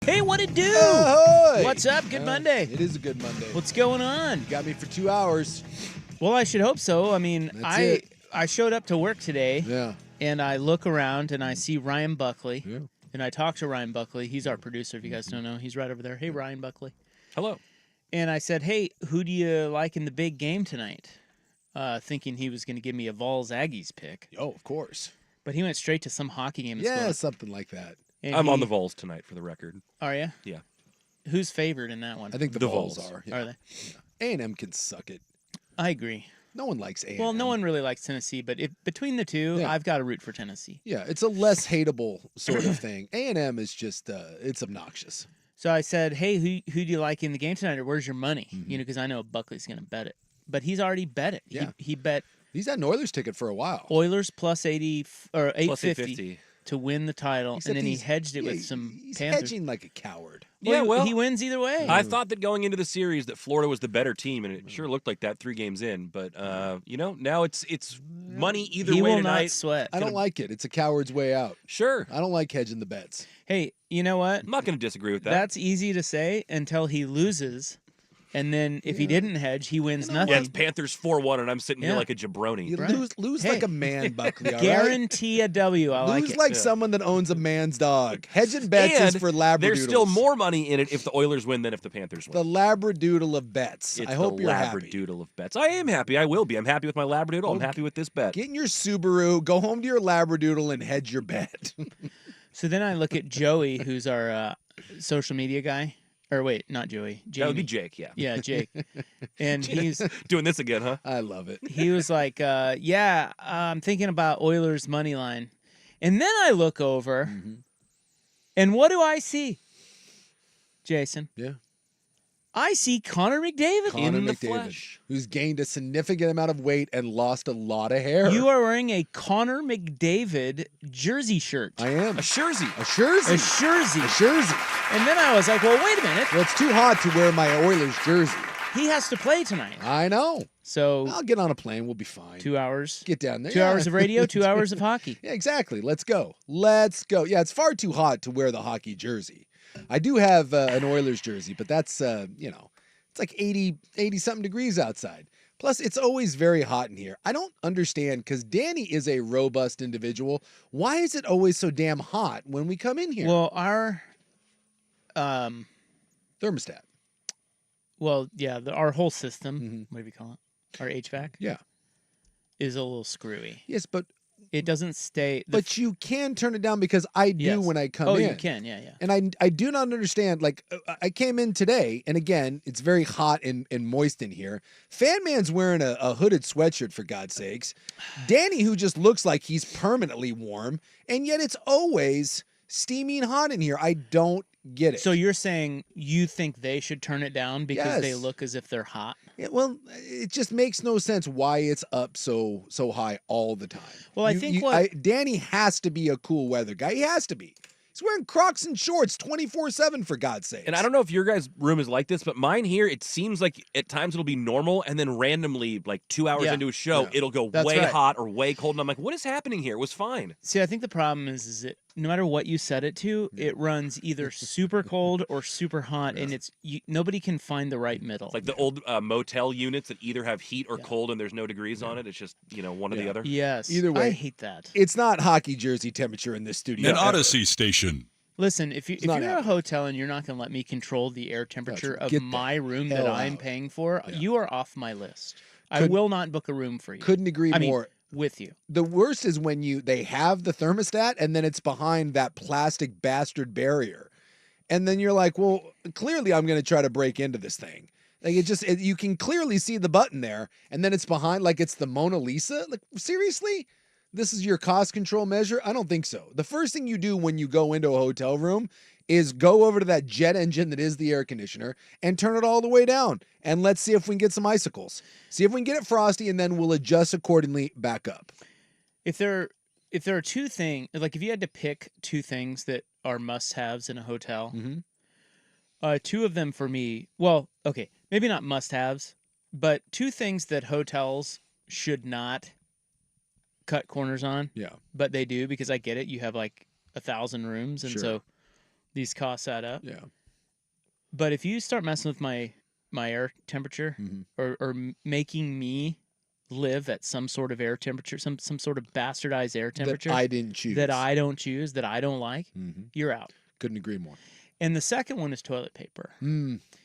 Hey, what it do? Ahoy! What's up? Good Monday. It is a good Monday. What's going on? You got me for 2 hours. Well, I should hope so. I mean, I showed up to work today, Yeah. and I look around, and I see Ryan Buckley, Yeah. and I talk to Ryan Buckley. He's our producer, if you guys don't know. He's right over there. Hey, Ryan Buckley. Hello. And I said, hey, who do you like in the big game tonight? Thinking he was going to give me a Vols Aggies pick. Oh, of course. But he went straight to some hockey game. Yeah, something like that. I'm on the Vols tonight, for the record. Are you? Yeah. Who's favored in that one? I think the Vols are. Yeah. Are they? Yeah. A&M can suck it. I agree. No one likes A&M. Well, no one really likes Tennessee, but between the two, Yeah. I've got to root for Tennessee. Yeah, it's a less hateable sort of thing. A&M is just, it's obnoxious. So I said, hey, who do you like in the game tonight, or where's your money? You know, because I know Buckley's going to bet it. But he's already bet it. Yeah. He bet He's had an Oilers ticket for a while. Oilers plus 80 or Plus 850 to win the title, Except and then he he's- hedged it yeah, with some He's Panthers. hedging like a coward. Yeah, well, he wins either way. I thought that going into the series that Florida was the better team, and it sure looked like that 3 games in. But now it's money either he way will tonight. not sweat. I don't like it. It's a coward's way out. Sure, I don't like hedging the bets. Hey, you know what? I'm not going to disagree with that. That's easy to say until he loses, and then if he didn't hedge, he wins nothing. Yeah, it's Panthers 4-1, and I'm sitting here Yeah. like a jabroni. You Right. lose Hey. like a man, Buckley, all right? Guarantee a W. I like Lose it. like someone that owns a man's dog. Hedging bets And is for labradoodles. there's still more money in it if the Oilers win than if the Panthers The win. labradoodle of bets. It's I hope the you're happy. labradoodle of bets. I am happy. I will be. I'm happy with my labradoodle. I'm happy with this bet. Get in your Subaru, go home to your labradoodle, and hedge your bet. So then I look at Joey, who's our social media guy. Or wait, not Joey. Jamie. That would be Jake. Yeah. Yeah, Jake. And he's Doing this again, huh? I love it. he was like, I'm thinking about Oilers money line. And then I look over, and what do I see? Jason. Yeah. I see Connor McDavid. Connor In the McDavid, flesh. who's gained a significant amount of weight and lost a lot of hair. You are wearing a Connor McDavid jersey shirt. I am. A Jersey. A jersey. A jersey. A jersey. And then I was like, well, wait a minute. Well, it's too hot to wear my Oilers jersey. He has to play tonight. I know. So I'll get on a plane. We'll be fine. 2 hours. Get down there. 2 hours of radio, 2 hours of hockey. Yeah, exactly. Let's go. Let's go. Yeah, it's far too hot to wear the hockey jersey. I do have an Oilers jersey, but that's, it's like 80 something degrees outside. Plus, it's always very hot in here. I don't understand because Danny is a robust individual. Why is it always so damn hot when we come in here? Well, our Thermostat. our whole system, what do we call it? Our HVAC Yeah. is a little screwy. Yes, but It doesn't stay. but you can turn it down because I do Yes. when I come Oh, in. you can, yeah. And I do not understand, like, I came in today, and again, it's very hot and moist in here. Fan Man's wearing a hooded sweatshirt, for God's sakes. Danny, who just looks like he's permanently warm, and yet it's always steaming hot in here. I don't get it. So you're saying you think they should turn it down because they Yes. look as if they're hot? Yeah, well, it just makes no sense why it's up so high all the time. Well, I think what- Danny has to be a cool weather guy. He has to be. He's wearing Crocs and shorts 24/7, for God's sake. And I don't know if your guys' room is like this, but mine here, it seems like at times it'll be normal, and then randomly, like 2 hours Yeah. into a show, Yeah. it'll go That's way right. hot or way cold, and I'm like, what is happening here? It was fine. See, I think the problem is that no matter what you set it to, it runs either super cold or super hot, and nobody can find the right middle. It's like the old motel units that either have heat or cold, and there's no degrees on it. It's just, one or the other. Yes. Either way, I hate that. It's not hockey jersey temperature in this studio. An Odyssey station. Listen, if not you're at a happening. hotel and you're not going to let me control the air temperature of Get the my room hell that I'm out. paying for, you are off my list. I Couldn't- will not book a room for you. Couldn't agree I mean, more. with you. The worst is when they have the thermostat and then it's behind that plastic bastard barrier. And then you're like, well, clearly I'm going to try to break into this thing. Like you can clearly see the button there, and then it's behind like it's the Mona Lisa. Like, seriously? This is your cost control measure? I don't think so. The first thing you do when you go into a hotel room is go over to that jet engine that is the air conditioner and turn it all the way down. And let's see if we can get some icicles. See if we can get it frosty, and then we'll adjust accordingly back up. If there are two things, like if you had to pick two things that are must-haves in a hotel, two of them for me, well, okay, maybe not must-haves, but two things that hotels should not cut corners on. Yeah. But they do, because I get it. You have like 1,000 rooms, and Sure. so These costs add up. Yeah. But if you start messing with my air temperature or making me live at some sort of air temperature, some sort of bastardized air temperature that I didn't choose, that I don't choose, that I don't like, you're out. Couldn't agree more. And the second one is toilet paper.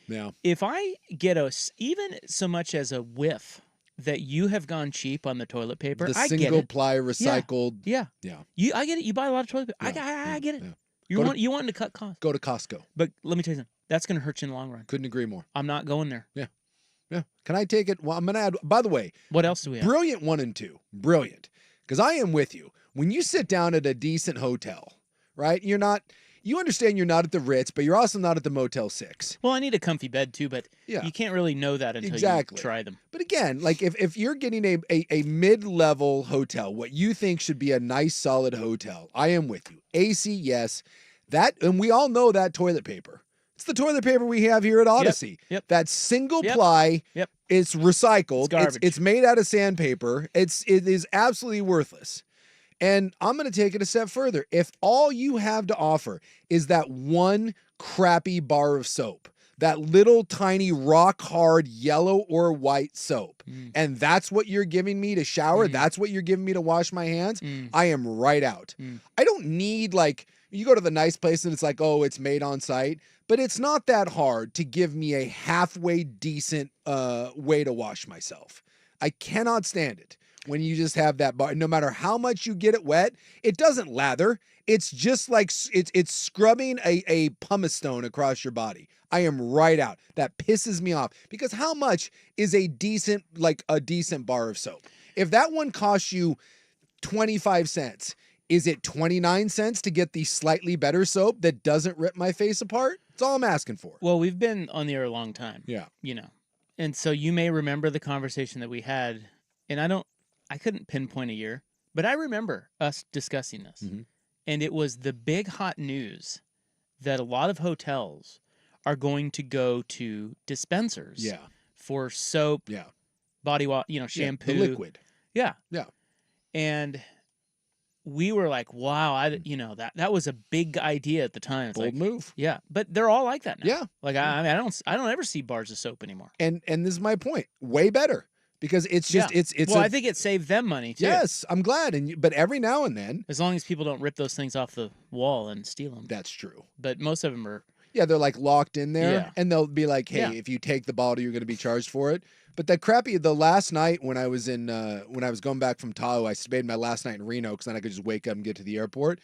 Yeah. If I get even so much as a whiff that you have gone cheap on the toilet paper, The I get single it. ply recycled. Yeah. Yeah. I get it. You buy a lot of toilet paper. I get it. Yeah. You want to cut costs. Go to Costco. But let me tell you something. That's going to hurt you in the long run. Couldn't agree more. I'm not going there. Yeah. Yeah. Can I take it? Well, I'm going to add, by the way, what else do we have? Brilliant 1 and 2. Brilliant. Because I am with you. When you sit down at a decent hotel, right? You understand you're not at the Ritz, but you're also not at the Motel 6. Well, I need a comfy bed too, but you can't really know that until you try them. But again, like if you're getting a mid-level hotel, what you think should be a nice, solid hotel, I am with you. AC, yes. And we all know that toilet paper. It's the toilet paper we have here at Odyssey. Yep. That single ply. Yep. It's recycled. It's garbage. It's made out of sandpaper. It is absolutely worthless. And I'm going to take it a step further. If all you have to offer is that one crappy bar of soap, that little tiny rock hard yellow or white soap, and that's what you're giving me to shower, that's what you're giving me to wash my hands, I am right out. I don't need, like, you go to the nice place and it's like, oh, it's made on site, but it's not that hard to give me a halfway decent way to wash myself. I cannot stand it. When you just have that bar, no matter how much you get it wet, it doesn't lather. It's just like it's scrubbing a pumice stone across your body. I am right out. That pisses me off because how much is a decent bar of soap? If that one costs you 25 cents, is it 29 cents to get the slightly better soap that doesn't rip my face apart? That's all I'm asking for. Well, we've been on the air a long time. Yeah. And so you may remember the conversation that we had, and I couldn't pinpoint a year, but I remember us discussing this. And it was the big hot news that a lot of hotels are going to go to dispensers for soap, body wash, shampoo. The liquid. Yeah. Yeah. And we were like, wow, that was a big idea at the time. It's Bold move. Yeah. But they're all like that now. Yeah. Like I don't ever see bars of soap anymore. And this is my point. Way better. Because it's just it's well, I think it saved them money too. Yes, I'm glad. But every now and then, as long as people don't rip those things off the wall and steal them. That's true. But most of them are. Yeah, they're like locked in there, and they'll be like, "Hey, Yeah. if you take the bottle, you're going to be charged for it." But the last night when I was going back from Tahoe, I stayed my last night in Reno because then I could just wake up and get to the airport.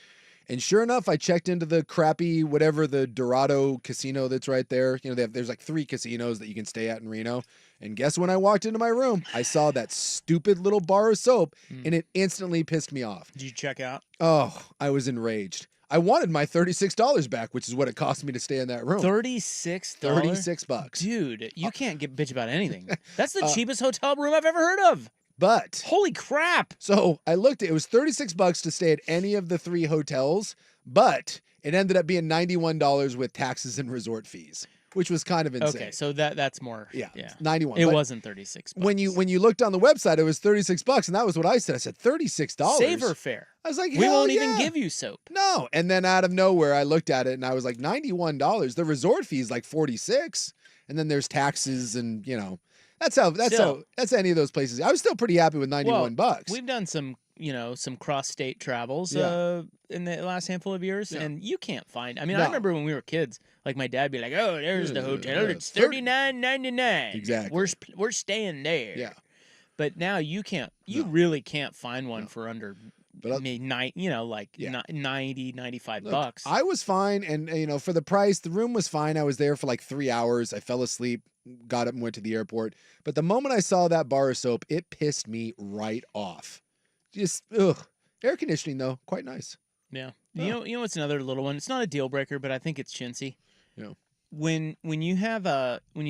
And sure enough, I checked into the crappy the Dorado casino that's right there. There's like 3 casinos that you can stay at in Reno. And guess when I walked into my room, I saw that stupid little bar of soap, and it instantly pissed me off. Did you check out? Oh, I was enraged. I wanted my $36 back, which is what it cost me to stay in that room. $36? $36. Dude, you can't bitch about anything. That's the cheapest hotel room I've ever heard of. But holy crap. So I looked at it was $36 to stay at any of the 3 hotels, but it ended up being $91 with taxes and resort fees, which was kind of insane. Okay, so that's more. Yeah. 91. It wasn't $36. When you looked on the website, it was $36, and that was what I said. I said $36. Saver fare. I was like, we won't even give you soap. No. And then out of nowhere, I looked at it and I was like, $91. The resort fee is like $46, and then there's taxes and That's any of those places. I was still pretty happy with $91. We've done some cross-state travels in the last handful of years, and you can't find. I mean, I remember when we were kids, like my dad be like, "Oh, there's the hotel. It's $39.99. Exactly. We're staying there." Yeah. But now you can't. You really can't find one for under. But $90, $95. I was fine, and for the price, the room was fine. I was there for like 3 hours. I fell asleep, got up and went to the airport. But the moment I saw that bar of soap, it pissed me right off. Just air conditioning though, quite nice. Yeah. You know what's another little one? It's not a deal breaker, but I think it's chintzy. Yeah. When you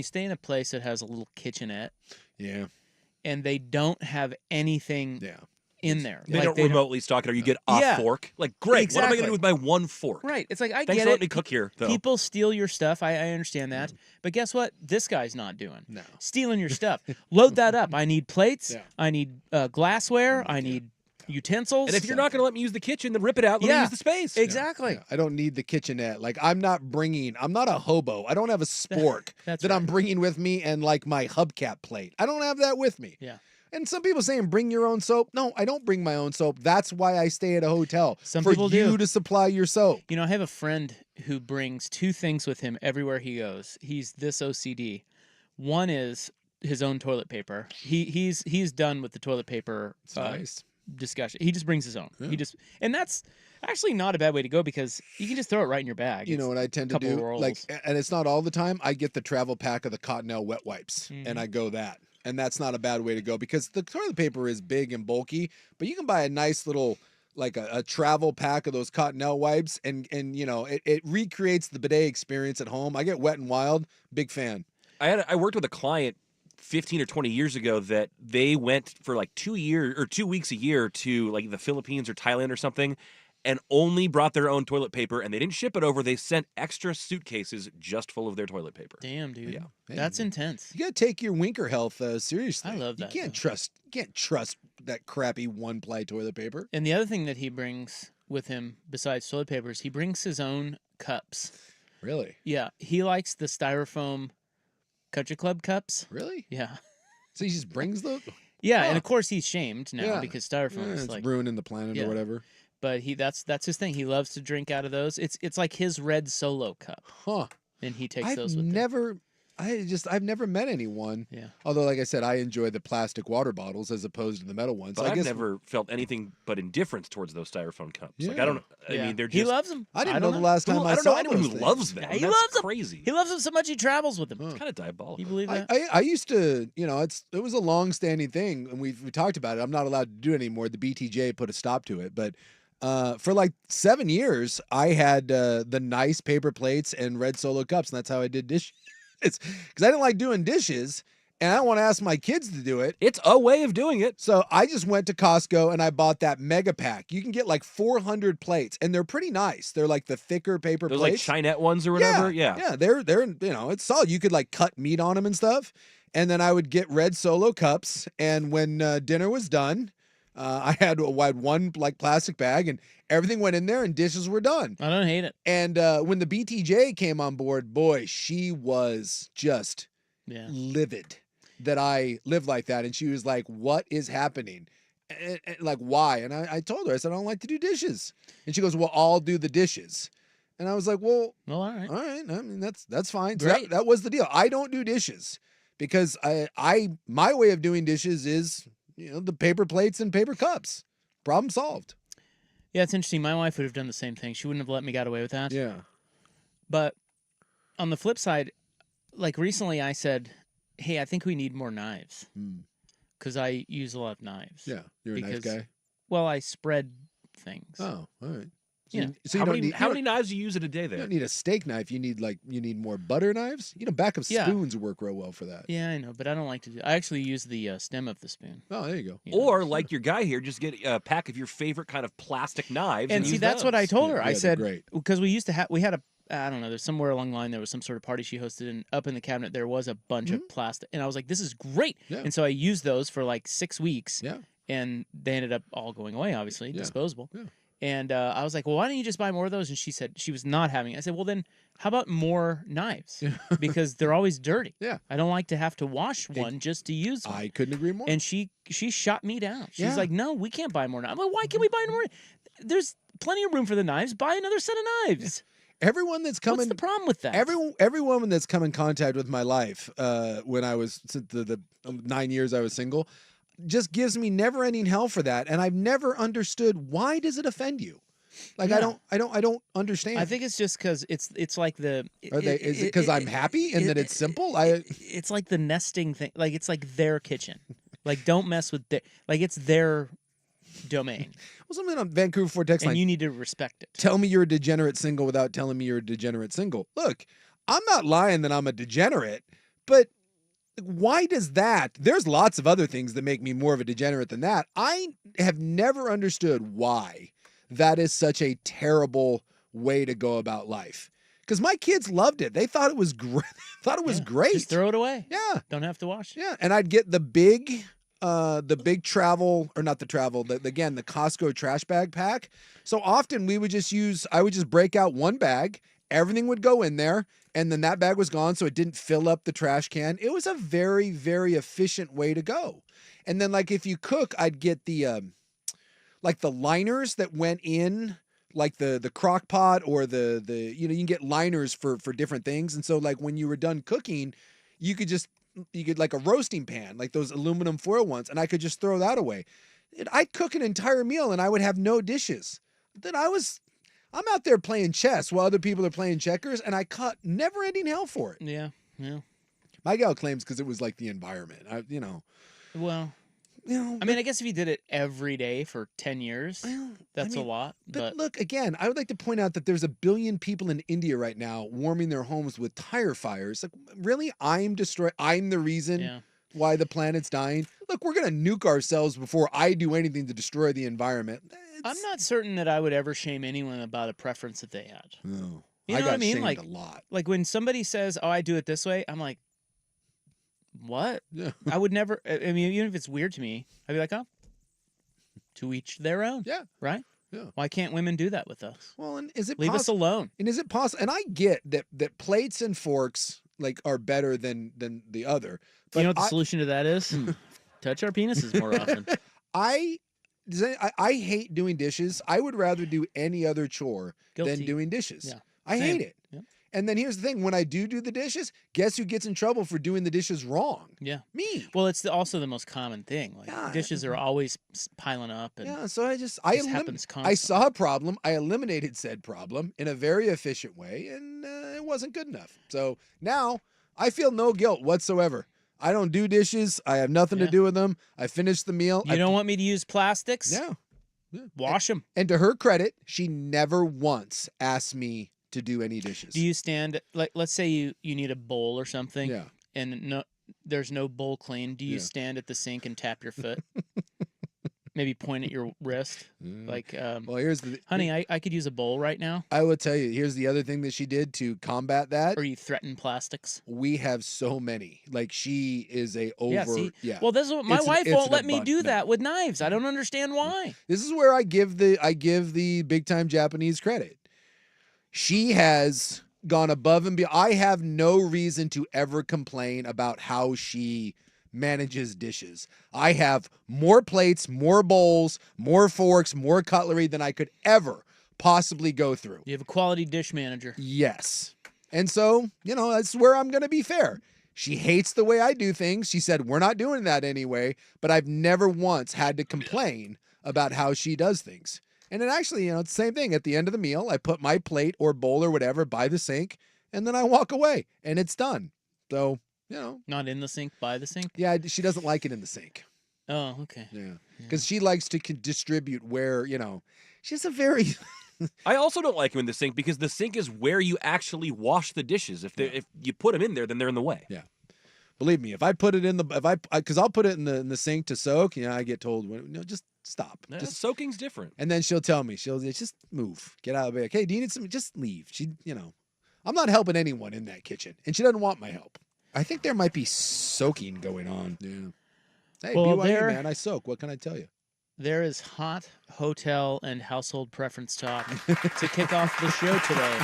stay in a place that has a little kitchenette. Yeah. And they don't have anything. Yeah. In there. They don't remotely stock it, or you get a fork. Like, great, exactly. What am I going to do with my one fork? Right. It's like, Thanks get for it. letting me cook here, though. People steal your stuff. I understand that. But guess what? This guy's not doing. No. Stealing your stuff. Load that up. I need plates. Yeah. I need glassware. I need utensils. And if you're not going to let me use the kitchen, then rip it out. Let me use the space. Exactly. Yeah, I don't need the kitchenette. Like I'm not a hobo. I don't have a spork That's that right. I'm bringing with me and like my hubcap plate. I don't have that with me. Yeah. And some people saying bring your own soap. No, I don't bring my own soap. That's why I stay at a hotel. Some for people you do. to supply your soap. You know, I have a friend who brings two things with him everywhere he goes. He's this OCD. One is his own toilet paper. He's done with the toilet paper It's nice. discussion. He just brings his own. Yeah. And that's actually not a bad way to go because you can just throw it right in your bag. You know what I tend to couple do? rolls. Like, and it's not all the time. I get the travel pack of the Cottonelle wet wipes, and I go that. And that's not a bad way to go because the toilet paper is big and bulky, but you can buy a nice little, like a travel pack of those Cottonelle wipes, and you know, it recreates the bidet experience at home. I get Wet and Wild, big fan. I worked with a client 15 or 20 years ago that they went for like 2 weeks a year to like the Philippines or Thailand or something, and only brought their own toilet paper, and they didn't ship it over. They sent extra suitcases just full of their toilet paper. Damn, dude. Yeah. That's intense. You gotta take your winker health seriously. I love that, You can't trust that crappy one-ply toilet paper. And the other thing that he brings with him besides toilet papers, he brings his own cups. Really? Yeah, he likes the styrofoam Country Club cups. Really? Yeah. So he just brings those? Yeah, and Huh. of course he's shamed now Yeah. because styrofoam is It's like, ruining the planet Yeah. or whatever. but that's his thing. He loves to drink out of those. It's like his red Solo cup, Huh. and he takes I've those with him. I've never met anyone. Yeah. Although, like I said, I enjoy the plastic water bottles as opposed to the metal ones. But I I've guess never felt anything but indifference towards those styrofoam cups. Like Yeah. I don't. I Yeah. mean, they're he just. loves them. I didn't don't know the last time I don't saw know anyone those who things. loves them. Yeah, he That's loves 'em. crazy. He loves them so much he travels with them. Huh. It's kind of diabolical. You believe that? I used to, you know, it was a long-standing thing, and we talked about it. I'm not allowed to do it anymore. The BTJ put a stop to it, but for like 7 years, I had the nice paper plates and red Solo cups, and that's how I did dishes. Because I didn't like doing dishes, and I don't want to ask my kids to do it. It's a way of doing it. So I just went to Costco and I bought that mega pack. You can get like 400 plates, and they're pretty nice. They're like the thicker paper Those plates. like Chinette ones or whatever. Yeah. Yeah, they're you know, it's solid. You could like cut meat on them and stuff. And then I would get red Solo cups, and when dinner was done, I had one like plastic bag, and everything went in there, and dishes were done. I don't hate it. And when the BTJ came on board, boy, she was just Yeah. livid that I live like that. And she was like, "What is happening? And, like, why?" And I told her, I said, "I don't like to do dishes." And she goes, "Well, I'll do the dishes." And I was like, "Well, Well, all right. all right. I mean, that's fine." So Great. that was the deal. I don't do dishes because my way of doing dishes is, you know, the paper plates and paper cups. Problem solved. Yeah, it's interesting. My wife would have done the same thing. She wouldn't have let me get away with that. Yeah. But on the flip side, like recently I said, hey, I think we need more knives because I use a lot of knives. Yeah. You're a nice Because- guy. Well, I spread things. Oh, all right. So Yeah. you, so How you many don't need, how many knives do you use in a day you there? don't need a steak knife. You need more butter knives. You know, back of Yeah. spoons work real well for that. Yeah, I know, but I don't like to do. I actually use the stem of the spoon. Oh, there you go. you know. Or like your guy here, just get a pack of your favorite kind of plastic knives. And see, use that's what I those. told Yeah, her. yeah, I they're said great. because we had a I don't know. There's somewhere along the line there was some sort of party she hosted, and up in the cabinet there was a bunch of plastic, and I was like, "This is great!" Yeah. And so I used those for like 6 weeks, Yeah. and they ended up all going away, obviously, Yeah. disposable. Yeah. And I was like, "Well, why don't you just buy more of those?" And she said she was not having it. I said, "Well, then how about more knives? Because they're always dirty. Yeah. I don't like to have to wash one just to use one." I couldn't agree more. And she shot me down. She's Yeah. like, "No, we can't buy more knives." I'm like, "Why can't we buy more? There's plenty of room for the knives. Buy another set of knives." Everyone that's coming, What's the problem with that? every woman that's come in contact with my life when I was since the 9 years I was single, just gives me never-ending hell for that, and I've never understood why does it offend you? Like Yeah. I don't understand. I think it's just because it's like the. Is it because I'm happy and that it's simple? It's like the nesting thing. Like it's like their kitchen. Like don't mess with their. Like it's their domain, Well, something on Vancouver Ford text and line. you need to respect it. Tell me you're a degenerate single without telling me you're a degenerate single. Look, I'm not lying that I'm a degenerate, but why does that? There's lots of other things that make me more of a degenerate than that. I have never understood why that is such a terrible way to go about life. Because my kids loved it. They thought it was great. Yeah, Great. Just throw it away. Yeah. Don't have to wash it. Yeah. And I'd get the big the big travel, or not the travel, again, the Costco trash bag pack. So often I would just break out one bag, everything would go in there, and then that bag was gone, so it didn't fill up the trash can. It was a very, very efficient way to go. And then, like, if you cook, I'd get the like the liners that went in, like the crock pot, or the you can get liners for different things. And so, like, when you were done cooking, you could like a roasting pan, like those aluminum foil ones, and I could just throw that away. I'd cook an entire meal and I would have no dishes. Then I'm out there playing chess while other people are playing checkers, and I caught never-ending hell for it. Yeah. My gal claims because it was like the environment. Well, I mean, I guess if you did it every day for 10 years, that's a lot. But look, again, I would like to point out that there's 1 billion people in India right now warming their homes with tire fires. Like, really? I'm the reason why the planet's dying? Look, we're going to nuke ourselves before I do anything to destroy the environment. I'm not certain that I would ever shame anyone about a preference that they had. No. You know I got what I mean? shamed Like, a lot. Like when somebody says, "Oh, I do it this way," I'm like, "What?" Yeah. I would never. I mean, even if it's weird to me, I'd be like, "Oh, to each their own." Yeah. Right? Yeah. Why can't women do that with us? Well, and is it Leave us alone? And is it possible? And I get that plates and forks like are better than the other. But you know what the solution to that is? Touch our penises more often. I hate doing dishes. I would rather do any other chore than doing dishes. Yeah. I hate it. Yeah. And then here's the thing: when I do the dishes, guess who gets in trouble for doing the dishes wrong? Yeah. Me. Well, it's also the most common thing. Like dishes are always piling up. And so I happens constantly. I saw a problem. I eliminated said problem in a very efficient way, and it wasn't good enough. So now I feel no guilt whatsoever. I don't do dishes. I have nothing to do with them. I finished the meal. You don't want me to use plastics? No. Wash them. And to her credit, she never once asked me to do any dishes. Do you stand, like, let's say you need a bowl or something, Yeah. and there's no bowl clean. Do you stand at the sink and tap your foot? Maybe point at your wrist, like, well, here's the honey, I could use a bowl right now. I will tell you. Here's the other thing that she did to combat that. Or you threaten plastics. We have so many. Like, she is a over. Yeah. Well, this is what my wife won't let me do no. that with knives. I don't understand why. This is where I give the big time Japanese credit. She has gone above and beyond. I have no reason to ever complain about how she manages dishes. I have more plates, more bowls, more forks, more cutlery than I could ever possibly go through. You have a quality dish manager. Yes. And so, that's where I'm going to be fair. She hates the way I do things. She said, we're not doing that anyway, but I've never once had to complain about how she does things. And it actually, it's the same thing. At the end of the meal, I put my plate or bowl or whatever by the sink, and then I walk away, and it's done. So, Not in the sink, by the sink? Yeah, she doesn't like it in the sink. Oh, okay. Yeah. Because she likes to distribute where, she's a very... I also don't like them in the sink because the sink is where you actually wash the dishes. If you put them in there, then they're in the way. Yeah. Believe me, if I put it in because I'll put it in the sink to soak, I get told, just stop. Yeah, just soaking's different. And then she'll tell me, she'll just move, get out of the bed. Hey, do you need some? Just leave. I'm not helping anyone in that kitchen, and she doesn't want my help. I think there might be soaking going on. Yeah. Hey, well, BYU, man, I soak. What can I tell you? There is hot hotel and household preference talk to kick off the show today.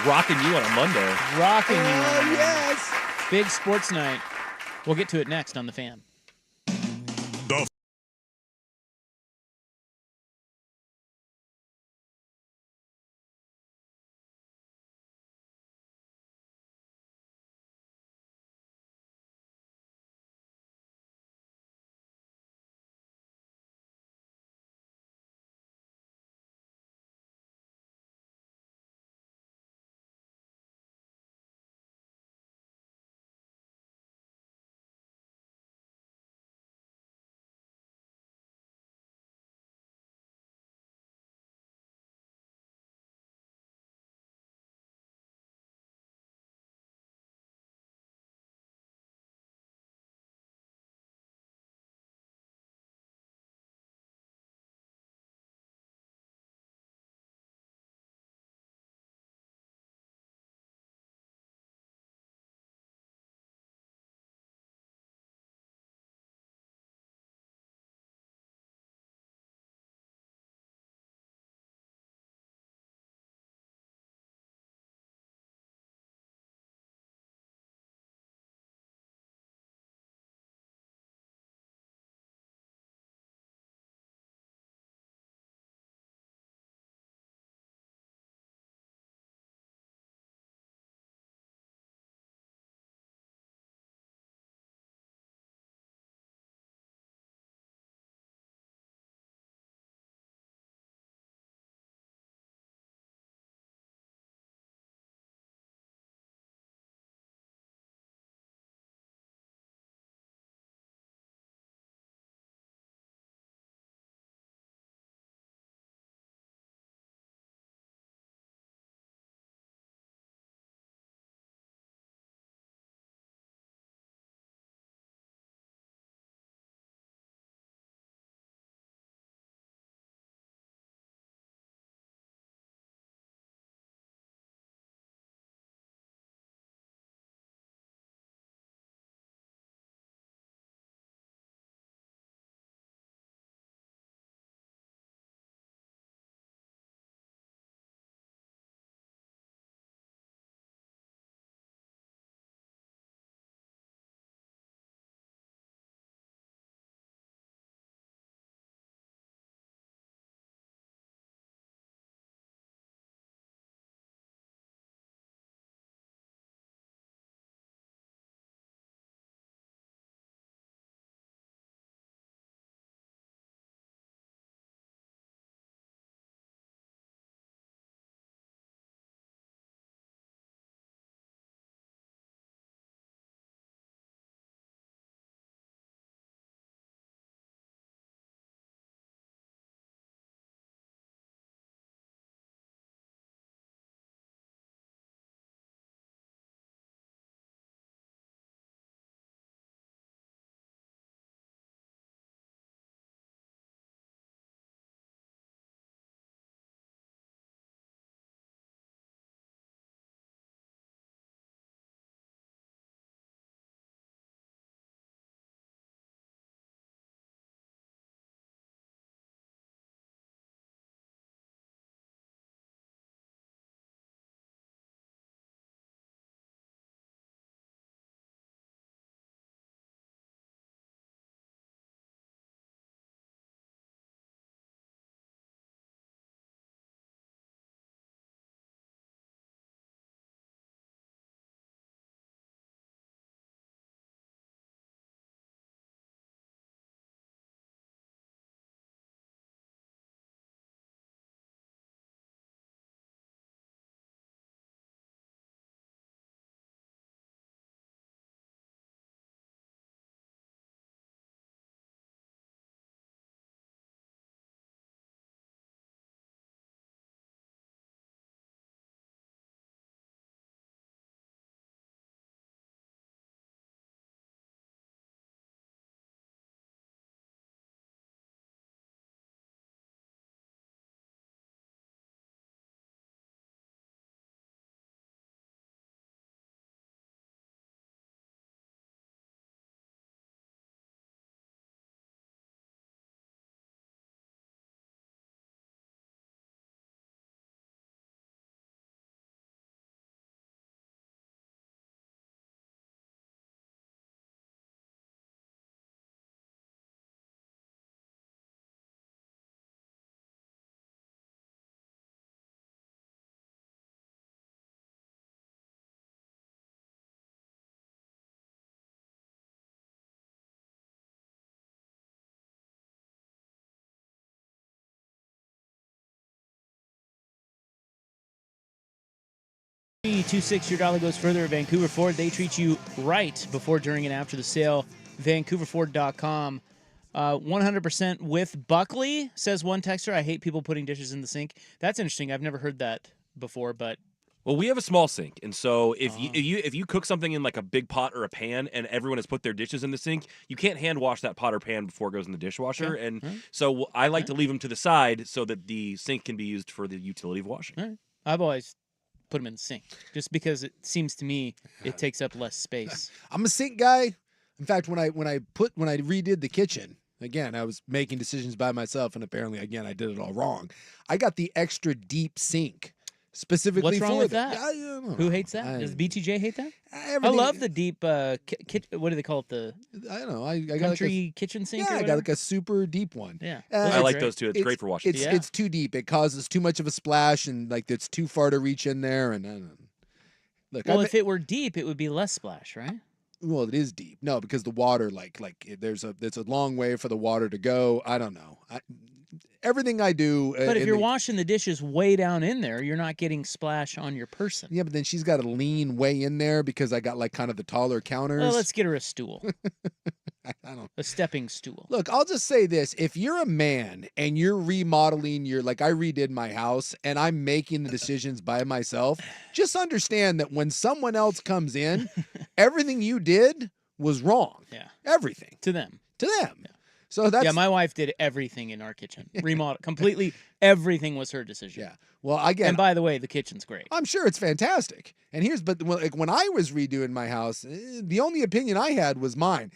Rocking you on a Monday. Rocking you on a Monday. Yes. Big sports night. We'll get to it next on The Fan. 326, your dollar goes further at Vancouver Ford. They treat you right before, during, and after the sale. VancouverFord.com. 100% with Buckley, says one texter. I hate people putting dishes in the sink. That's interesting. I've never heard that before, but... Well, we have a small sink, and so if you cook something in like a big pot or a pan, and everyone has put their dishes in the sink, you can't hand wash that pot or pan before it goes in the dishwasher. Okay. And so I like to leave them to the side so that the sink can be used for the utility of washing. All right. I've always put them in the sink, just because it seems to me it takes up less space. I'm a sink guy. In fact, when I redid the kitchen, again, I was making decisions by myself, and apparently, again, I did it all wrong. I got the extra deep sink specifically What's wrong for with that. that? Who hates that? Does BTJ hate that? I Everything- love the deep, what do they call it? The I don't know. I got country kitchen sink? I or got whatever? like a super deep one. Yeah. I are like great. those too. It's great for washing. It's too deep. It causes too much of a splash, and like it's too far to reach in there. And I don't know. Look, Well, if it were deep, it would be less splash, right? well, it is deep. No, because the water, there's a long way for the water to go. I don't know. Everything I do. But if you're washing the dishes way down in there, you're not getting splash on your person. Yeah, but then she's got to lean way in there because I got like kind of the taller counters. Well, let's get her a stool, I don't. a stepping stool. Look, I'll just say this. If you're a man and you're remodeling like I redid my house and I'm making the decisions by myself, just understand that when someone else comes in, everything you did was wrong. Yeah. Everything. To them. To them. Yeah. So that's... Yeah, my wife did everything in our kitchen. Remodel. Completely everything was her decision. Yeah. Well, again... And by the way, the kitchen's great. I'm sure it's fantastic. And but like when I was redoing my house, the only opinion I had was mine.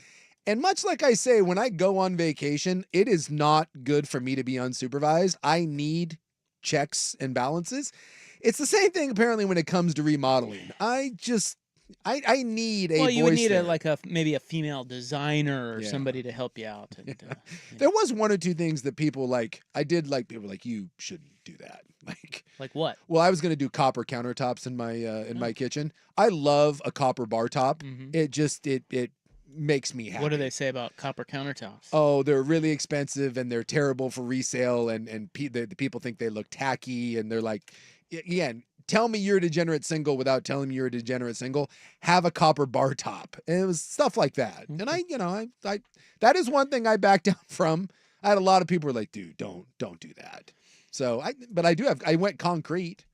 And much like I say, when I go on vacation, it is not good for me to be unsupervised. I need checks and balances. It's the same thing, apparently, when it comes to remodeling. I need a Well, you voice would need there. maybe a female designer or somebody to help you out. And, There was one or two things that people like. I did like people like, you shouldn't do that. Like what? Well, I was going to do copper countertops in my kitchen. I love a copper bar top. Mhm. It makes me happy. What do they say about copper countertops? Oh, they're really expensive and they're terrible for resale, and the people think they look tacky, and they're like, again, tell me you're a degenerate single without telling me you're a degenerate single. Have a copper bar top. And it was stuff like that. Okay. And I that is one thing I backed down from. I had a lot of people who were like, dude, don't do that. So I went concrete.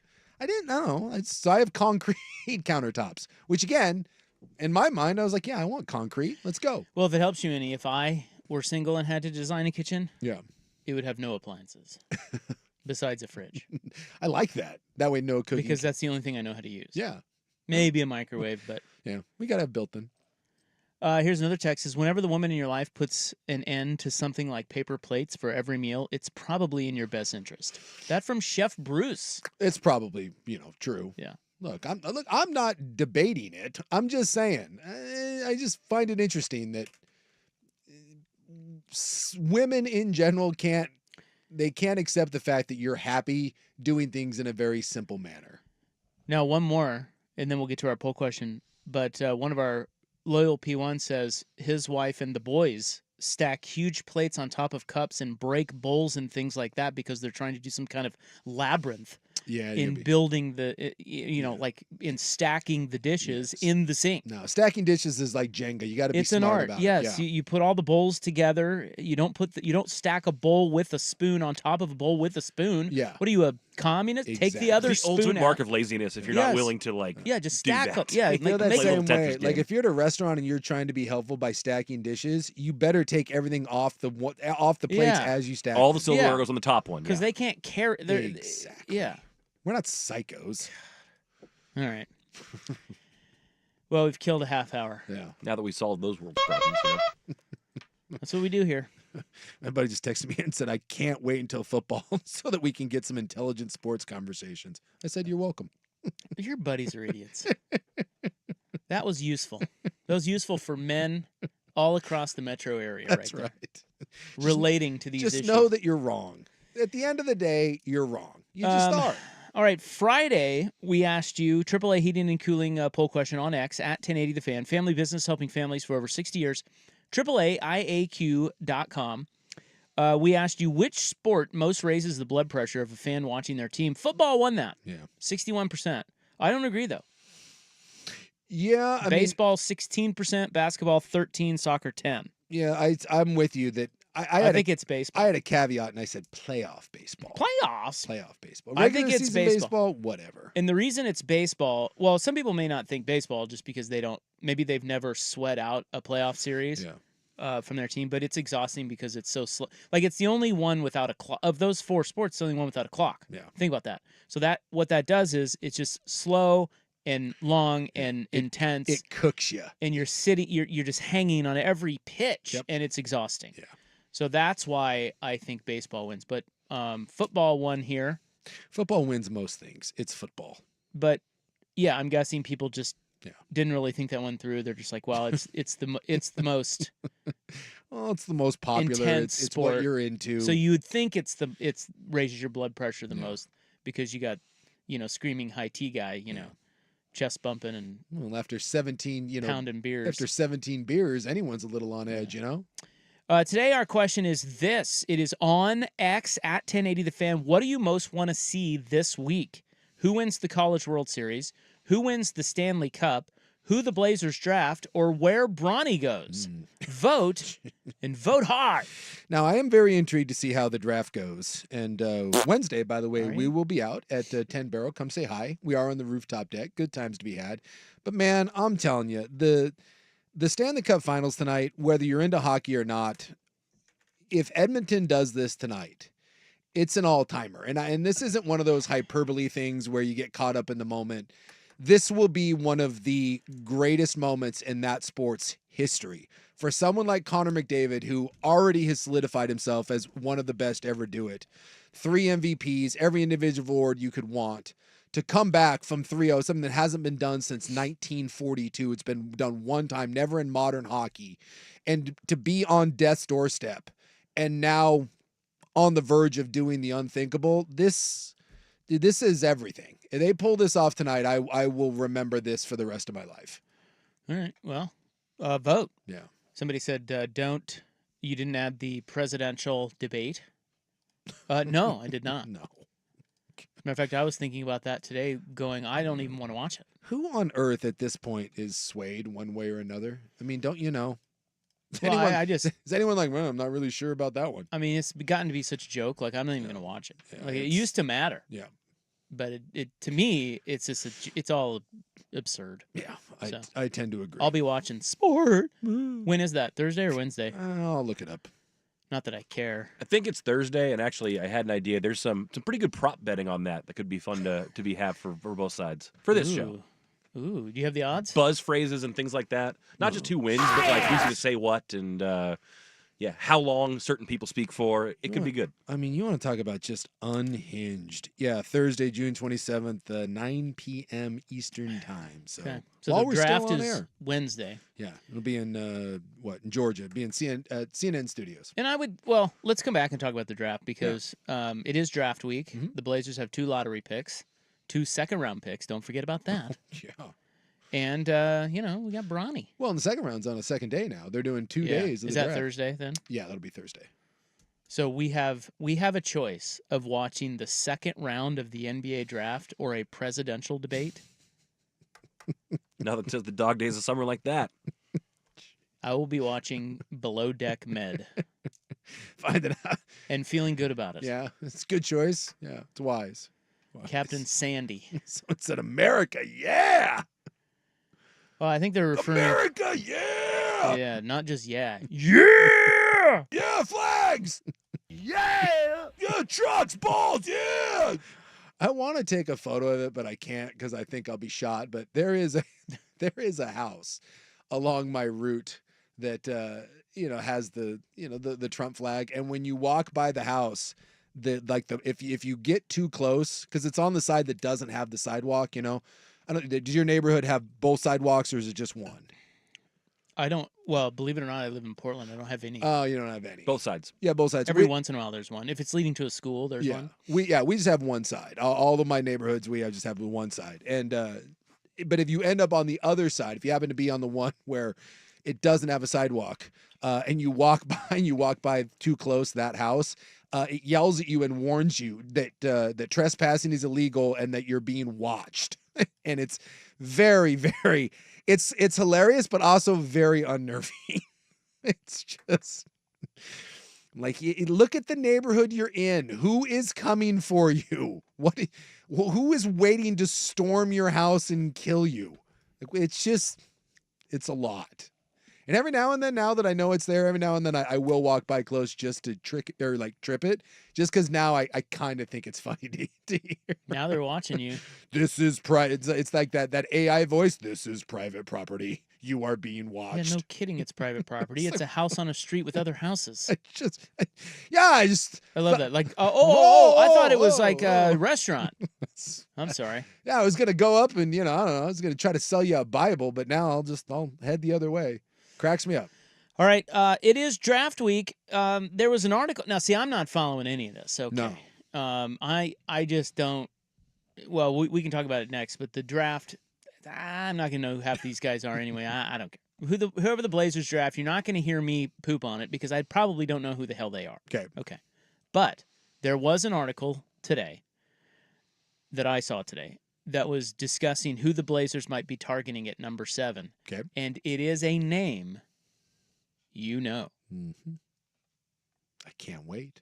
I have concrete countertops, which again, in my mind, I was like, yeah, I want concrete. Let's go. Well, if it helps you any, if I were single and had to design a kitchen, Yeah. it would have no appliances besides a fridge. I like that. That way, no cooking. Because that's the only thing I know how to use. Yeah. Maybe a microwave, but... Yeah. We got to have built-in. Here's another text. Is whenever the woman in your life puts an end to something like paper plates for every meal, it's probably in your best interest. That from Chef Bruce. It's probably, true. Yeah. Look, I'm not debating it. I'm just saying. I just find it interesting that women in general can't accept the fact that you're happy doing things in a very simple manner. Now, one more, and then we'll get to our poll question. But one of our loyal P1 says his wife and the boys stack huge plates on top of cups and break bowls and things like that because they're trying to do some kind of labyrinth in building like in stacking the dishes in the sink. No, stacking dishes is like Jenga. You got to be smart an art. about Yes, it. you put all the bowls together. You don't stack a bowl with a spoon on top of a bowl with a spoon. Yeah. What are you, a communist? Exactly. Take the other the spoon ultimate mark out. of laziness if you're not willing to just stack do them. that. Yeah, I feel that make same little way. Tetris Like game. if you're at a restaurant and you're trying to be helpful by stacking dishes, you better take everything off the plates as you stack. all the them. silverware goes on the top one. because they can't carry. Exactly. Yeah. We're not psychos. All right. Well, we've killed a half hour. Yeah. Now that we solved those world's problems, That's what we do here. My buddy just texted me and said, I can't wait until football so that we can get some intelligent sports conversations. I said, you're welcome. Your buddies are idiots. That was useful. That was useful for men all across the metro area. That's right. right. Relating to these Just issues. know that you're wrong. At the end of the day, you're wrong. You just are. All right, Friday, we asked you, AAA Heating and Cooling poll question on X, at 1080 The Fan, family business helping families for over 60 years, AAAIAQ.com. We asked you, which sport most raises the blood pressure of a fan watching their team? Football won that. Yeah. 61%. I don't agree though. Yeah, I mean, Baseball 16%, basketball 13, soccer 10. yeah, I'm with you that I think it's baseball. I had a caveat and I said playoff baseball. Playoffs. Playoff baseball. I Regular think it's season baseball. whatever. And the reason it's baseball, well, some people may not think baseball just because maybe they've never sweat out a playoff series from their team, but it's exhausting because it's so slow. Like, it's the only one without a clock. Of those four sports, it's the only one without a clock. Yeah. Think about that. So what that does is it's just slow and long and intense. It cooks you. And you're just hanging on every pitch, and it's exhausting. Yeah. So that's why I think baseball wins. But football won here. Football wins most things. It's football. But yeah, I'm guessing people just didn't really think that one through. They're just like, well, it's the most well, it's the most popular. Intense it's sport. what you're into. So you would think it's raises your blood pressure the most because you got screaming high tea guy, chest bumping and after 17 pounding beers. After 17 beers, anyone's a little on edge, Today our question is this. It is on X at 1080 The Fan. What do you most want to see this week? Who wins the College World Series? Who wins the Stanley Cup? Who the Blazers draft? Or where Bronny goes? Vote, and vote hard. Now, I am very intrigued to see how the draft goes. And Wednesday, by the way, we will be out at 10 Barrel. Come say hi. We are on the rooftop deck. Good times to be had. But, man, I'm telling you, the Stanley Cup Finals tonight, whether you're into hockey or not, if Edmonton does this tonight, it's an all-timer. And this isn't one of those hyperbole things where you get caught up in the moment. This will be one of the greatest moments in that sport's history. For someone like Connor McDavid, who already has solidified himself as one of the best ever do it, 3 MVPs, every individual award you could want, to come back from 3-0, something that hasn't been done since 1942. It's been done one time, never in modern hockey. And to be on death's doorstep and now on the verge of doing the unthinkable, this is everything. If they pull this off tonight, I will remember this for the rest of my life. All right. Well, vote. Yeah. Somebody said, you didn't add the presidential debate. No, I did not. No. Matter of fact, I was thinking about that today, going, I don't even want to watch it. Who on earth at this point is swayed one way or another? I mean, don't you know? Well, is anyone like, well, I'm not really sure about that one? I mean, it's gotten to be such a joke. Like, I'm not even going to watch it. Yeah, like, it used to matter. Yeah. But it to me, it's just it's all absurd. Yeah, I tend to agree. I'll be watching sport. When is that? Thursday or Wednesday? I'll look it up. Not that I care. I think it's Thursday, and actually, I had an idea. There's some pretty good prop betting on that could be fun to have for both sides for this show. Ooh, do you have the odds? Buzz phrases and things like that. Not just who wins, but like who's going to say what and how long certain people speak for. It could be good. I mean, you want to talk about just unhinged. Yeah, Thursday, June 27th, 9 p.m. Eastern time. So, so while the we're draft still on is air. Wednesday. Yeah, it'll be in in Georgia. It'll be in CNN Studios. And let's come back and talk about the draft because it is draft week. The Blazers have 2 lottery picks, 2 second-round picks. Don't forget about that. Yeah. And, we got Bronny. Well, and the second round's on a second day now. They're doing 2 days of Is the that draft. Thursday then? Yeah, that'll be Thursday. So we have a choice of watching the second round of the NBA draft or a presidential debate. Nothing says the dog days of summer like that. I will be watching Below Deck Med. Find it out. And feeling good about it. Yeah, it's a good choice. Yeah, it's wise. Captain Sandy. Someone said America, yeah! Well, I think they're referring... America, yeah! Yeah, not just yeah. Yeah! Yeah, flags! Yeah! Yeah, trucks, balls, yeah! I want to take a photo of it, but I can't because I think I'll be shot. But there is a house along my route that has the Trump flag, and when you walk by the house, if you get too close, because it's on the side that doesn't have the sidewalk, does your neighborhood have both sidewalks or is it just one? I don't. Well, believe it or not, I live in Portland. I don't have any. Oh, you don't have any. Both sides. Yeah, both sides. Every once in a while, there's one. If it's leading to a school, there's one. We just have one side. All of my neighborhoods, we just have one side. And but if you end up on the other side, if you happen to be on the one where it doesn't have a sidewalk, and you walk by too close to that house, it yells at you and warns you that trespassing is illegal and that you're being watched. And it's very, very, it's hilarious, but also very unnerving. It's just like, look at the neighborhood you're in. Who is coming for you? Who is waiting to storm your house and kill you? It's a lot. And every now and then, now that I know it's there, every now and then I will walk by close just to trick or like trip it, just because now I kind of think it's funny to hear. Now they're watching you. This is private. It's like that AI voice. This is private property. You are being watched. Yeah, no kidding. It's private property. It's a house on a street with other houses. I love that. Like, I thought it was like a whoa. restaurant. I'm sorry. Yeah, I was gonna go up and I don't know. I was gonna try to sell you a Bible, but now I'll head the other way. Cracks me up. All right. It is draft week. There was an article. Now, see, I'm not following any of this. Okay. No. I just don't. Well, we can talk about it next. But the draft, I'm not gonna know who half these guys are anyway. I don't care. Whoever the Blazers draft, you're not gonna hear me poop on it because I probably don't know who the hell they are. Okay. Okay. But there was an article today that I saw today that was discussing who the Blazers might be targeting at number 7. Okay. And it is a name you know. Mm-hmm. I can't wait.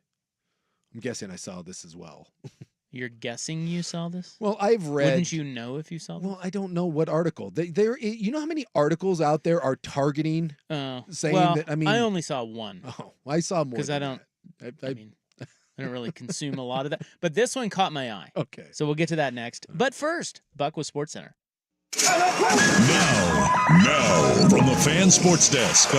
I'm guessing I saw this as well. You're guessing you saw this? Well, I've read. Wouldn't you know if you saw this? Well, I don't know what article. You know how many articles out there are targeting saying that? I mean, I only saw one. Oh, I saw more. Because I don't. I mean, I don't really consume a lot of that. But this one caught my eye. Okay. So we'll get to that next. But first, Buck with SportsCenter. Now, from the Fan Sports Desk,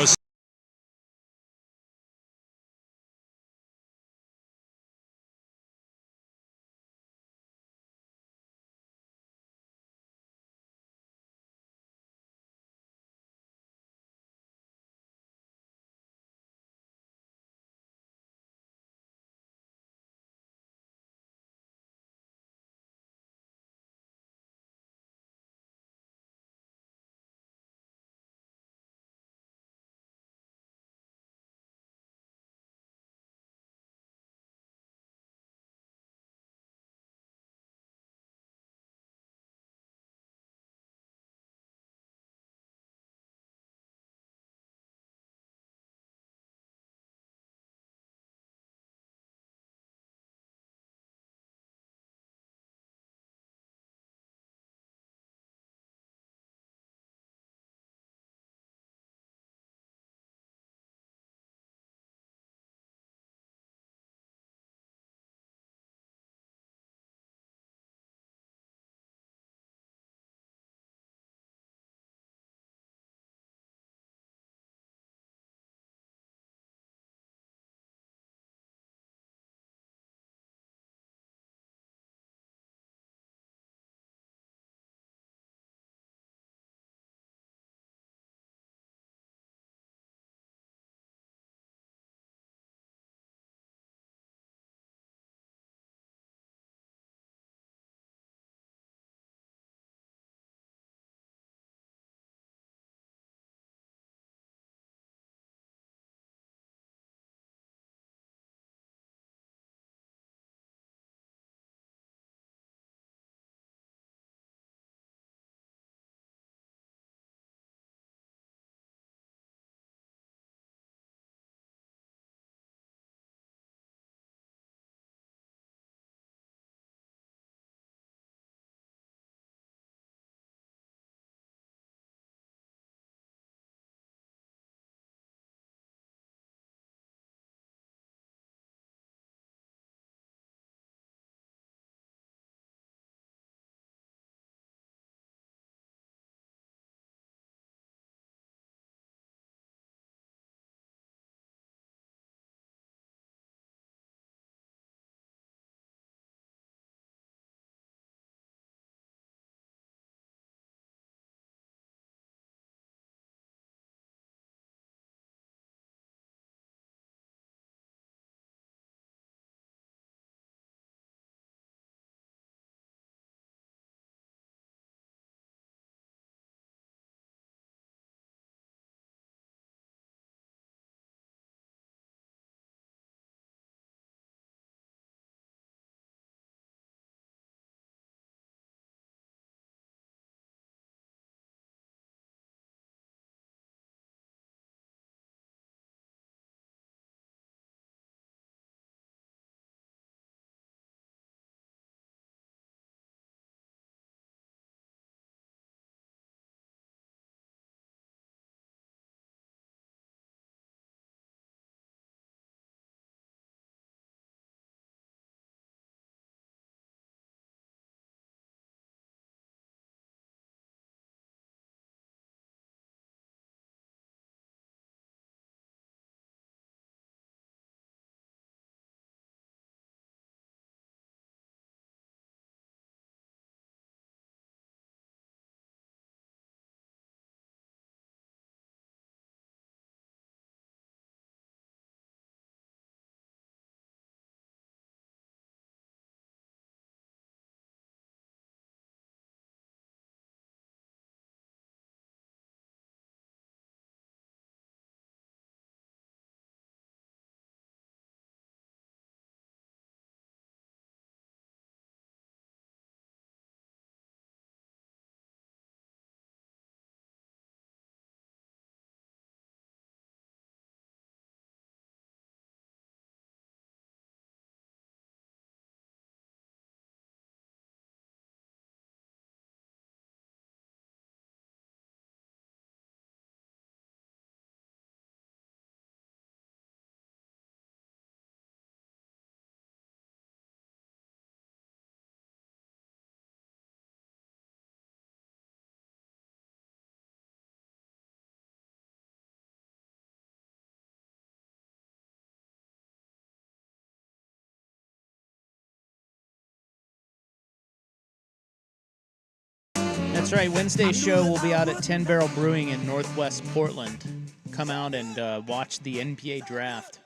That's right. Wednesday's show will be out at 10 Barrel Brewing in Northwest Portland. Come out and watch the NBA draft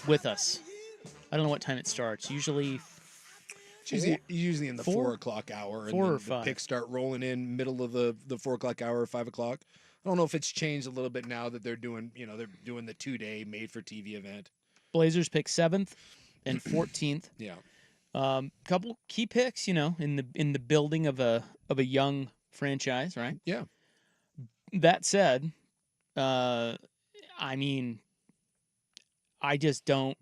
with us. I don't know what time it starts. Usually It's usually in the 4 o'clock hour. 4 or and then 5. The picks start rolling in middle of the 4 o'clock hour or 5 o'clock. I don't know if it's changed a little bit now that they're doing the 2-day made-for-TV event. Blazers pick 7th and 14th. Yeah. Couple key picks, in the building of a young franchise, right? Yeah. That said, I just don't.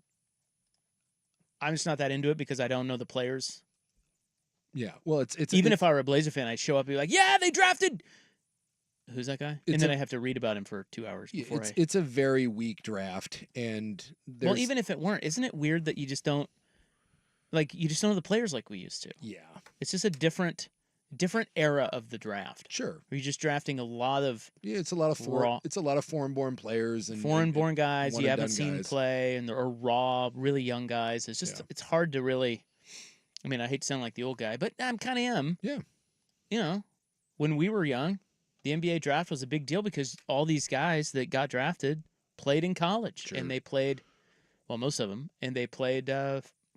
I'm just not that into it because I don't know the players. Yeah. Well, it's even if I were a Blazer fan, I'd show up and be like, "Yeah, they drafted." Who's that guy? And then I have to read about him for 2 hours before it's a very weak draft, and well, even if it weren't, isn't it weird that you just don't know the players like we used to? Yeah. It's just a different era of the draft. Sure. Where you're just drafting a lot of it's a lot of foreign-born players and foreign-born guys you haven't seen guys. Play, and they're raw, really young guys. It's just it's hard to really. I mean, I hate to sound like the old guy, but I kind of am. Yeah. When we were young, the NBA draft was a big deal because all these guys that got drafted played in college, Sure. and they played, well, most of them, and they played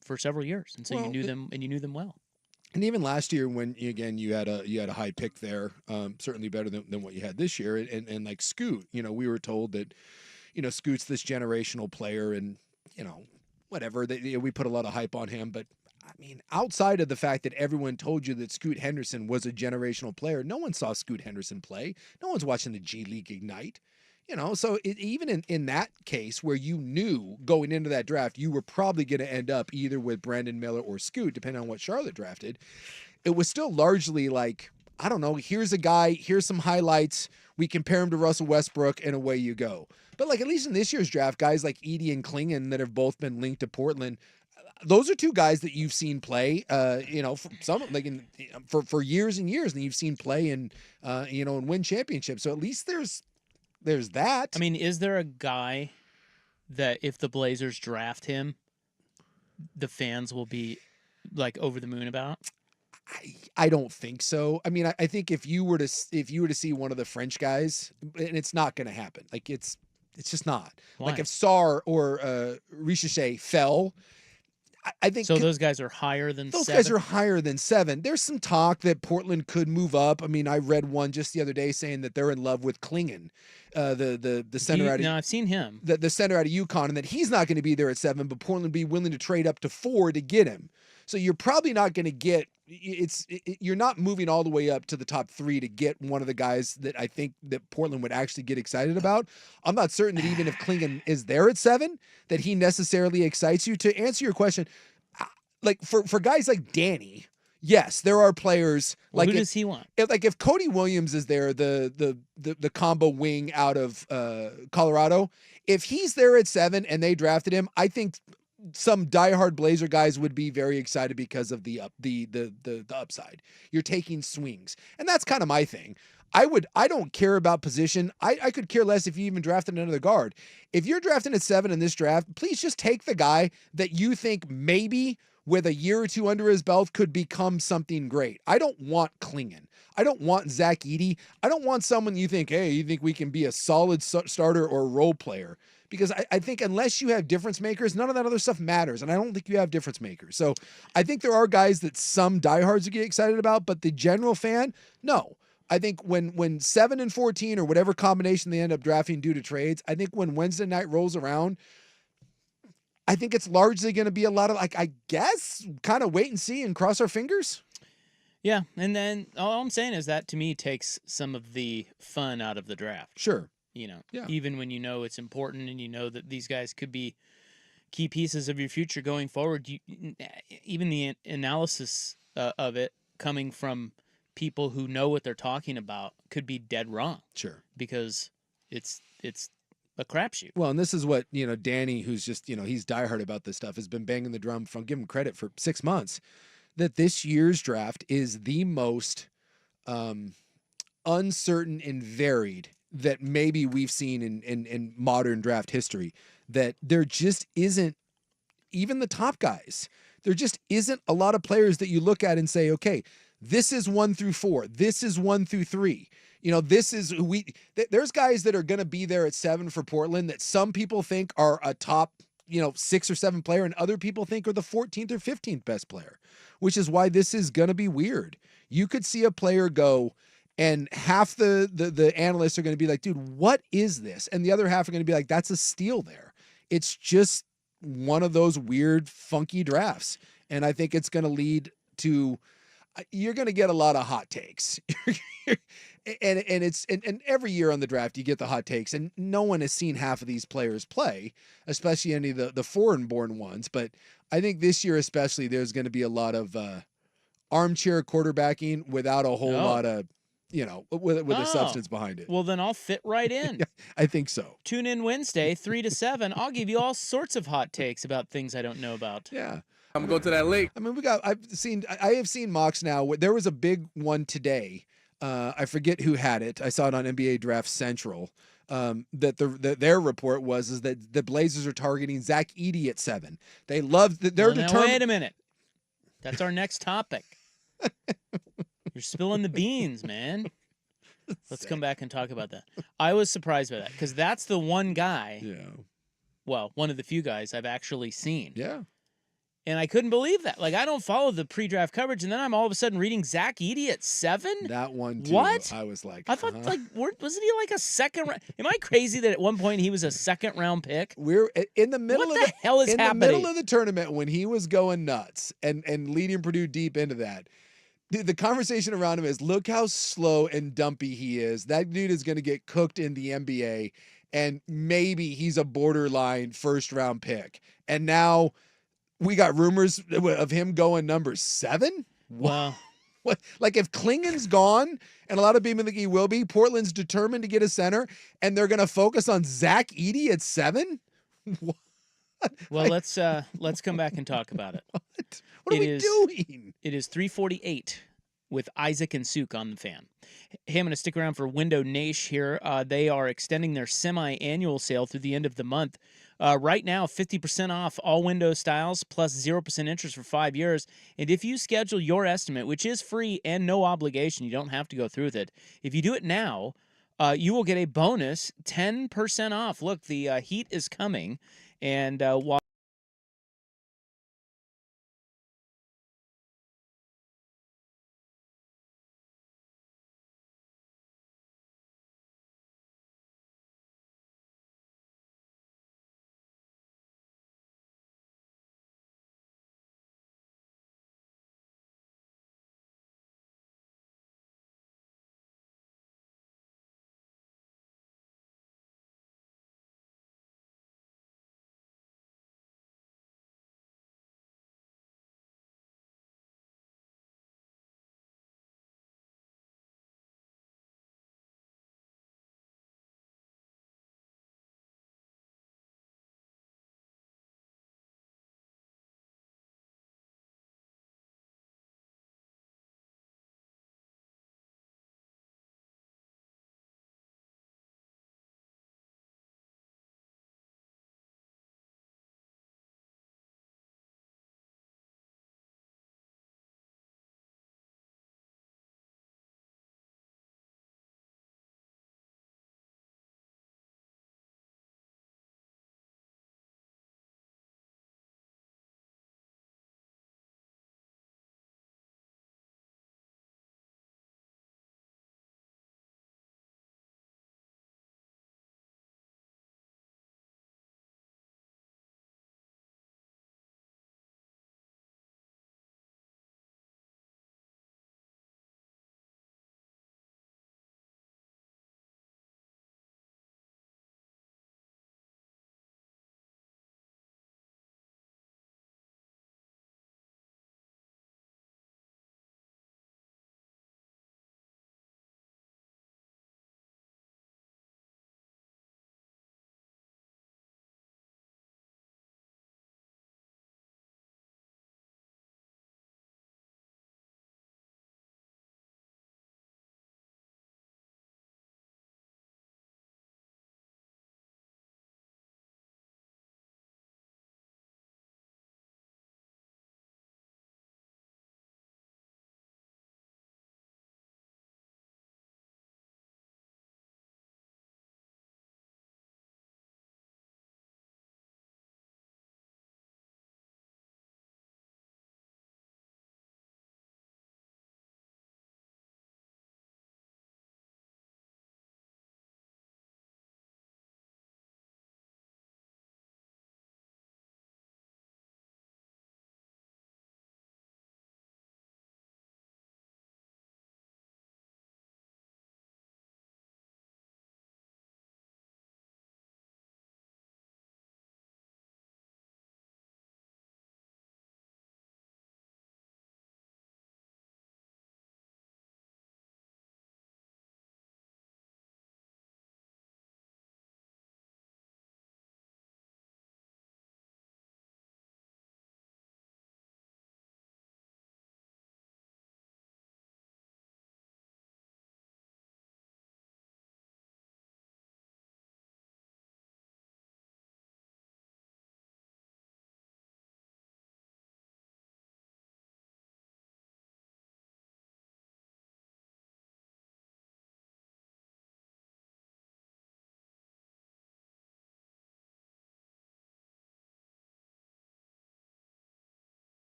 for several years, and so you knew them, and you knew them well. And even last year, when again you had a high pick there, certainly better than what you had this year, and like Scoot, we were told that, Scoot's this generational player, and whatever we put a lot of hype on him, but I mean, outside of the fact that everyone told you that Scoot Henderson was a generational player, no one saw Scoot Henderson play. No one's watching the G League Ignite. So even in that case where you knew going into that draft, you were probably going to end up either with Brandon Miller or Scoot, depending on what Charlotte drafted. It was still largely like, I don't know, here's a guy, here's some highlights. We compare him to Russell Westbrook, and away you go. But like at least in this year's draft, guys like Edey and Klingon that have both been linked to Portland, those are two guys that you've seen play, for years and years, and you've seen play and win championships. So at least there's that. I mean, is there a guy that if the Blazers draft him, the fans will be like over the moon about? I don't think so. I mean, I think if you were to see one of the French guys, and it's not going to happen. Like it's just not. Why? Like if Sarr or Ricochet fell. I think so. Those guys are higher than those 7? guys are higher than 7. There's some talk that Portland could move up. I mean, I read one just the other day saying that they're in love with Klingon, the center out of. No, I've seen him. The center out of UConn, and that he's not going to be there at 7, but Portland would be willing to trade up to 4 to get him. So you're probably not going to get. You're not moving all the way up to the top 3 to get one of the guys that I think that Portland would actually get excited about. I'm not certain that even if Klingon is there at 7, that he necessarily excites you. To answer your question, like for guys like Danny, yes, there are players like who does he want? If Cody Williams is there, the combo wing out of Colorado, if he's there at 7 and they drafted him, I think some diehard Blazer guys would be very excited because of the upside. You're taking swings, and that's kind of my thing. I don't care about position. I could care less if you even drafted another guard. If you're drafting at 7 in this draft, please just take the guy that you think maybe with a year or 2 under his belt could become something great. I don't want Klingon. I don't want Zach Edey. I don't want someone you think we can be a solid starter or role player. Because I think unless you have difference makers, none of that other stuff matters. And I don't think you have difference makers. So I think there are guys that some diehards would get excited about, but the general fan, no. I think when 7 and 14 or whatever combination they end up drafting due to trades, I think when Wednesday night rolls around, I think it's largely going to be a lot of, like, I guess, kind of wait and see and cross our fingers. Yeah, and then all I'm saying is that to me takes some of the fun out of the draft. Sure. Even when you know it's important and you know that these guys could be key pieces of your future going forward, even the analysis of it coming from people who know what they're talking about could be dead wrong. Sure. Because it's a crapshoot. Well, and this is what, Danny, who's just, he's diehard about this stuff, has been banging the drum from, give him credit for 6 months, that this year's draft is the most uncertain and varied that maybe we've seen in modern draft history. That there just isn't, even the top guys, there just isn't a lot of players that you look at and say, okay, This is 1 through 4. This is 1 through 3. This is there's guys that are going to be there at 7 for Portland that some people think are a top, 6 or 7 player, and other people think are the 14th or 15th best player, which is why this is going to be weird. You could see a player go and half the analysts are going to be like, dude, what is this? And the other half are going to be like, that's a steal there. It's just one of those weird, funky drafts. And I think it's going to lead to, you're going to get a lot of hot takes. and every year on the draft, you get the hot takes, and no one has seen half of these players play, especially any of the foreign born ones. But I think this year, especially, there's going to be a lot of armchair quarterbacking without a whole lot of, with a substance behind it. Well, then I'll fit right in. Yeah, I think so. Tune in Wednesday, 3 to 7. I'll give you all sorts of hot takes about things I don't know about. Yeah. I'm going to that lake. I mean, I have seen mocks now. There was a big one today. I forget who had it. I saw it on NBA Draft Central. That their report was that the Blazers are targeting Zach Edey at 7. They love that they're determined. Now, wait a minute. That's our next topic. You're spilling the beans, man. Let's come back and talk about that. I was surprised by that because that's the one guy. Yeah. Well, one of the few guys I've actually seen. Yeah. And I couldn't believe that. Like, I don't follow the pre-draft coverage, and then I'm all of a sudden reading Zach Edey at 7? That one, too. What? I was like, I thought, wasn't he like a second round? Am I crazy that at one point he was a second-round pick? We're in the middle what of the hell is in happening? the middle of the tournament when he was going nuts and leading Purdue deep into that. The conversation around him is, look how slow and dumpy he is. That dude is going to get cooked in the NBA, and maybe he's a borderline first-round pick. And now we got rumors of him going number 7. Wow. What? Like if Klingon's gone, and a lot of people think he will be, Portland's determined to get a center, and they're going to focus on Zach Edey at 7? What? Well, let's come back and talk about it. What are we doing? It is 3:48 with Isaac and Suk on the fan. Hey, I'm going to stick around for Window Nash here. They are extending their semi-annual sale through the end of the month. Right now, 50% off all window styles plus 0% interest for 5 years. And if you schedule your estimate, which is free and no obligation, you don't have to go through with it. If you do it now, you will get a bonus 10% off. Look, the heat is coming. And while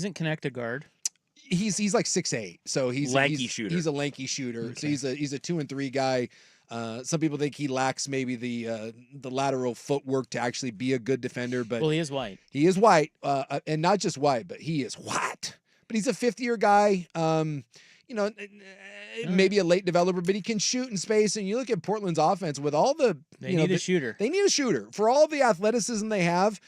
Isn't Connect a guard? He's like 6'8", so Lanky shooter. He's a lanky shooter. Okay. So he's a 2 and 3 guy. Some people think he lacks maybe the lateral footwork to actually be a good defender, but Well, he is white. he is white, and not just white, but he is white. But he's a fifth-year guy. Maybe a late developer, but he can shoot in space. And you look at Portland's offense with all the They need a shooter. They need a shooter for all the athleticism they have.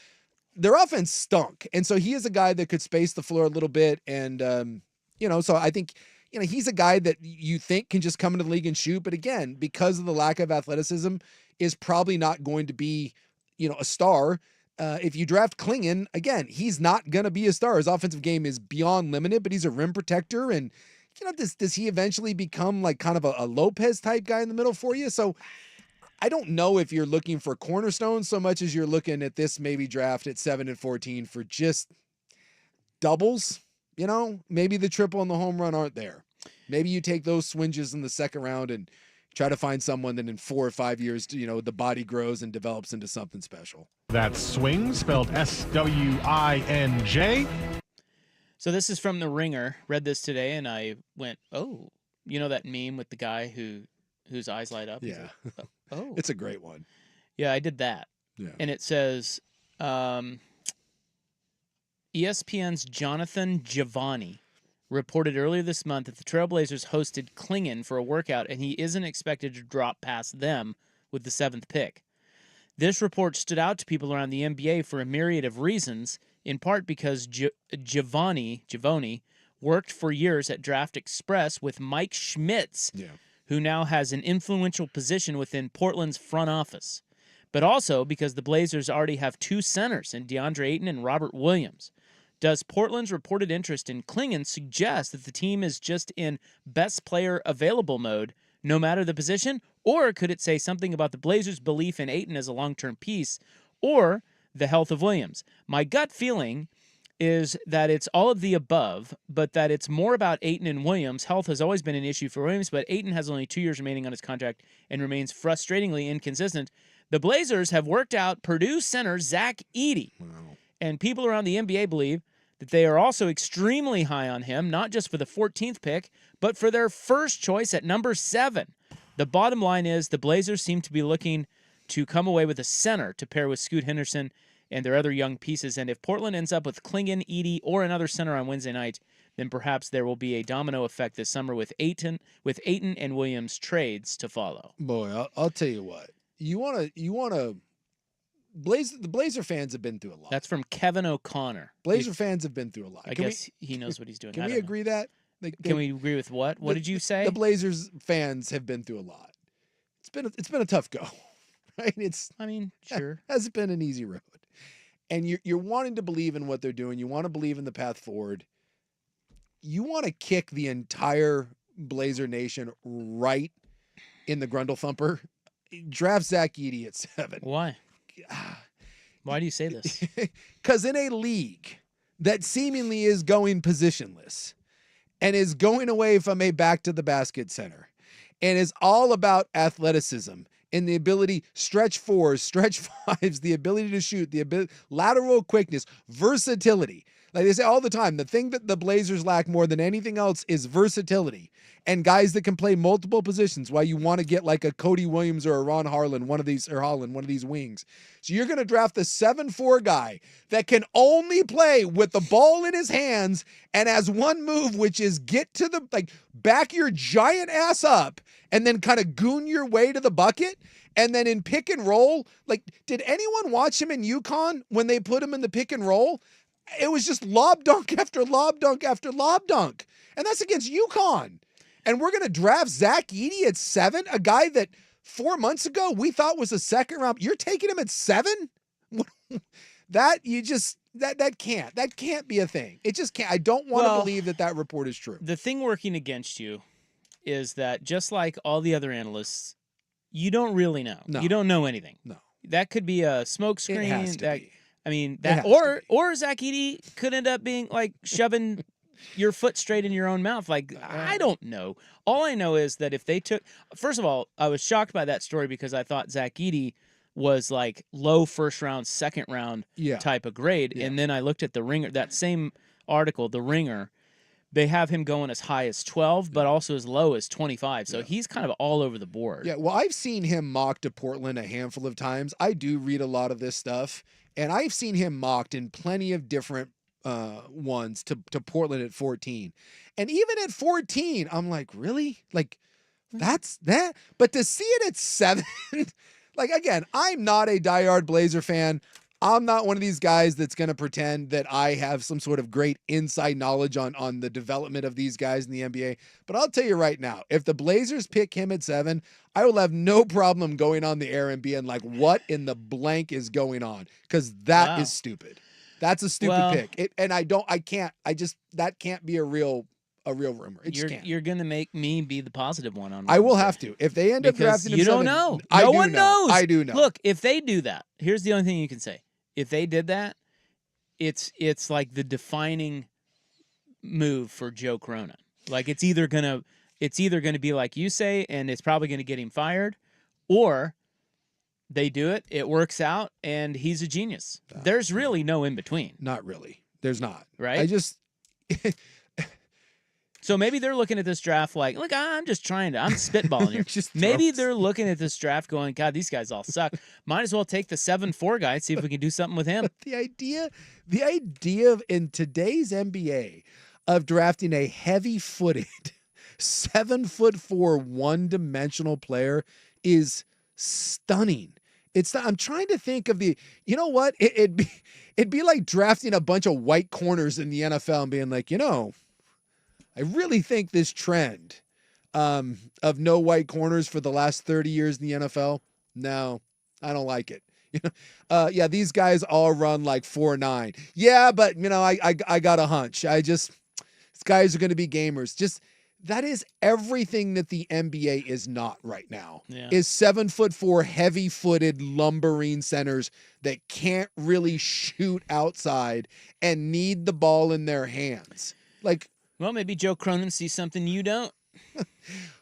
Their offense stunk, and so he is a guy that could space the floor a little bit. And so I think he's a guy that you think can just come into the league and shoot, but again, because of the lack of athleticism, is probably not going to be a star. If you draft Klingon, again, he's not going to be a star. His offensive game is beyond limited, but he's a rim protector. And, does he eventually become like kind of a Lopez type guy in the middle for you? So I don't know if you're looking for cornerstones so much as you're looking at this maybe draft at 7 and 14 for just doubles. Maybe the triple and the home run aren't there. Maybe you take those swinges in the second round and try to find someone that in 4 or 5 years, the body grows and develops into something special. That's swing, spelled SWINJ. So this is from The Ringer. Read this today, and I went, oh, that meme with the guy whose eyes light up? Yeah. Like, oh. It's a great one. Yeah, I did that. Yeah. And it says, ESPN's Jonathan Giovanni reported earlier this month that the Trailblazers hosted Klingon for a workout, and he isn't expected to drop past them with the 7th pick. This report stood out to people around the NBA for a myriad of reasons, in part because Giovanni worked for years at Draft Express with Mike Schmitz, who now has an influential position within Portland's front office, but also because the Blazers already have 2 centers in DeAndre Ayton and Robert Williams. Does Portland's reported interest in Klingon suggest that the team is just in best player available mode, no matter the position? Or could it say something about the Blazers' belief in Ayton as a long-term piece, or the health of Williams? My gut feeling is that it's all of the above, but that it's more about Ayton and Williams. Health has always been an issue for Williams, but Ayton has only 2 years remaining on his contract and remains frustratingly inconsistent. The Blazers have worked out Purdue center Zach Edey, and people around the NBA believe that they are also extremely high on him, not just for the 14th pick, but for their first choice at number 7. The bottom line is the Blazers seem to be looking to come away with a center to pair with Scoot Henderson and their other young pieces. And if Portland ends up with Klingon, Edey, or another center on Wednesday night, then perhaps there will be a domino effect this summer with Ayton and Williams trades to follow. Boy, I'll tell you what. You want to the Blazer fans have been through a lot. That's from Kevin O'Connor. Blazer fans have been through a lot. I guess he knows what he's doing. Can we agree that? Can we agree with what? What did you say? The Blazers fans have been through a lot. It's been a tough go, right? Sure. Hasn't been an easy road. And you're wanting to believe in what they're doing. You want to believe in the path forward. You want to kick the entire Blazer Nation right in the Grundle Thumper. Draft Zach Edey at 7. Why? Why do you say this? Because in a league that seemingly is going positionless and is going away from a back to the basket center and is all about athleticism and the ability, stretch 4s, stretch 5s, the ability to shoot, the lateral quickness, versatility. Like they say all the time, the thing that the Blazers lack more than anything else is versatility and guys that can play multiple positions. Why you want to get like a Cody Williams or a Ron Harlan, one of these wings. So you're going to draft the 7'4" guy that can only play with the ball in his hands and has one move, which is get to back your giant ass up and then kind of goon your way to the bucket. And then in pick and roll, did anyone watch him in UConn when they put him in the pick and roll? It was just lob dunk after lob dunk after lob dunk. And that's against UConn. And we're going to draft Zach Edey at 7, a guy that 4 months ago we thought was a second round. You're taking him at 7? That can't be a thing. It just can't. I don't want to believe that report is true. The thing working against you is that just like all the other analysts, you don't really know. No. You don't know anything. No. That could be a smoke screen. It has to be. Or Zach Edey could end up being like shoving your foot straight in your own mouth. I don't know. All I know is that if they took, first of all, I was shocked by that story because I thought Zach Edey was like low first round, second round type of grade. Yeah. And then I looked at the Ringer, that same article, The Ringer, they have him going as high as 12, but also as low as 25. So he's kind of all over the board. Yeah, well, I've seen him mocked to Portland a handful of times. I do read a lot of this stuff, and I've seen him mocked in plenty of different ones to Portland at 14. And even at 14, I'm like, really? Like, that's that? But to see it at 7, like, again, I'm not a diehard Blazer fan. I'm not one of these guys that's going to pretend that I have some sort of great inside knowledge on the development of these guys in the NBA. But I'll tell you right now, if the Blazers pick him at 7, I will have no problem going on the air and being like, what in the blank is going on? Because that is stupid. That's a stupid pick. That can't be a real rumor. It just can't. You're going to make me be the positive one on I will have to. If they end up drafting him, you don't know. No one knows. I do know. Look, if they do that, here's the only thing you can say. If they did that, it's like the defining move for Joe Cronin. Like it's either gonna be like you say, and it's probably gonna get him fired, or they do it, it works out, and he's a genius. There's really no in between. Not really. There's not. Right? So maybe they're looking at this draft like, look, I'm spitballing here. Maybe they're looking at this draft going, God, these guys all suck. Might as well take the 7'4" guy and see if we can do something with him. The idea of in today's NBA of drafting a heavy-footed 7'4" one-dimensional player is stunning. I'm trying to think of you know what? It'd be like drafting a bunch of white corners in the NFL and being like, I really think this trend of no white corners for the last 30 years in the NFL, no, I don't like it. These guys all run like 4.9. Yeah, but I got a hunch. These guys are going to be gamers. That is everything that the NBA is not right now. Yeah. Is 7'4" heavy-footed lumbering centers that can't really shoot outside and need the ball in their hands. Like, well, maybe Joe Cronin sees something you don't.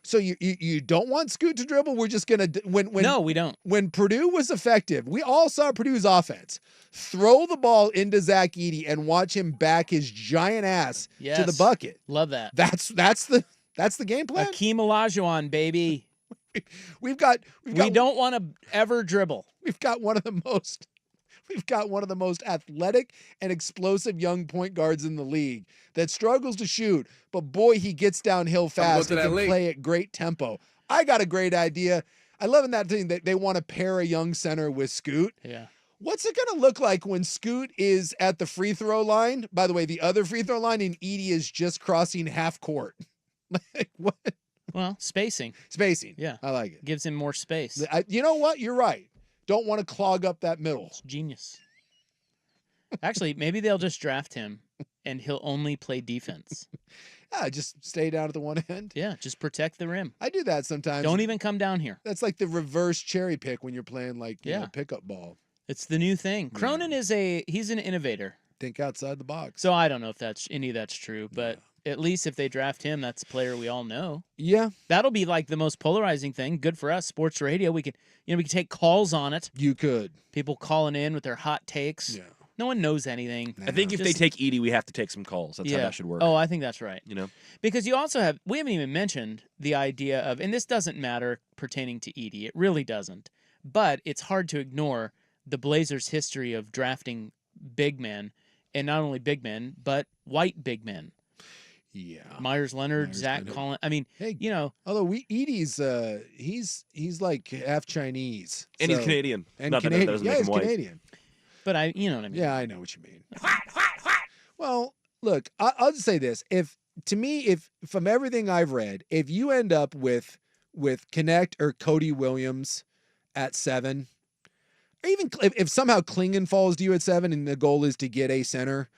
So you don't want Scoot to dribble? We're just gonna no, we don't. When Purdue was effective, we all saw Purdue's offense. Throw the ball into Zach Edey and watch him back his giant ass to the bucket. Love that. That's the game plan. Akeem Olajuwon, baby. We don't want to ever dribble. We've got one of the most athletic and explosive young point guards in the league that struggles to shoot, but boy, he gets downhill fast and can play at great tempo. I got a great idea. I love in that thing that they want to pair a young center with Scoot. Yeah. What's it going to look like when Scoot is at the free throw line? By the way, the other free throw line, and Edey is just crossing half court. Like, what? Well, spacing. Yeah. I like it. Gives him more space. You know what? You're right. Don't want to clog up that middle. It's genius. Actually, maybe they'll just draft him and he'll only play defense. Yeah, just stay down at the one end. Yeah, just protect the rim. I do that sometimes. Don't even come down here. That's like the reverse cherry pick when you're playing like pickup ball. It's the new thing. Cronin he's an innovator. Think outside the box. So I don't know if that's true, but at least if they draft him, that's a player we all know. Yeah. That'll be like the most polarizing thing. Good for us, sports radio. We could take calls on it. You could. People calling in with their hot takes. Yeah. No one knows anything. I think if they take Edey, we have to take some calls. That's how that should work. Oh, I think that's right. Because you also we haven't even mentioned the idea of, and this doesn't matter pertaining to Edey. It really doesn't. But it's hard to ignore the Blazers' history of drafting big men, and not only big men, but white big men. Yeah. Myers Leonard, Zach Collins. I mean, although Edey's he's like half Chinese. And he's Canadian. And not Canadian. That doesn't make him white. Canadian. But you know what I mean. Yeah, I know what you mean. Well, look, I'll just say this. If from everything I've read, if you end up with Connect or Cody Williams at 7, or even if somehow Klingon falls to you at 7 and the goal is to get a center,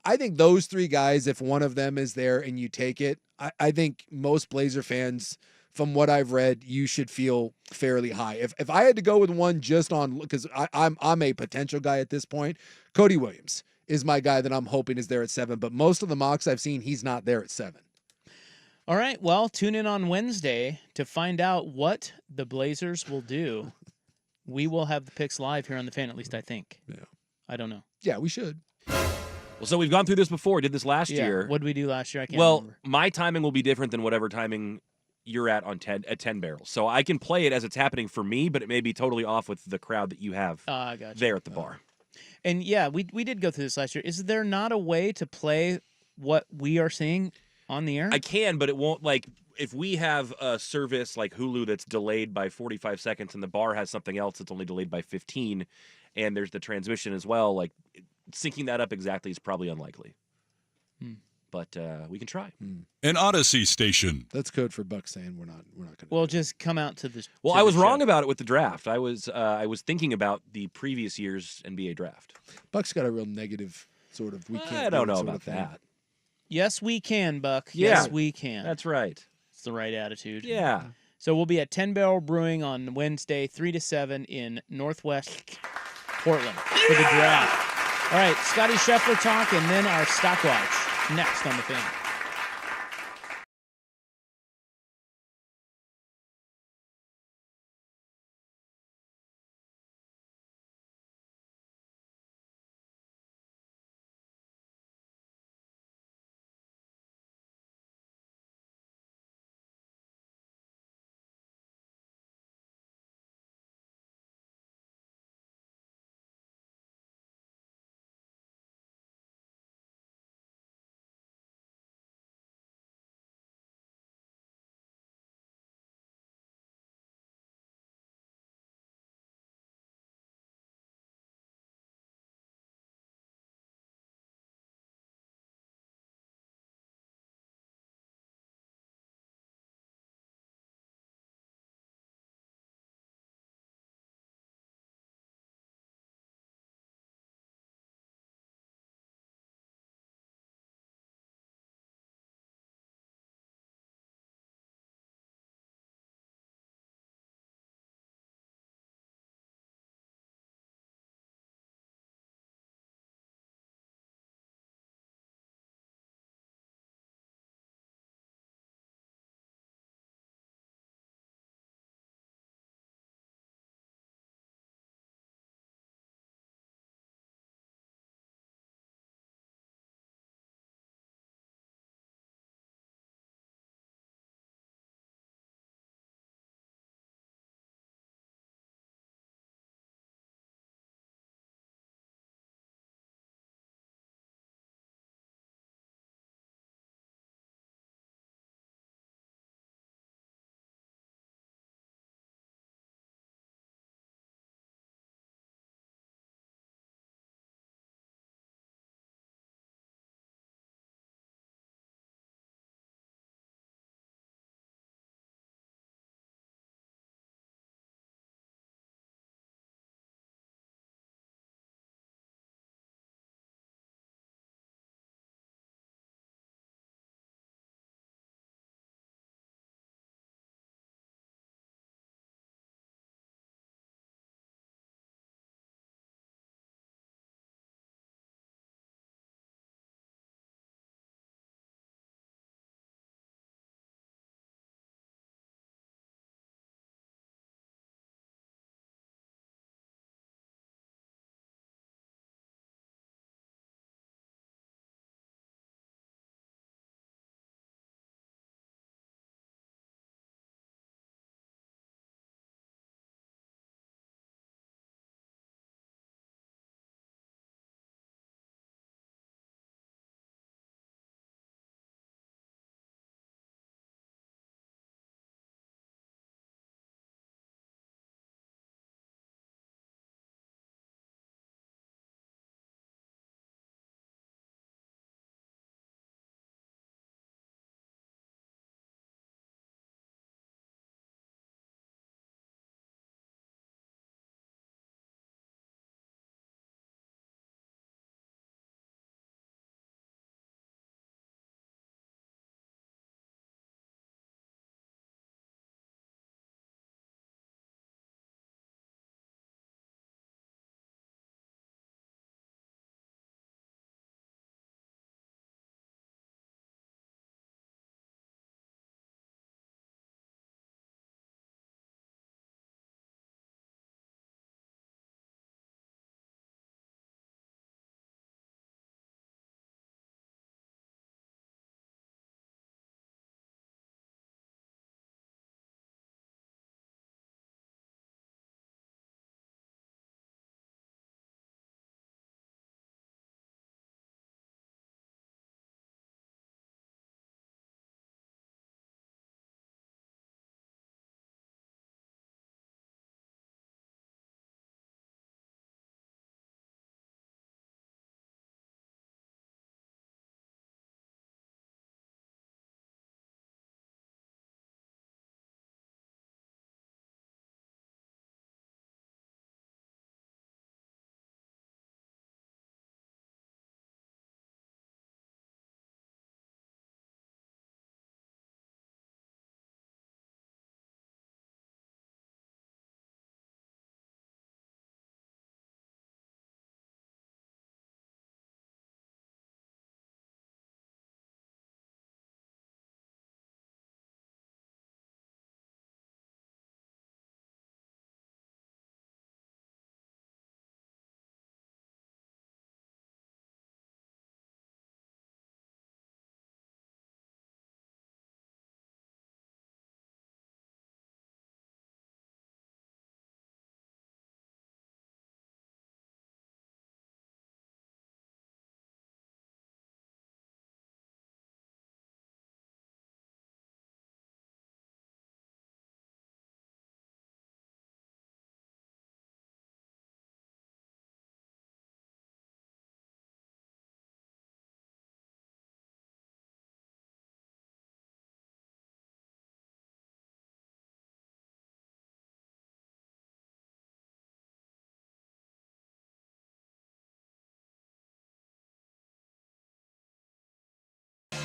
I think those 3 guys, if one of them is there and you take it, I think most Blazer fans, from what I've read, you should feel fairly high. If I had to go with one just on, because I'm a potential guy at this point, Cody Williams is my guy that I'm hoping is there at 7. But most of the mocks I've seen, he's not there at 7. All right. Well, tune in on Wednesday to find out what the Blazers will do. We will have the picks live here on the Fan, at least I think. Yeah. I don't know. Yeah, we should. Well, so we've gone through this before. Did this last year. What did we do last year? I can't Well, remember. my timing will be different than whatever timing you're at 10 barrels. So I can play it as it's happening for me, but it may be totally off with the crowd that you have Gotcha. there at the bar. And yeah, we did go through this last year. Is there not a way to play what we are seeing on the air? I can, but it won't, like, if we have a service like Hulu that's delayed by 45 seconds and the bar has something else that's only delayed by 15, and there's the transmission as well, like, syncing that up exactly is probably unlikely. But we can try. An Odyssey station. That's code for Buck saying we're not going to. Well, just come out to the. Well, to I the was wrong show. about it with the draft. I was thinking about the previous year's NBA draft. Buck's got a real negative sort of. We can't. I don't know sort about of thing. that. Yes, we can, Buck. Yeah. Yes, we can. That's right. It's the right attitude. Yeah. So we'll be at 10 Barrel Brewing on Wednesday, 3 to 7 in Northwest Portland for the draft. All right, Scotty Scheffler talk and then our stock watch next on the Fan.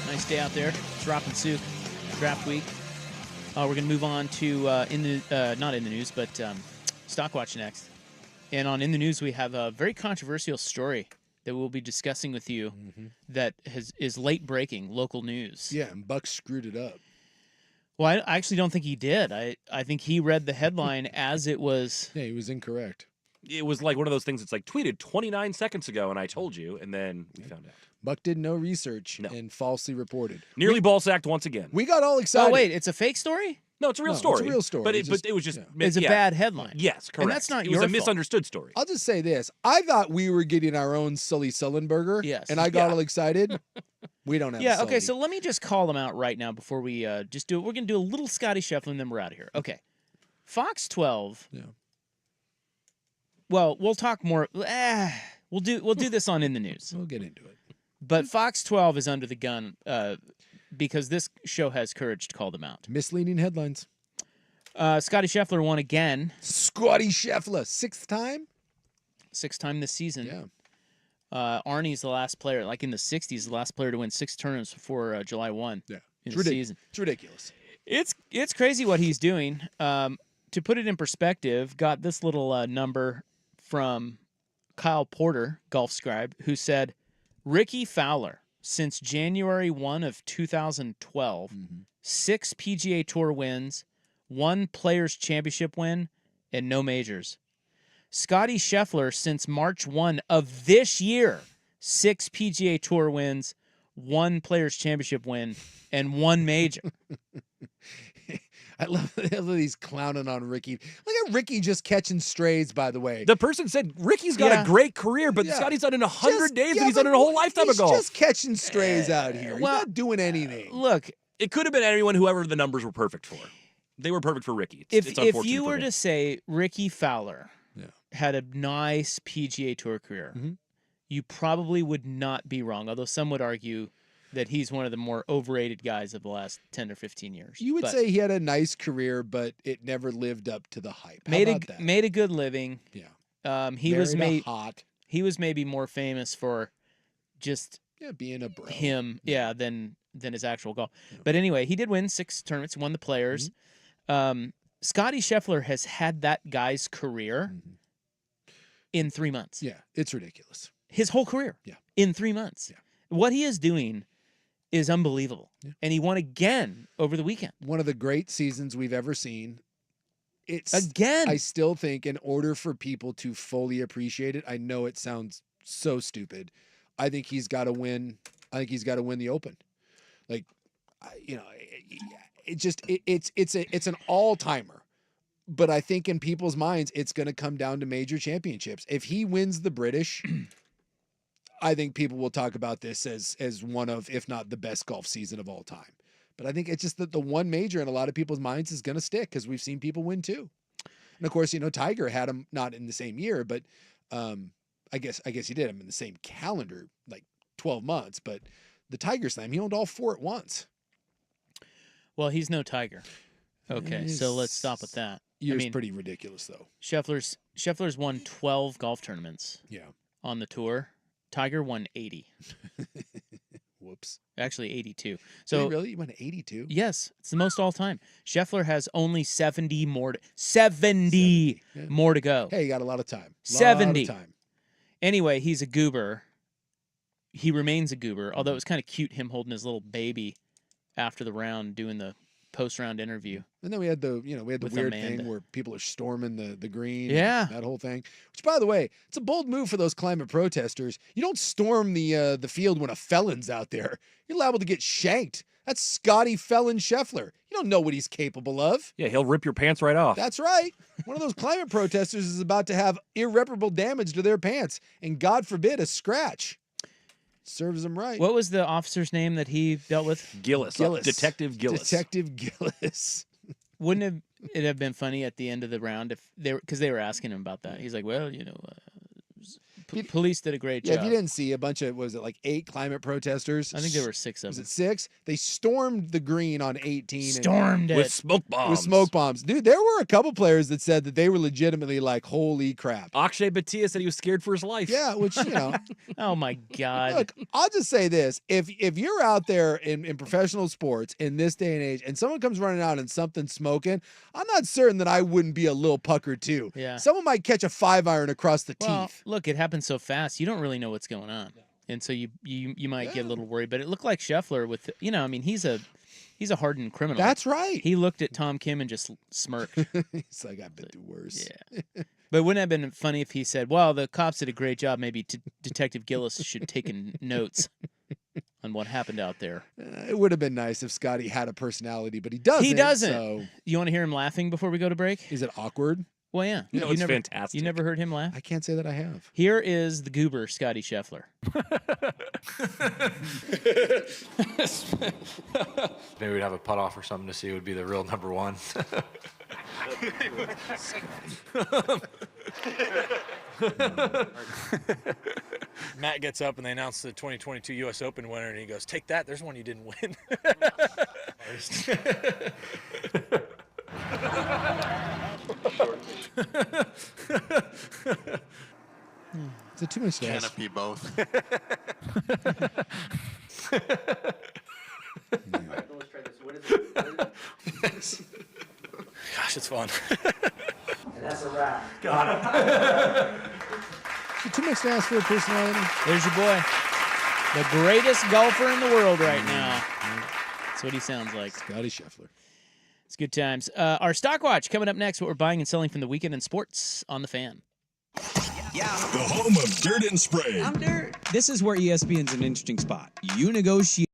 Nice day out there. Dropping soup. Draft week. We're going to move on to not in the news, but Stock Watch next. And on In the News, we have a very controversial story that we'll be discussing with you that is late breaking local news. Yeah, and Buck screwed it up. Well, I actually don't think he did. I think he read the headline as it was. Yeah, he was incorrect. It was like one of those things that's like tweeted 29 seconds ago, and I told you, and then we found out. Buck did no research No. and falsely reported. Nearly ball sacked once again. We got all excited. Oh, wait, it's a fake story? No, it's a real No, story. it's a real story. But It's it was just It's a bad headline. Yes, correct. And that's not It was your a fault. misunderstood story. I'll just say this. I thought we were getting our own Sully Sullenberger. Yes. And I got Yeah. all excited. We don't have Yeah, Sully. okay, so let me just call them out right now before we just do it. We're going to do a little Scotty Scheffler, and then we're out of here. Okay. Fox 12. Yeah. Well, we'll talk more. We'll do this on In the News. We'll get into it. But Fox 12 is under the gun because this show has courage to call them out. Misleading headlines. Scotty Scheffler won again. Scotty Scheffler, 6th time? 6th time this season. Yeah. Arnie's the last player, like in the 60s, the last player to win 6 tournaments before July 1 Yeah. in It's the season. It's ridiculous. It's crazy what he's doing. To put it in perspective, got this little number from Kyle Porter, Golf Scribe, who said, Ricky Fowler, since January 1 of 2012, 6 PGA Tour wins, 1 Players' Championship win, and no majors. Scotty Scheffler, since March 1 of this year, 6 PGA Tour wins, 1 Players' Championship win, and 1 major. I love these clowning on Ricky. Look at Ricky just catching strays, by the way. The person said Ricky's got Yeah. a great career, but Yeah. Scotty's done it in 100 Just- days, yeah, and he's done it but a whole lifetime he's ago. just catching strays out here. He's well, not doing anything. Look, It could have been anyone, whoever the numbers were perfect for. They were perfect for Ricky. It's if unfortunate you for were him. to say Ricky Fowler Yeah. had a nice PGA Tour career, Mhm. you probably would not be wrong, although some would argue that he's one of the more overrated guys of the last 10 or 15 years. You would But say he had a nice career, but it never lived up to the hype. How made about that? made a good living. Yeah. He was Married a hot. he was maybe more famous for just Yeah, being a bro. him, than his actual golf. But anyway, he did win 6 tournaments, won the Players. Scotty Scheffler has had that guy's career in 3 months. Yeah, it's ridiculous. His whole career. Yeah. In 3 months. Yeah. What he is doing is unbelievable. Yeah. And he won again over the weekend. One of the great seasons we've ever seen. It's Again. I still think in order for people to fully appreciate it, I know it sounds so stupid. I think he's got to win. I think he's got to win the Open. Like, it's an all timer. But I think in people's minds, it's going to come down to major championships. If he wins the British, I think people will talk about this as one of, if not the best golf season of all time. But I think it's just that the one major in a lot of people's minds is going to stick because we've seen people win too. And of course, Tiger had him not in the same year, but I guess he did him in the same calendar, like 12 months. But the Tiger Slam, he owned all 4 at once. Well, he's no Tiger. Okay, so let's stop with that. Year's pretty ridiculous, though. Scheffler's won 12 golf tournaments Yeah. on the tour. Tiger won 80. Whoops. Actually, 82. Did So he really? You went to 82? yes, it's the most all time. Scheffler has only 70 more. 70 Yeah. more to go. Hey, you got a lot of time. 70. Lot of time. Anyway, he's a goober. He remains a goober, although it was kind of cute him holding his little baby after the round, doing the post-round interview. And then we had the With weird Amanda. thing where people are storming the green. Yeah. That whole thing. Which, by the way, it's a bold move for those climate protesters. You don't storm the field when a felon's out there. You're liable to get shanked. That's Scotty Felon Scheffler. You don't know what he's capable of. Yeah, he'll rip your pants right off. That's right. One of those climate protesters is about to have irreparable damage to their pants, and God forbid a scratch. Serves them right. What was the officer's name that he dealt with? Gillis. Detective Gillis. Detective Gillis. Wouldn't it have been funny at the end of the round if because they were asking him about that? He's like, well, Police did a great Yeah, job. if you didn't see a bunch of, was it like 8 climate protesters? I think there were 6 of Was them. it 6? They stormed the green on 18. Stormed with it. smoke bombs. With smoke bombs. Dude, there were a couple players that said that they were legitimately like, holy crap. Akshay Bhatia said he was scared for his life. Yeah, which, Oh my God. look, I'll just say this. If you're out there in professional sports in this day and age and someone comes running out and something's smoking, I'm not certain that I wouldn't be a little puckered too. Yeah. Someone might catch a 5-iron across the Well, teeth. look, it happens so fast. You don't really know what's going on. And so you might get a little worried, but it looked like Scheffler with, I mean, he's a hardened criminal. That's right. He looked at Tom Kim and just smirked. He's like, I've been through worse. Yeah. But wouldn't it have been funny if he said, well, the cops did a great job. Maybe Detective Gillis should take notes on what happened out there. It would have been nice if Scotty had a personality, but he doesn't. He doesn't. So You want to hear him laughing before we go to break? is it awkward? Well, yeah. No, it's fantastic. You never heard him laugh? I can't say that I have. Here is the goober, Scotty Scheffler. Maybe we'd have a putt off or something to see who would be the real number one. Matt gets up and they announce the 2022 U.S. Open winner, and he goes, "Take that. There's one you didn't win." Is it too much to Can ask? it be both? Gosh, it's fun. Is it too much to ask for a personality? There's your boy. The greatest golfer in the world right now. That's what he sounds like. Scotty Scheffler. It's good times. Our stock watch coming up next. What we're buying and selling from the weekend in sports on the Fan. The home of Dirt and Spray. This is where ESPN's an interesting spot. You negotiate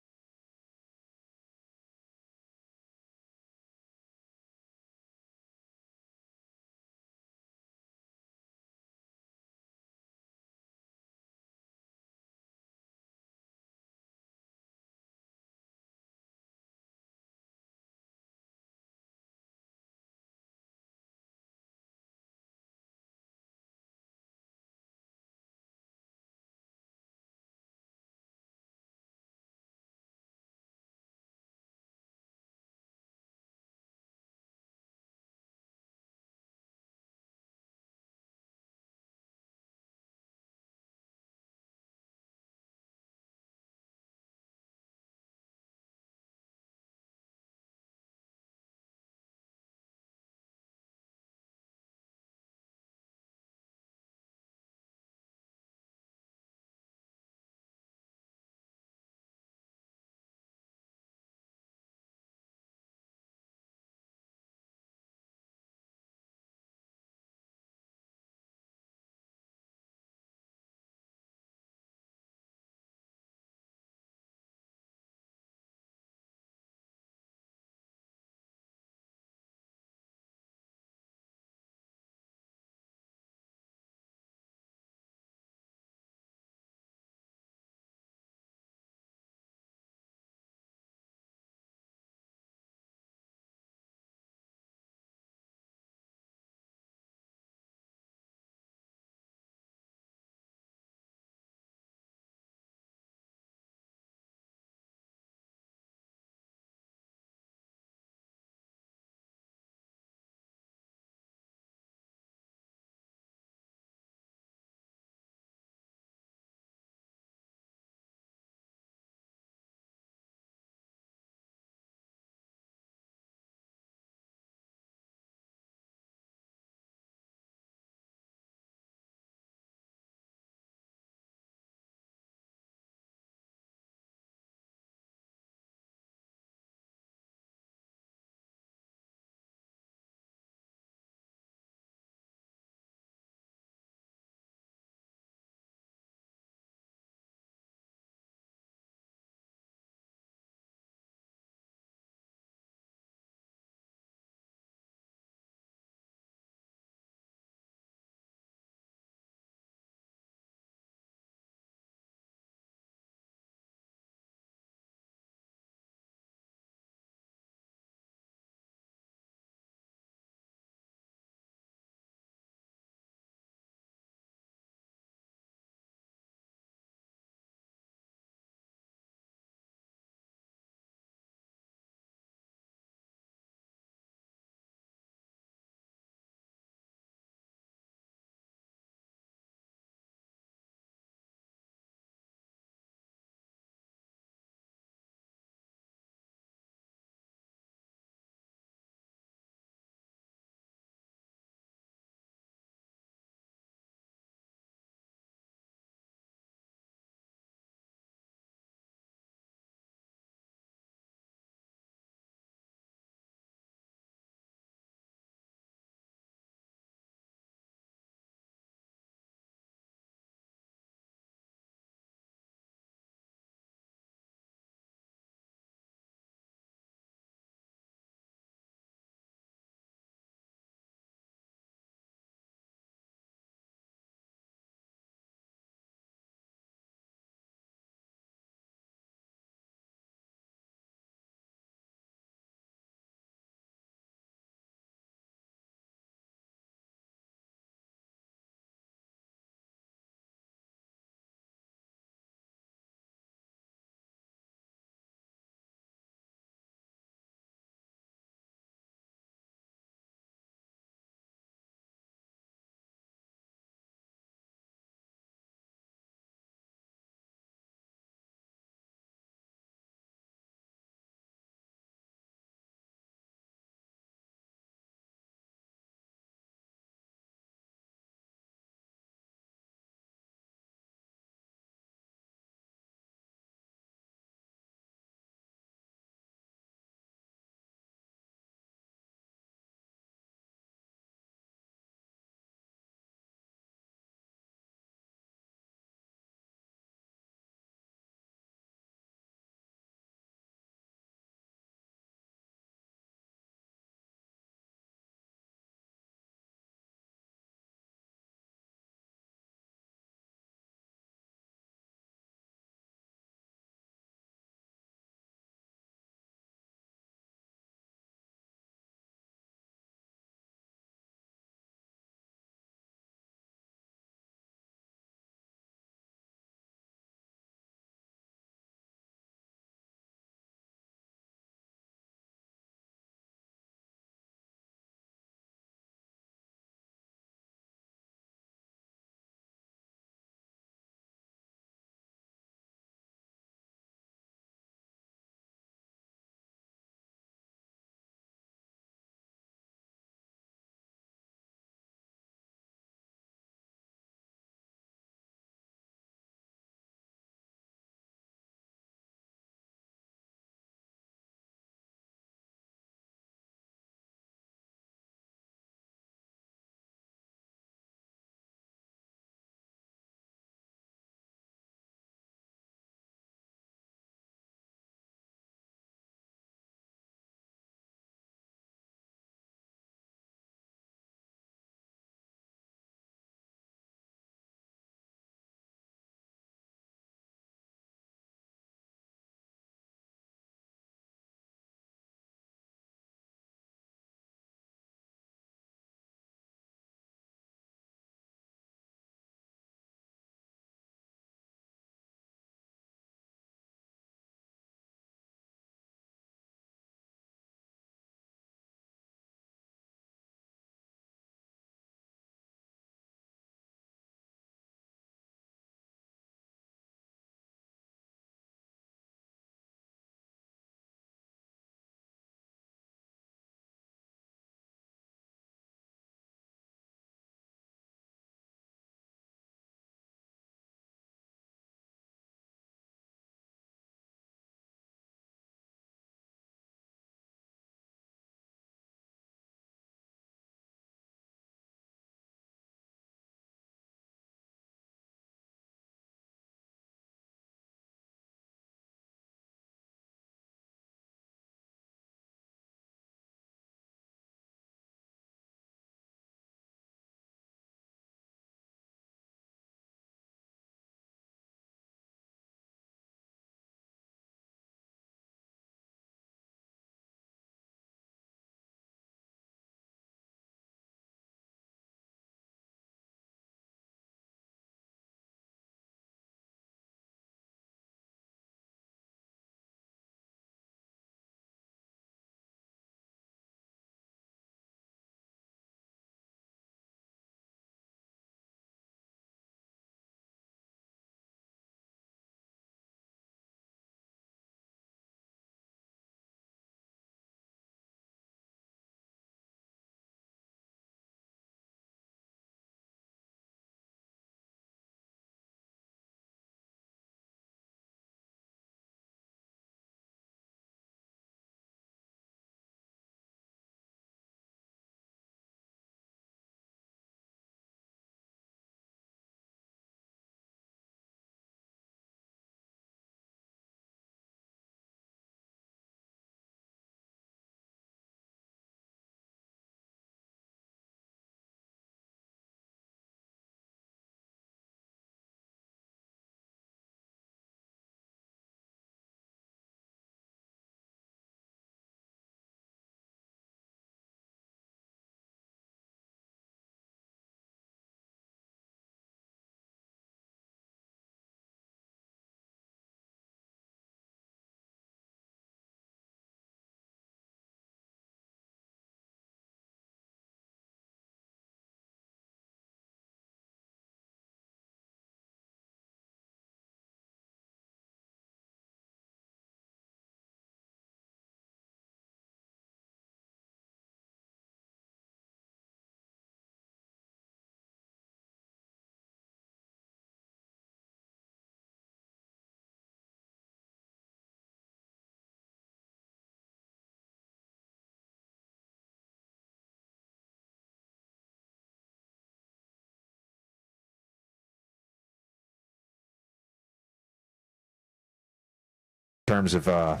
terms of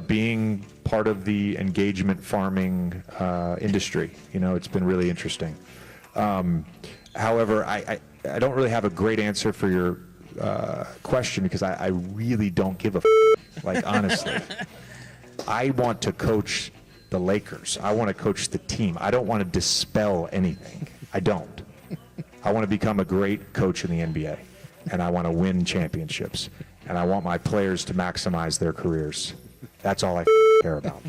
being part of the engagement farming industry. It's been really interesting. However, I don't really have a great answer for your question because I really don't give a like, honestly. I want to coach the Lakers. I want to coach the team. I don't want to dispel anything. I don't. I want to become a great coach in the NBA, and I want to win championships, and I want my players to maximize their careers. That's all I care about.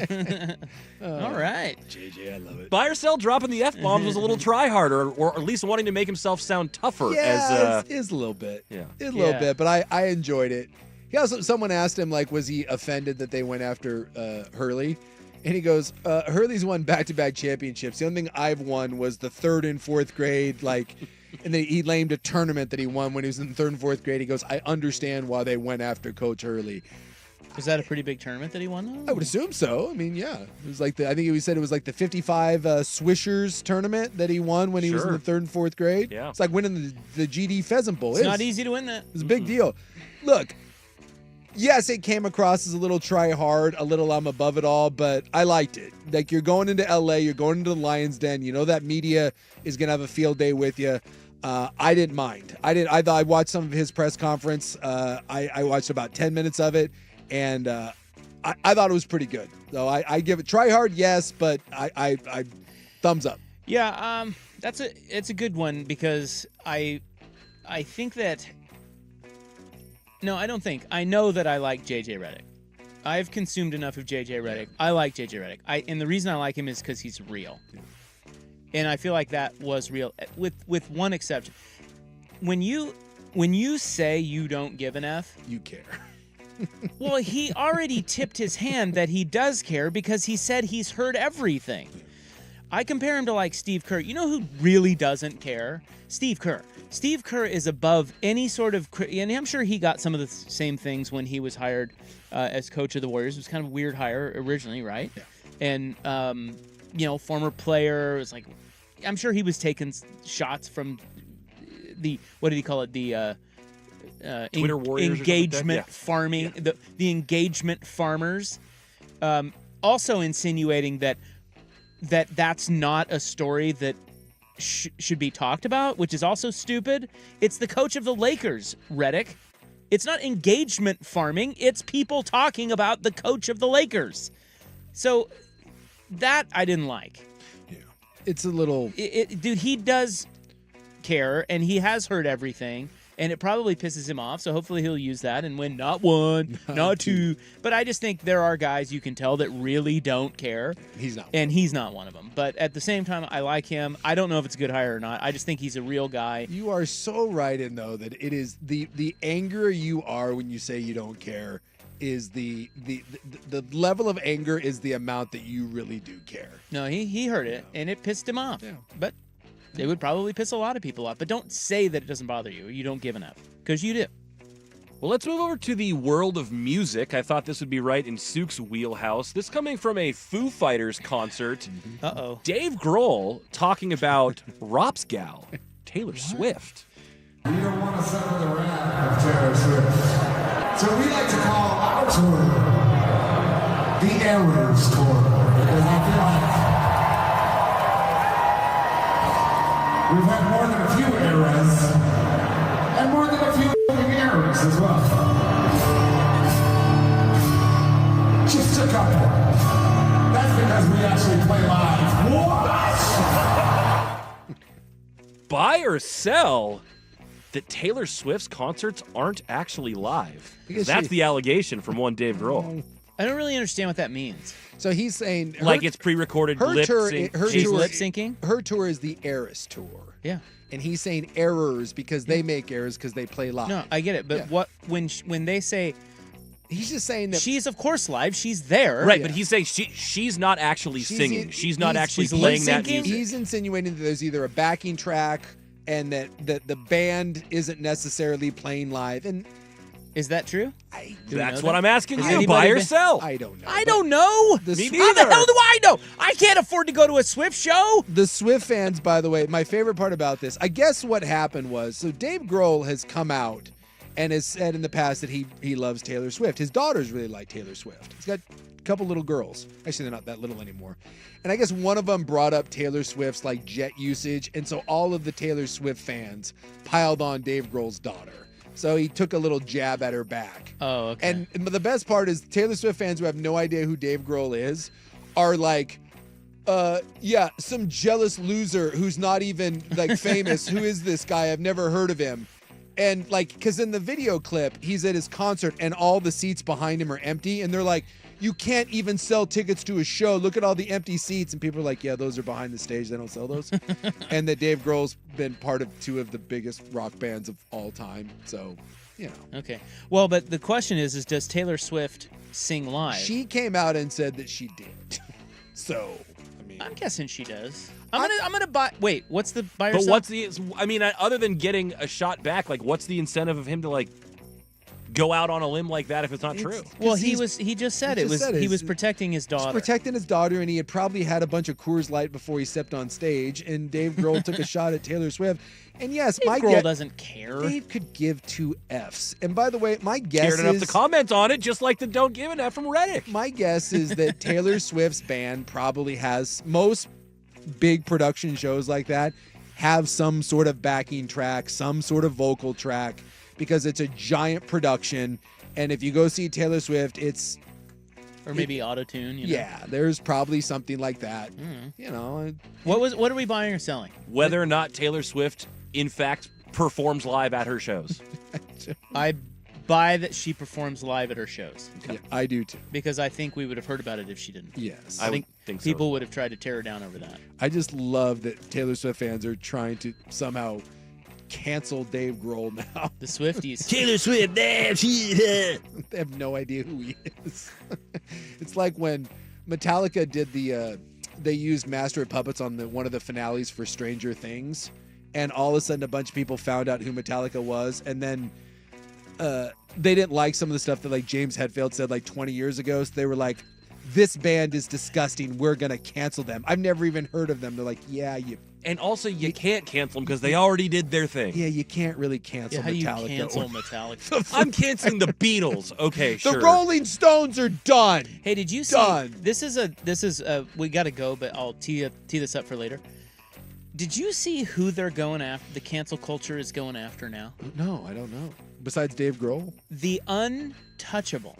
All right. JJ, I love it. Buy or sell dropping the F-bombs was a little try-hard, or at least wanting to make himself sound tougher. Yeah, it's a little bit. Yeah. It's a little bit, but I enjoyed it. He also, someone asked him, like, was he offended that they went after Hurley? And he goes, Hurley's won back-to-back championships. The only thing I've won was the 3rd and 4th grade, like, and then he named a tournament that he won when he was in 3rd and 4th grade. He goes, I understand why they went after Coach Hurley. Was that a pretty big tournament that he won, though? I would assume so. I mean, yeah. It was like I think he said it was like the 55 Swishers tournament that he won when he was in the 3rd and 4th grade. Yeah. It's like winning the GD Pheasant Bowl. It's not easy to win that. It's a big deal. Look, yes, it came across as a little try hard, a little I'm above it all, but I liked it. Like, you're going into LA, you're going into the Lion's Den. You know that media is going to have a field day with you. I didn't mind. I watched some of his press conference. I watched about 10 minutes of it. And I thought it was pretty good. So I give it try hard, yes, but I thumbs up. Yeah, it's a good one because I think that I don't think. I know that I like JJ Redick. I've consumed enough of JJ Redick. I like JJ Redick. And the reason I like him is because he's real. Yeah. And I feel like that was real with one exception. When you say you don't give an F, you care. Well, he already tipped his hand that he does care because he said he's heard everything. I compare him to like Steve Kerr. You know who really doesn't care? Steve Kerr. Steve Kerr is above any sort of, and I'm sure he got some of the same things when he was hired as coach of the Warriors. It was kind of a weird hire originally, right? Yeah. And former player. It was like, I'm sure he was taking shots from the, what did he call it? The Twitter warriors, engagement farming, the engagement farmers, also insinuating that's not a story that should be talked about, which is also stupid. It's the coach of the Lakers, Redick. It's not engagement farming. It's people talking about the coach of the Lakers. So that I didn't like. Yeah, it's a little. Dude, he does care, and he has heard everything. And it probably pisses him off, so hopefully he'll use that and win not one, not two. But I just think there are guys you can tell that really don't care. He's not. And he's not one of them. But at the same time, I like him. I don't know if it's a good hire or not. I just think he's a real guy. You are so right in, though, that it is the anger you are when you say you don't care is the level of anger is the amount that you really do care. No, he heard it, and it pissed him off. Yeah. But it would probably piss a lot of people off. But don't say that it doesn't bother you or you don't give enough, because you do. Well, let's move over to the world of music. I thought this would be right in Sook's wheelhouse. This coming from a Foo Fighters concert. Uh-oh. Dave Grohl talking about Rop's gal, Taylor Swift. We don't want to suffer the wrath of Taylor Swift. So we like to call our tour the Errors Tour. Because I feel like we've had more than a few eras, and more than a few eras as well. Just a couple. That's because we actually play live. What? Buy or sell that Taylor Swift's concerts aren't actually live. That's the allegation from one Dave Grohl. I don't really understand what that means. So he's saying like it's pre-recorded lip sync. She's lip syncing. Her tour is the Eras tour. Yeah. And he's saying errors because they make errors because they play live. No, I get it. But what when they say he's just saying that she's of course live, she's there. Right, but he's saying she's not actually singing. She's not actually playing that music. He's insinuating that there's either a backing track and that the band isn't necessarily playing live. And is that true? That's what I'm asking you. Buy or sell? I don't know. I don't know. Me neither. How the hell do I know? I can't afford to go to a Swift show. The Swift fans, by the way, my favorite part about this, I guess what happened was, so Dave Grohl has come out and has said in the past that he loves Taylor Swift. His daughters really like Taylor Swift. He's got a couple little girls. Actually, they're not that little anymore. And I guess one of them brought up Taylor Swift's like jet usage, and so all of the Taylor Swift fans piled on Dave Grohl's daughter. So he took a little jab at her back. Oh, okay. And the best part is Taylor Swift fans who have no idea who Dave Grohl is are like, yeah, some jealous loser who's not even like famous. Who is this guy? I've never heard of him. And like, because in the video clip, he's at his concert and all the seats behind him are empty. And they're like, you can't even sell tickets to a show. Look at all the empty seats. And people are like, yeah, those are behind the stage. They don't sell those. And that Dave Grohl's been part of 2 of the biggest rock bands of all time. So, you know. Okay. Well, but the question is does Taylor Swift sing live? She came out and said that she did. So, I mean. I'm guessing she does. I'm gonna buy. Wait, what's the buy But yourself? what's the? I mean, other than getting a shot back, like, what's the incentive of him to like go out on a limb like that if it's not true? Well, he just said he was protecting his daughter. He's protecting his daughter, and he had probably had a bunch of Coors Light before he stepped on stage. And Dave Grohl took a shot at Taylor Swift. And yes, Dave Grohl doesn't care. Dave could give 2 Fs. And by the way, my guess Cared enough to comment on it, just like the don't give an F from Redick. My guess is that Taylor Swift's band probably has most big production shows like that have some sort of backing track, some sort of vocal track, because it's a giant production. And if you go see Taylor Swift, it's or maybe auto-tune. You know? Yeah, there's probably something like that. You know, what are we buying or selling? Whether or not Taylor Swift, in fact, performs live at her shows. I buy that she performs live at her shows. Yeah, I do too. Because I think we would have heard about it if she didn't. Yes. I think so. People would have tried to tear her down over that. I just love that Taylor Swift fans are trying to somehow cancel Dave Grohl now. The Swifties. Taylor Swift, damn, they have no idea who he is. It's like when Metallica did they used Master of Puppets on one of the finales for Stranger Things, and all of a sudden a bunch of people found out who Metallica was, and then they didn't like some of the stuff that like James Hetfield said like 20 years ago, so they were like, this band is disgusting, we're gonna cancel them. I've never even heard of them. They're like, yeah, and also you can't cancel them because they already did their thing. Yeah, you can't really cancel how Metallica. Do you cancel Metallica? I'm canceling the Beatles. Okay, sure. The Rolling Stones are done. Hey, did you see? Done. This is we gotta go, but I'll tee this up for later. Did you see who they're going after? The cancel culture is going after now. No, I don't know. Besides Dave Grohl, the untouchable,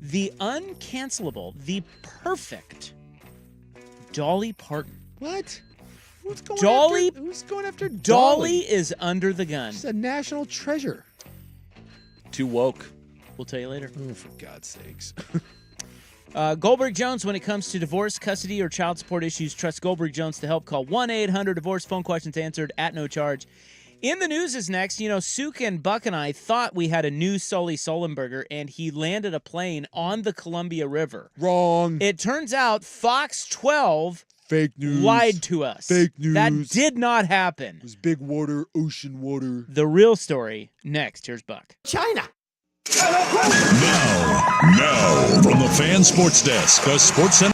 the uncancelable, the perfect Dolly Parton. What? Who's going after Dolly? Dolly is under the gun. She's a national treasure. Too woke. We'll tell you later. Oh, for God's sakes. Goldberg Jones, when it comes to divorce, custody, or child support issues, trust Goldberg Jones to help. Call 1-800-DIVORCE. Phone questions answered at no charge. In the news is next. You know, Suk and Buck and I thought we had a new Sully Sullenberger, and he landed a plane on the Columbia River. Wrong. It turns out Fox 12 Fake news. lied to us. Fake news. That did not happen. It was big water, ocean water. The real story next. Here's Buck. China. Now, from the Fan Sports Desk, a Sports Center.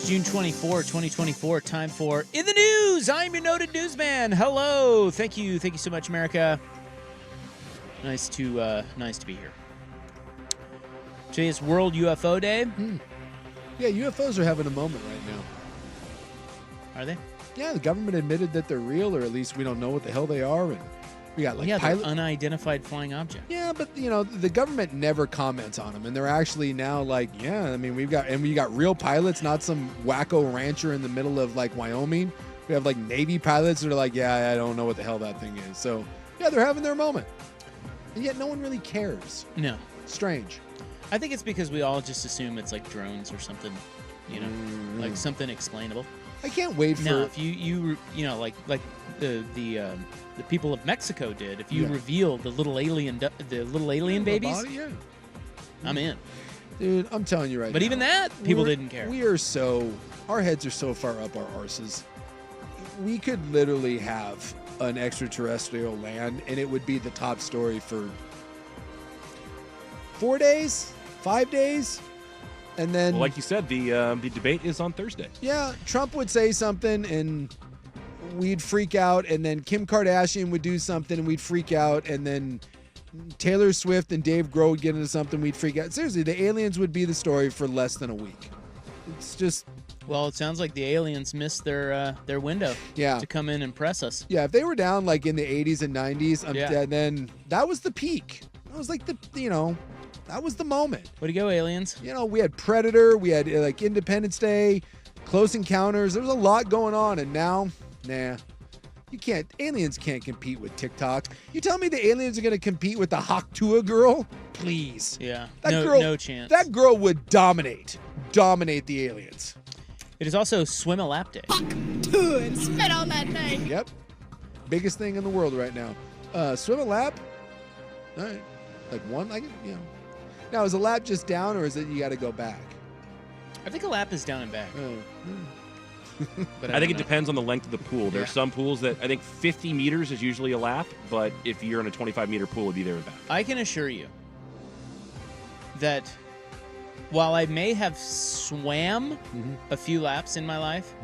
June 24, 2024. Time for In the News. I'm your noted newsman. Hello. Thank you so much, America. Nice to be here. Today is World UFO Day. Yeah, UFOs are having a moment right now. Are they? Yeah, the government admitted that they're real, or at least we don't know what the hell they are. And we got like they're unidentified flying objects. Yeah, but the government never comments on them, and they're actually now like, yeah, I mean, we got real pilots, not some wacko rancher in the middle of like Wyoming. We have like Navy pilots that are like, yeah, I don't know what the hell that thing is. So yeah, they're having their moment, and yet no one really cares. No, strange. I think it's because we all just assume it's like drones or something, like something explainable. I can't wait for. No, if you like the people of Mexico did. If you reveal the little alien babies, body, yeah. I'm in. Dude, I'm telling you right now. But even that, people didn't care. Our heads are so far up our arses. We could literally have an extraterrestrial land, and it would be the top story for 4 days, 5 days, and then, well, like you said, the debate is on Thursday. Yeah, Trump would say something, and we'd freak out, and then Kim Kardashian would do something, and we'd freak out, and then Taylor Swift and Dave Grohl would get into something, we'd freak out. Seriously, the aliens would be the story for less than a week. It's just... Well, it sounds like the aliens missed their window to come in and press us. Yeah, if they were down like in the 80s and 90s, then that was the peak. That was like that was the moment. Way to go, aliens. We had Predator, we had like Independence Day, Close Encounters. There was a lot going on, and now, nah. Aliens can't compete with TikTok. You tell me the aliens are going to compete with the Haktua girl? Please. Yeah, no chance. That girl would dominate the aliens. It is also Swim a Lap Day. Dude, spit on that thing. Yep. Biggest thing in the world right now. Swim a lap? All right. Like one? Now, is a lap just down, or is it you got to go back? I think a lap is down and back. But I think it depends on the length of the pool. There are some pools that I think 50 meters is usually a lap, but if you're in a 25-meter pool, it'd be there and back. I can assure you that while I may have swam a few laps in my life,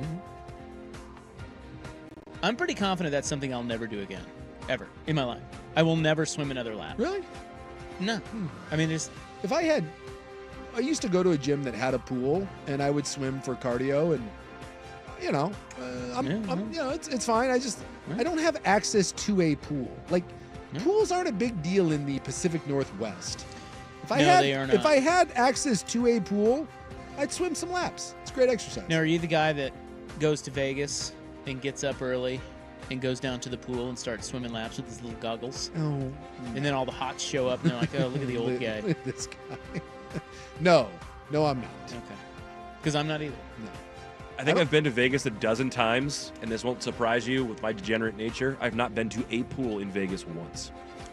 I'm pretty confident that's something I'll never do again, ever, in my life. I will never swim another lap. Really? No. I mean, I used to go to a gym that had a pool, and I would swim for cardio, and it's fine. I don't have access to a pool. Like, pools aren't a big deal in the Pacific Northwest. They are not. If I had access to a pool, I'd swim some laps. It's great exercise. Now, are you the guy that goes to Vegas and gets up early and goes down to the pool and starts swimming laps with his little goggles? Oh. And then all the hots show up and they're like, oh, look at the old guy. Look at this guy. No, I'm not. Okay. Because I'm not either. No. I think I've been to Vegas a dozen times, and this won't surprise you with my degenerate nature. I've not been to a pool in Vegas once.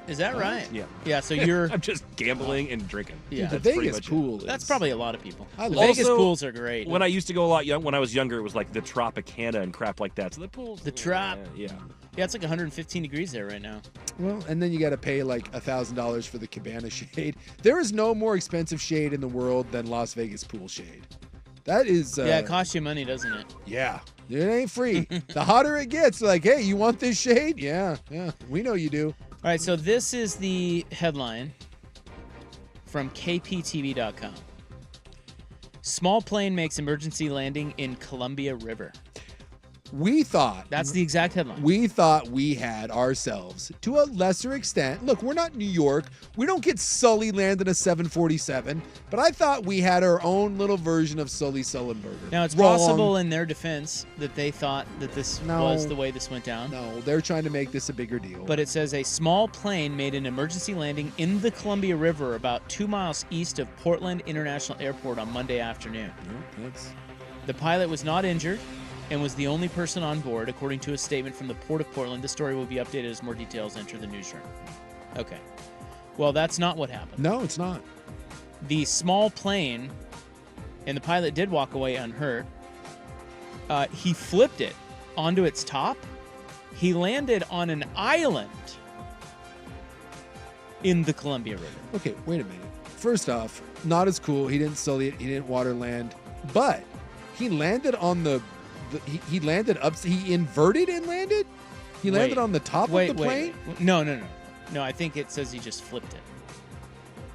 Is that right? Yeah. Yeah, so you're... I'm just gambling and drinking. Yeah. The Vegas pool is... That's probably a lot of people. I The love Vegas Also, pools are great. When I used to go a lot when I was younger, it was like the Tropicana and crap like that. So the pools... The Trop. Yeah. Yeah, it's like 115 degrees there right now. Well, and then you got to pay like $1,000 for the cabana shade. There is no more expensive shade in the world than Las Vegas pool shade. That is... yeah, it costs you money, doesn't it? Yeah. It ain't free. The hotter it gets, like, hey, you want this shade? Yeah, we know you do. All right, so this is the headline from kptv.com. Small plane makes emergency landing in Columbia River. We thought... That's the exact headline. We thought we had ourselves, to a lesser extent... Look, we're not New York. We don't get Sully land in a 747. But I thought we had our own little version of Sully Sullenberger. Now, it's Wrong. possible in their defense that they thought that this was the way this went down. No, they're trying to make this a bigger deal. But it says a small plane made an emergency landing in the Columbia River about 2 miles east of Portland International Airport on Monday afternoon. The pilot was not injured and was the only person on board, according to a statement from the Port of Portland. The story will be updated as more details enter the newsroom. Okay. Well, that's not what happened. No, it's not. The small plane, and the pilot did walk away unhurt. He flipped it onto its top. He landed on an island in the Columbia River. Okay, wait a minute. First off, not as cool. He didn't sully it. He didn't water land. But He landed on he landed up. He inverted and landed. He landed on the top of the plane. Wait. No. I think it says he just flipped it.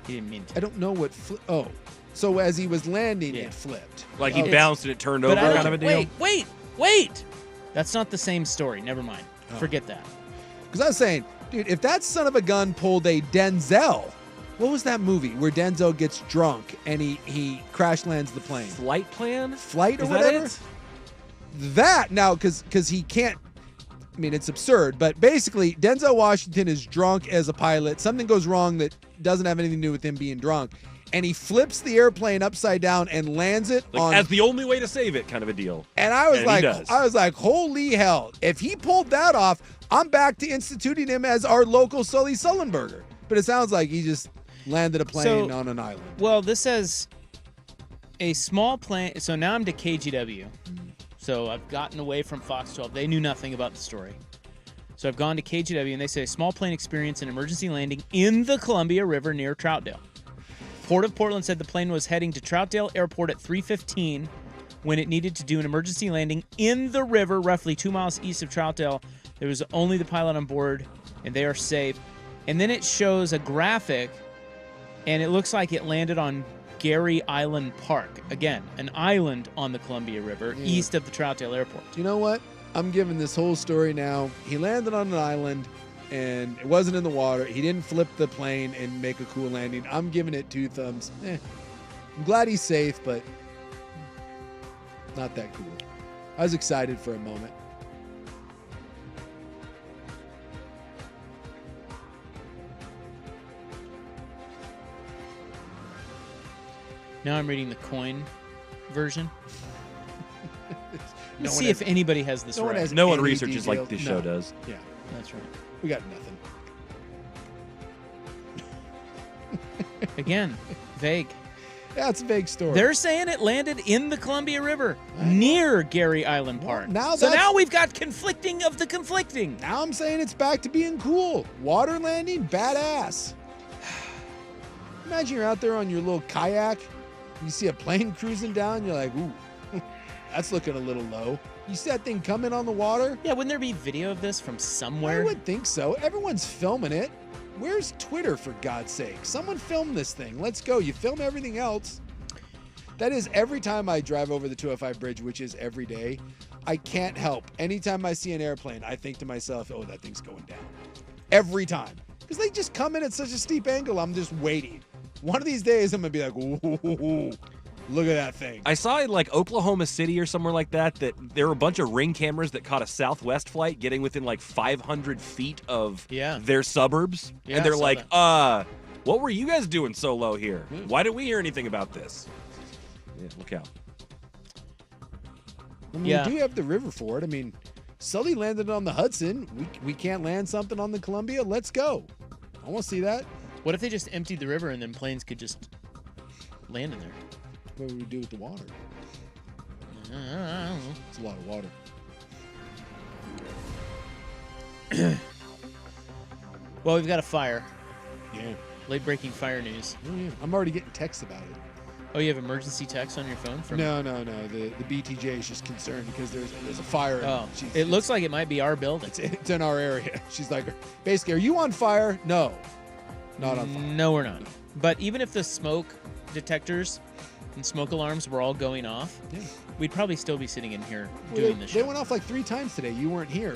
He didn't mean to. I don't know what. So as he was landing, it flipped. Like he bounced and it turned over, kind of a deal. Wait. That's not the same story. Never mind. Forget that. Because I was saying, dude, if that son of a gun pulled a Denzel, what was that movie where Denzel gets drunk and he crash lands the plane? Flight Plan? Flight or Is whatever? That it? That now, because he can't. I mean, it's absurd, but basically, Denzel Washington is drunk as a pilot. Something goes wrong that doesn't have anything to do with him being drunk, and he flips the airplane upside down and lands it on as the only way to save it, kind of a deal. And I was like, holy hell! If he pulled that off, I'm back to instituting him as our local Sully Sullenberger. But it sounds like he just landed a plane on an island. Well, this says a small plane. So now I'm to KGW. So I've gotten away from Fox 12. They knew nothing about the story. So I've gone to KGW, and they say a small plane experienced an emergency landing in the Columbia River near Troutdale. Port of Portland said the plane was heading to Troutdale Airport at 3:15 when it needed to do an emergency landing in the river roughly 2 miles east of Troutdale. There was only the pilot on board, and they are safe. And then it shows a graphic, and it looks like it landed on Gary Island Park. Again, an island on the Columbia River east of the Troutdale Airport. You know what? I'm giving this whole story now. He landed on an island, and it wasn't in the water. He didn't flip the plane and make a cool landing. I'm giving it 2 thumbs. I'm glad he's safe, but not that cool. I was excited for a moment. Now I'm reading the coin version. No See if anybody has this right. No one researches like this show does. Yeah, that's right. We got nothing. Again, vague. Yeah, it's a vague story. They're saying it landed in the Columbia River near Gary Island Park. Now we've got conflicting of the conflicting. Now I'm saying it's back to being cool. Water landing, badass. Imagine you're out there on your little kayak. You see a plane cruising down. You're like, ooh, that's looking a little low. You see that thing coming on the water? Yeah, wouldn't there be video of this from somewhere? I would think so. Everyone's filming it. Where's Twitter, for God's sake? Someone film this thing. Let's go. You film everything else. That is every time I drive over the 205 bridge, which is every day, I can't help. Anytime I see an airplane, I think to myself, oh, that thing's going down. Every time. Because they just come in at such a steep angle, I'm just waiting. One of these days, I'm going to be like, ooh, look at that thing. I saw in like Oklahoma City or somewhere like that there were a bunch of Ring cameras that caught a Southwest flight getting within like 500 feet of their suburbs. Yeah, and they're I saw like, that. what were you guys doing so low here? Why didn't we hear anything about this? Yeah, look out. I mean, we do have the river for it. I mean, Sully landed on the Hudson. We can't land something on the Columbia. Let's go. I want to see that. What if they just emptied the river and then planes could just land in there? What would we do with the water? I don't know. It's a lot of water. Well, we've got a fire. Yeah. Late-breaking fire news. Oh, yeah. I'm already getting texts about it. Oh, you have emergency text on your phone? No. The BTJ is just concerned because there's a fire. Oh, it looks like it might be our building. It's in our area. She's like, basically, are you on fire? No. Not on fire. No, we're not. But even if the smoke detectors and smoke alarms were all going off, we'd probably still be sitting in here doing this show. They went off like 3 times today. You weren't here.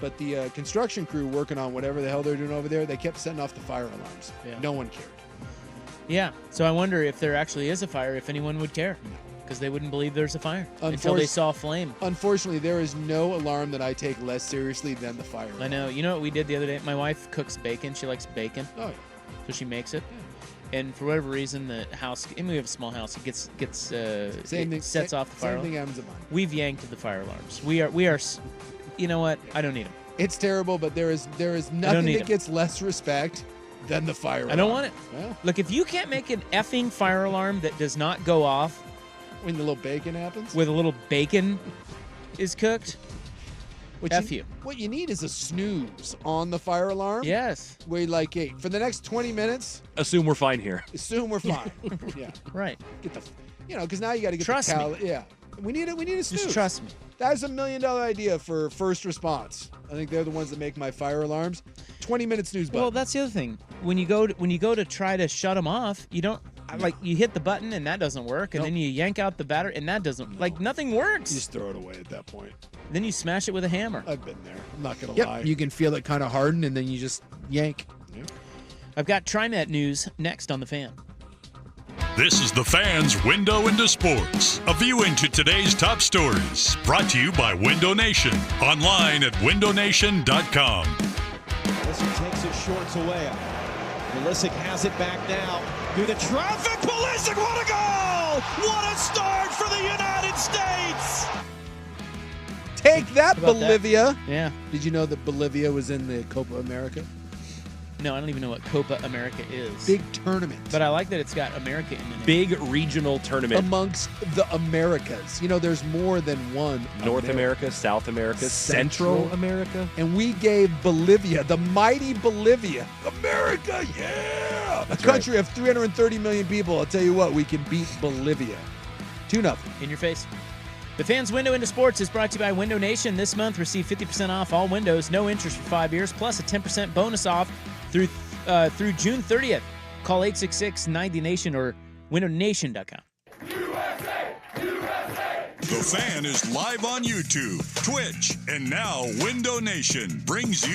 But the construction crew working on whatever the hell they're doing over there, they kept setting off the fire alarms. Yeah. No one cared. Yeah. So I wonder if there actually is a fire, if anyone would care. Because they wouldn't believe there's a fire until they saw a flame. Unfortunately, there is no alarm that I take less seriously than the fire alarm. I know. You know what we did the other day? My wife cooks bacon. She likes bacon. Oh, yeah. So she makes it. Yeah. And for whatever reason, the house, and we have a small house, it sets off the fire alarm. Same thing happens at mine. We've yanked the fire alarms. We are, you know what? I don't need them. It's terrible, but there is nothing that gets less respect than the fire alarm. I don't want it. Well, Look, if you can't make an effing fire alarm that does not go off when the little bacon happens, with a little bacon is cooked, F you. What you need is a snooze on the fire alarm. Yes. Where you're like, hey, for the next 20 minutes, assume we're fine here. Assume we're fine. Yeah. Right. Get the, because now you got to get Trust the me. Yeah. We need a snooze. Just trust me. That's $1 million idea for first response. I think they're the ones that make my fire alarms. 20-minute snooze button. Well, that's the other thing. When you go to try to shut them off, you don't like you hit the button and that doesn't work, and then you yank out the battery and that doesn't like nothing works. You just throw it away at that point. Then you smash it with a hammer. I've been there. I'm not gonna Yep. lie. You can feel it kind of harden, and then you just yank. Yep. I've got TriMet news next on the Fan. This is the Fan's Window into Sports, a view into today's top stories. Brought to you by Window Nation, online at windownation.com. Pulisic takes his shorts away. Pulisic has it back now through the traffic. Pulisic, what a goal! What a start for the United States! Take that, How about Bolivia. that? Yeah. Did you know that Bolivia was in the Copa America? No, I don't even know what Copa America is. Big tournament. But I like that it's got America in it. Big regional tournament. Amongst the Americas. You know, there's more than one. North America, South America, Central America. And we gave Bolivia, the mighty Bolivia, America, yeah! That's a country of 330 million people. I'll tell you what, we can beat Bolivia. 2-0. In your face. The Fan's Window into Sports is brought to you by Window Nation. This month, receive 50% off all windows, no interest for 5 years, plus a 10% bonus off through June 30th. Call 866-90-NATION or windownation.com. The Fan is live on YouTube, Twitch, and now Window Nation brings you.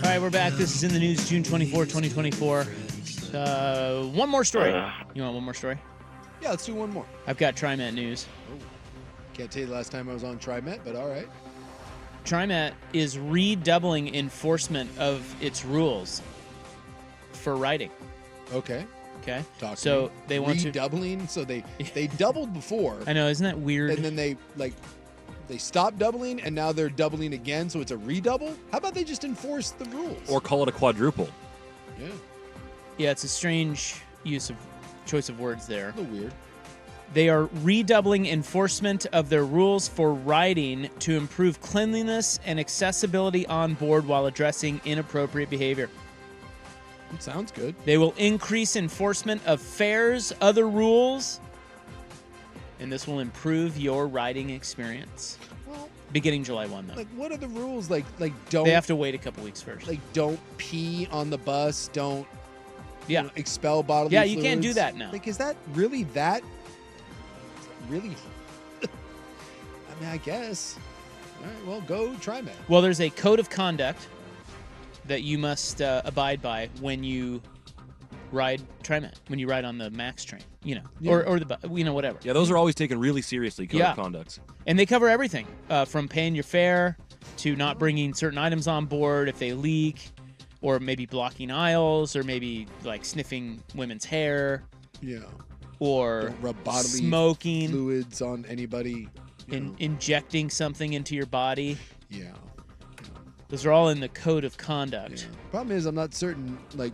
All right, we're back. This is In the News, June 24, 2024. One more story. You want one more story? Yeah, let's do one more. I've got TriMet news. Can't tell you the last time I was on TriMet, but all right. TriMet is redoubling enforcement of its rules for riding. Okay. Okay. Talk to so me. they want to redoubling. So they doubled before. I know, isn't that weird? And then they stopped doubling, and now they're doubling again. So it's a redouble. How about they just enforce the rules or call it a quadruple? Yeah. Yeah, it's a strange choice of words there. A little weird. They are redoubling enforcement of their rules for riding to improve cleanliness and accessibility on board while addressing inappropriate behavior. It sounds good. They will increase enforcement of fares, other rules, and this will improve your riding experience. Well, beginning July 1, though. Like, what are the rules? Like don't. They have to wait a couple weeks first. Like, don't pee on the bus. Don't. Yeah. Expel bodily Yeah, fluids. you can't do that now. Like, is that really that? Really? I mean, I guess. All right, well, go TriMet. Well, there's a code of conduct that you must abide by when you ride TriMet, when you ride on the Max train, Yeah. or the whatever. Yeah, those are always taken really seriously, code of conducts. And they cover everything from paying your fare to not bringing certain items on board if they leak, or maybe blocking aisles, or maybe like sniffing women's hair. Yeah. Or don't rub bodily smoking fluids on anybody. Injecting something into your body. Yeah. Those are all in the code of conduct. Yeah. Problem is, I'm not certain, like,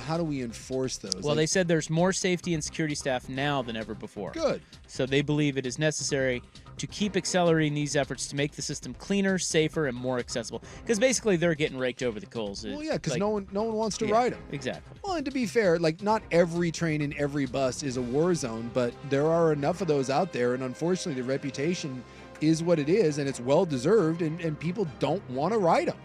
how do we enforce those? Well, they said there's more safety and security staff now than ever before. Good. So they believe it is necessary to keep accelerating these efforts to make the system cleaner, safer, and more accessible. Because basically, they're getting raked over the coals. Well, yeah, because no one wants to ride them. Exactly. Well, and to be fair, like, not every train and every bus is a war zone, but there are enough of those out there, and unfortunately, the reputation is what it is, and it's well deserved, and people don't want to ride them.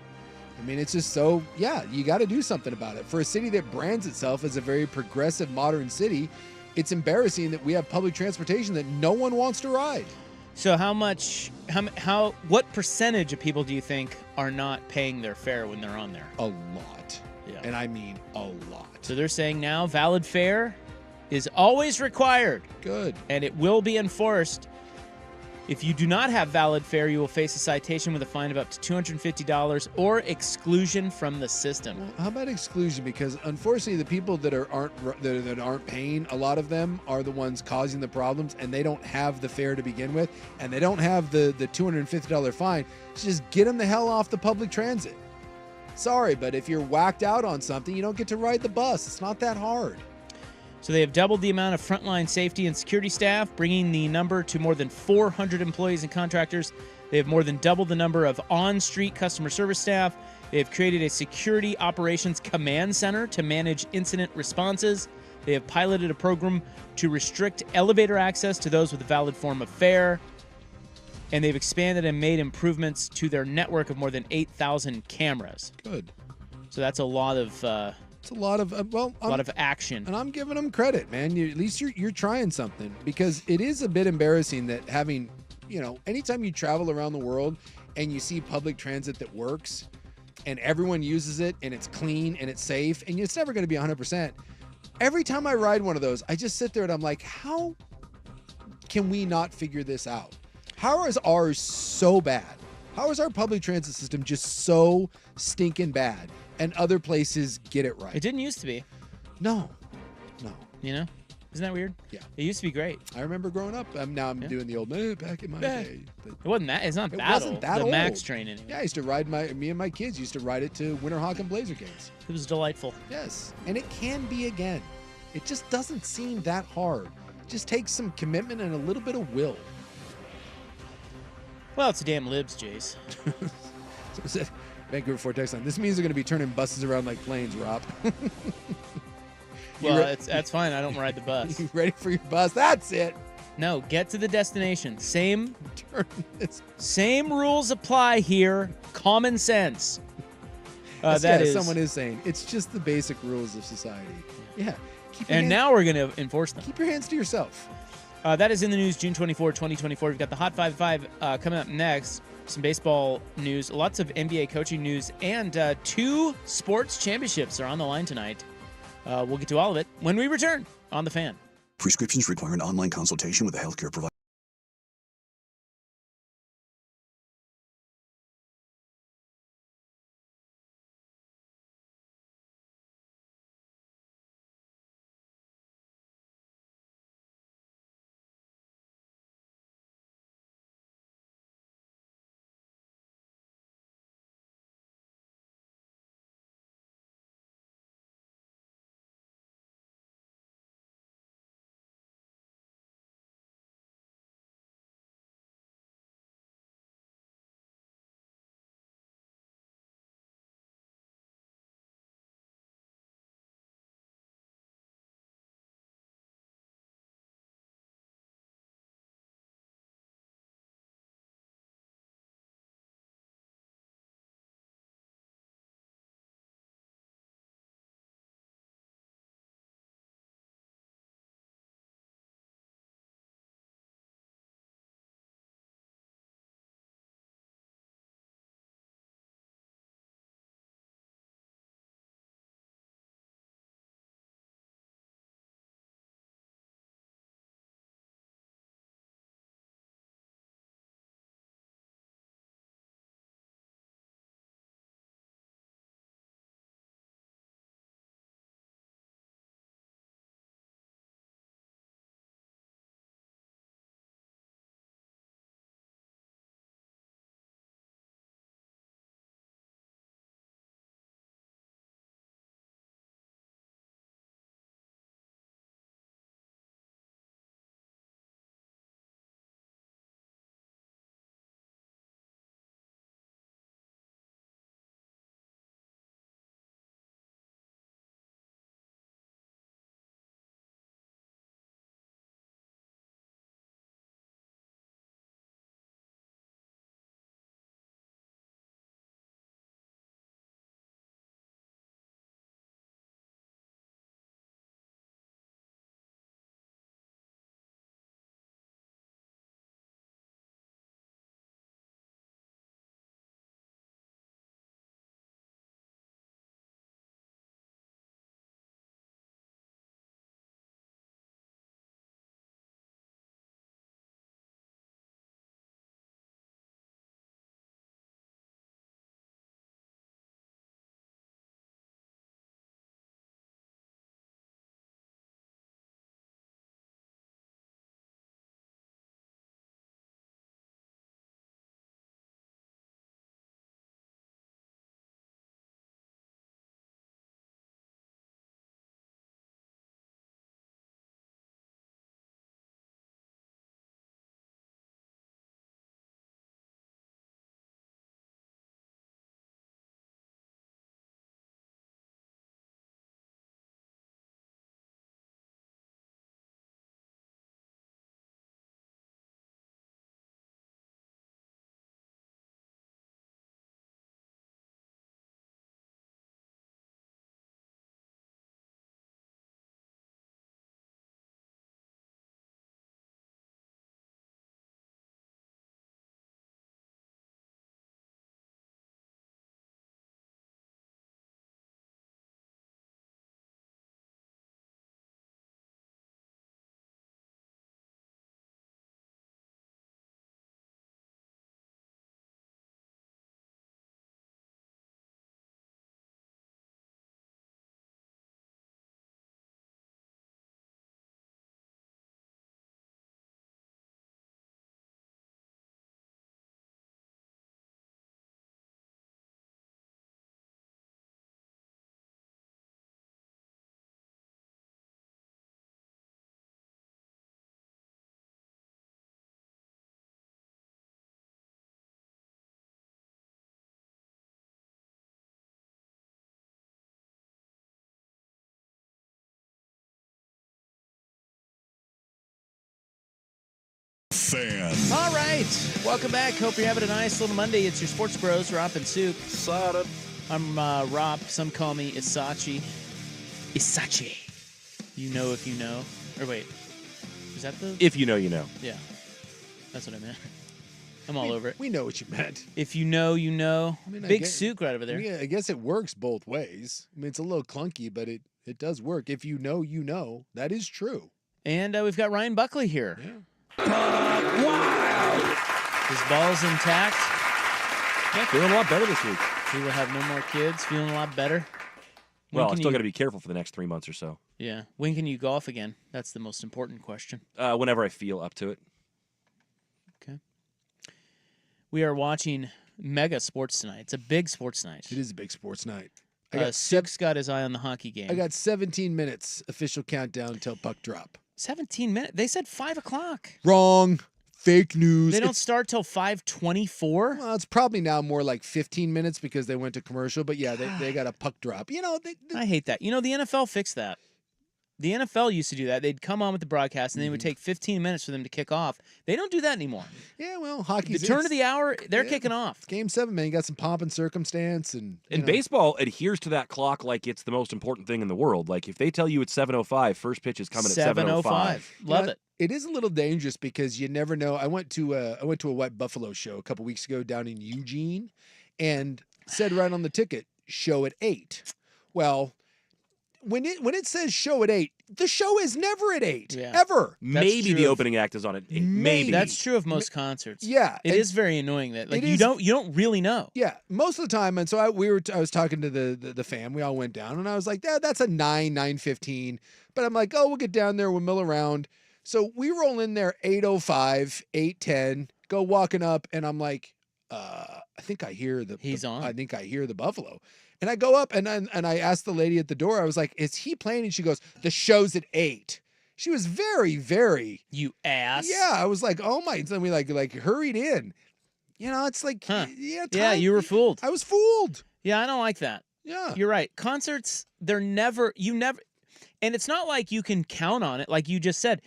I mean, it's just so, yeah, you got to do something about it. For a city that brands itself as a very progressive, modern city, it's embarrassing that we have public transportation that no one wants to ride. So what percentage of people do you think are not paying their fare when they're on there? A lot. Yeah. And I mean a lot. So they're saying now valid fare is always required. Good. And it will be enforced. If you do not have valid fare, you will face a citation with a fine of up to $250 or exclusion from the system. Well, how about exclusion? Because unfortunately, the people that aren't paying, a lot of them are the ones causing the problems, and they don't have the fare to begin with, and they don't have the $250 fine. So just get them the hell off the public transit. Sorry, but if you're whacked out on something, you don't get to ride the bus. It's not that hard. So they have doubled the amount of frontline safety and security staff, bringing the number to more than 400 employees and contractors. They have more than doubled the number of on-street customer service staff. They have created a security operations command center to manage incident responses. They have piloted a program to restrict elevator access to those with a valid form of fare. And they've expanded and made improvements to their network of more than 8,000 cameras. Good. So that's a lot of... It's a lot of a lot of action, and I'm giving them credit, man. At least you're trying something, because it is a bit embarrassing that having, anytime you travel around the world and you see public transit that works, and everyone uses it, and it's clean and it's safe, and it's never going to be 100%. Every time I ride one of those, I just sit there and I'm like, how can we not figure this out? How is ours so bad? How is our public transit system just so stinking bad? And other places get it right. It didn't used to be. No. Isn't that weird? Yeah. It used to be great. I remember growing up. Now I'm doing the old back in my day. But it wasn't that. It's not that old. The Max train anyway. Yeah, I used to ride me and my kids used to ride it to Winterhawk and Blazer games. It was delightful. Yes, and it can be again. It just doesn't seem that hard. It just takes some commitment and a little bit of will. Well, it's the damn libs, Jace. Vancouver Vortex line. This means they're going to be turning buses around like planes, Rob. Well, that's fine. I don't ride the bus. You ready for your bus? That's it. No, get to the destination. Same rules apply here. Common sense. Someone is saying it's just the basic rules of society. Yeah. Now we're going to enforce them. Keep your hands to yourself. That is in the news, June 24, 2024. We've got the Hot 5 coming up next. Some baseball news, lots of NBA coaching news, and 2 sports championships are on the line tonight. We'll get to all of it when we return on The Fan. Prescriptions require an online consultation with a healthcare provider. Fan. All right. Welcome back. Hope you're having a nice little Monday. It's your Sports Bros, Rop and Soup. Sada. I'm Rop. Some call me Isachi. Isachi. You know if you know. Or wait. Is that the... If you know, you know. Yeah. That's what I meant. I'm all over it. We know what you meant. If you know, you know. I mean, Big Souk right over there. I guess it works both ways. I mean, it's a little clunky, but it does work. If you know, you know. That is true. And we've got Ryan Buckley here. Yeah. Wow. His ball's intact. Yeah, feeling a lot better this week. He will have no more kids. Feeling a lot better. Well, I still got to be careful for the next 3 months or so. Yeah. When can you golf again? That's the most important question. Whenever I feel up to it. Okay. We are watching mega sports tonight. It's a big sports night. It is a big sports night. Souk's got his eye on the hockey game. I got 17 minutes official countdown until puck drop. 17 minutes? They said 5 o'clock. Wrong. Fake news. They don't start till 5:24? Well, it's probably now more like 15 minutes because they went to commercial. But yeah, they got a puck drop. You know, I hate that. You know, the NFL fixed that. The NFL used to do that. They'd come on with the broadcast, and then it would take 15 minutes for them to kick off. They don't do that anymore. Yeah, well, hockey's... The turn of the hour, they're kicking off. Game 7, man. You got some pomp and circumstance. And baseball adheres to that clock like it's the most important thing in the world. Like, if they tell you it's 7:05, first pitch is coming at 7:05. Love it. It is a little dangerous because you never know. I went to a White Buffalo show a couple weeks ago down in Eugene, and said right on the ticket, show at 8. Well, when it says show at 8, the show is never at 8 ever. Maybe the opening act is on at 8. Maybe that's true of most concerts. Yeah, it is very annoying that you don't really know. Yeah, most of the time. And so I was talking to the fam. We all went down, and I was like, that's a 9:15. But I'm like, oh, we'll get down there. We'll mill around. So we roll in there 8:05, 8:10. Go walking up, and I'm like, I think I hear he's on. I think I hear the Buffalo. And I go up and I asked the lady at the door, I was like, is he playing? And she goes, the show's at 8. She was very, very... You ass. Yeah, I was like, oh my... So we like hurried in. You know, it's like... Yeah, you were fooled. I was fooled. Yeah, I don't like that. Yeah. You're right. Concerts, and it's not like you can count on it, like you just said.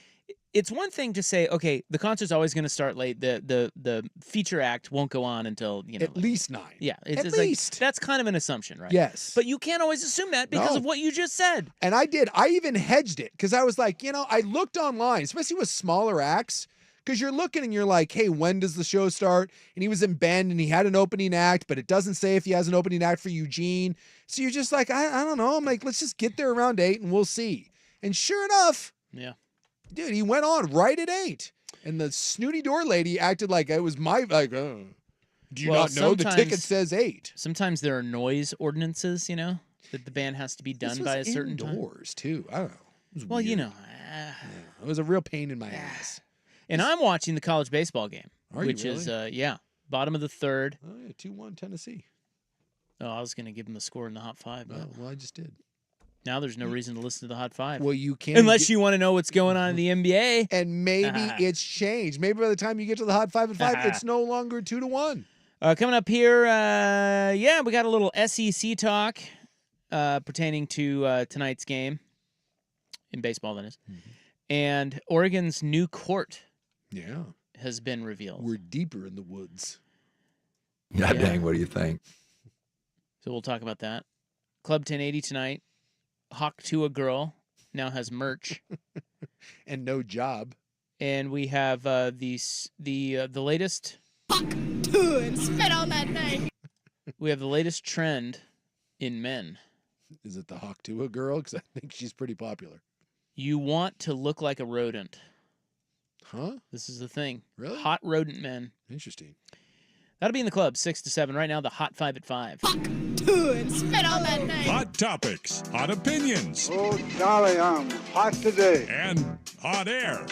It's one thing to say, okay, the concert's always going to start late. The feature act won't go on until, at least 9. Yeah. At least. Like, that's kind of an assumption, right? Yes. But you can't always assume that because of what you just said. And I did. I even hedged it because I was like, I looked online, especially with smaller acts, because you're looking and you're like, hey, when does the show start? And he was in Bend and he had an opening act, but it doesn't say if he has an opening act for Eugene. So you're just like, I don't know. I'm like, let's just get there around 8 and we'll see. And sure enough. Yeah. Dude, he went on right at 8. And the snooty door lady acted like it was my, do you not know the ticket says 8? Sometimes there are noise ordinances, that the band has to be done by a certain time. Indoors, too. I don't know. Well, weird. It was a real pain in my ass. And I'm watching the college baseball game, which is, bottom of the third. Oh, yeah, 2-1 Tennessee. Oh, I was going to give them the score in the Hot 5. But... Oh, well, I just did. Now there's no reason to listen to the Hot 5. Well, you can't. Unless you want to know what's going on in the NBA. And maybe it's changed. Maybe by the time you get to the Hot 5 at 5, it's no longer 2-1. Coming up here, we got a little SEC talk pertaining to tonight's game. In baseball, that is. Mm-hmm. And Oregon's new court has been revealed. We're deeper in the woods. God dang, what do you think? So we'll talk about that. Club 1080 tonight. Hawk to a girl now has merch and no job. And we have the latest. Hawk to and spit on that thing. We have the latest trend in men. Is it the Hawk to a girl? Because I think she's pretty popular. You want to look like a rodent. Huh? This is the thing. Really? Hot rodent men. Interesting. That'll be in the club, 6 to 7. Right now, the Hot 5 at 5. Hawk to and spit on that thing. Hot topics, hot opinions. Oh, Charlie, I'm hot today. And hot air.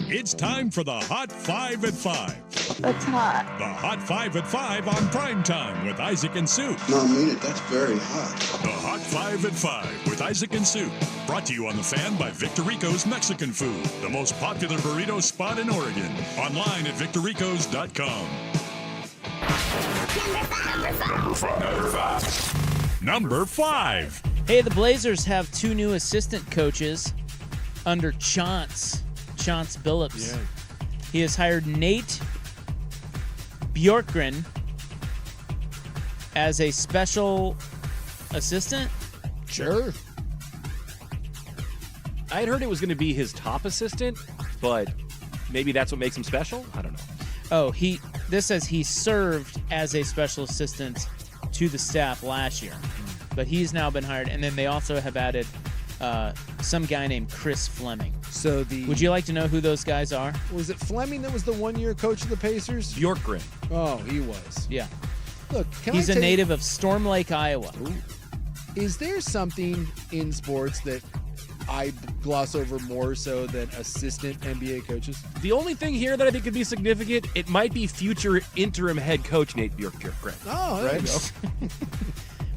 It's time for the Hot 5 at 5. That's hot. The Hot 5 at 5 on Primetime with Isaac and Soup. No, I mean it. That's very hot. The Hot 5 at 5 with Isaac and Soup. Brought to you on The Fan by Victor Rico's Mexican Food, the most popular burrito spot in Oregon. Online at victorricos.com. Number 5. Hey, the Blazers have 2 new assistant coaches under Chauncey Billups. He has hired Nate Bjorkgren as a special assistant. Sure. I had heard it was going to be his top assistant, but maybe that's what makes him special? I don't know. Oh, this says he served as a special assistant to the staff last year, but he's now been hired. And then they also have added some guy named Chris Fleming. So would you like to know who those guys are? Was it Fleming that was the one-year coach of the Pacers? Bjorkgren. Oh, he was. Yeah. Look, he's a native of Storm Lake, Iowa. Ooh. Is there something in sports that I gloss over more so than assistant NBA coaches? The only thing here that I think could be significant, it might be future interim head coach Nate Bjorkgren. Oh, there you go.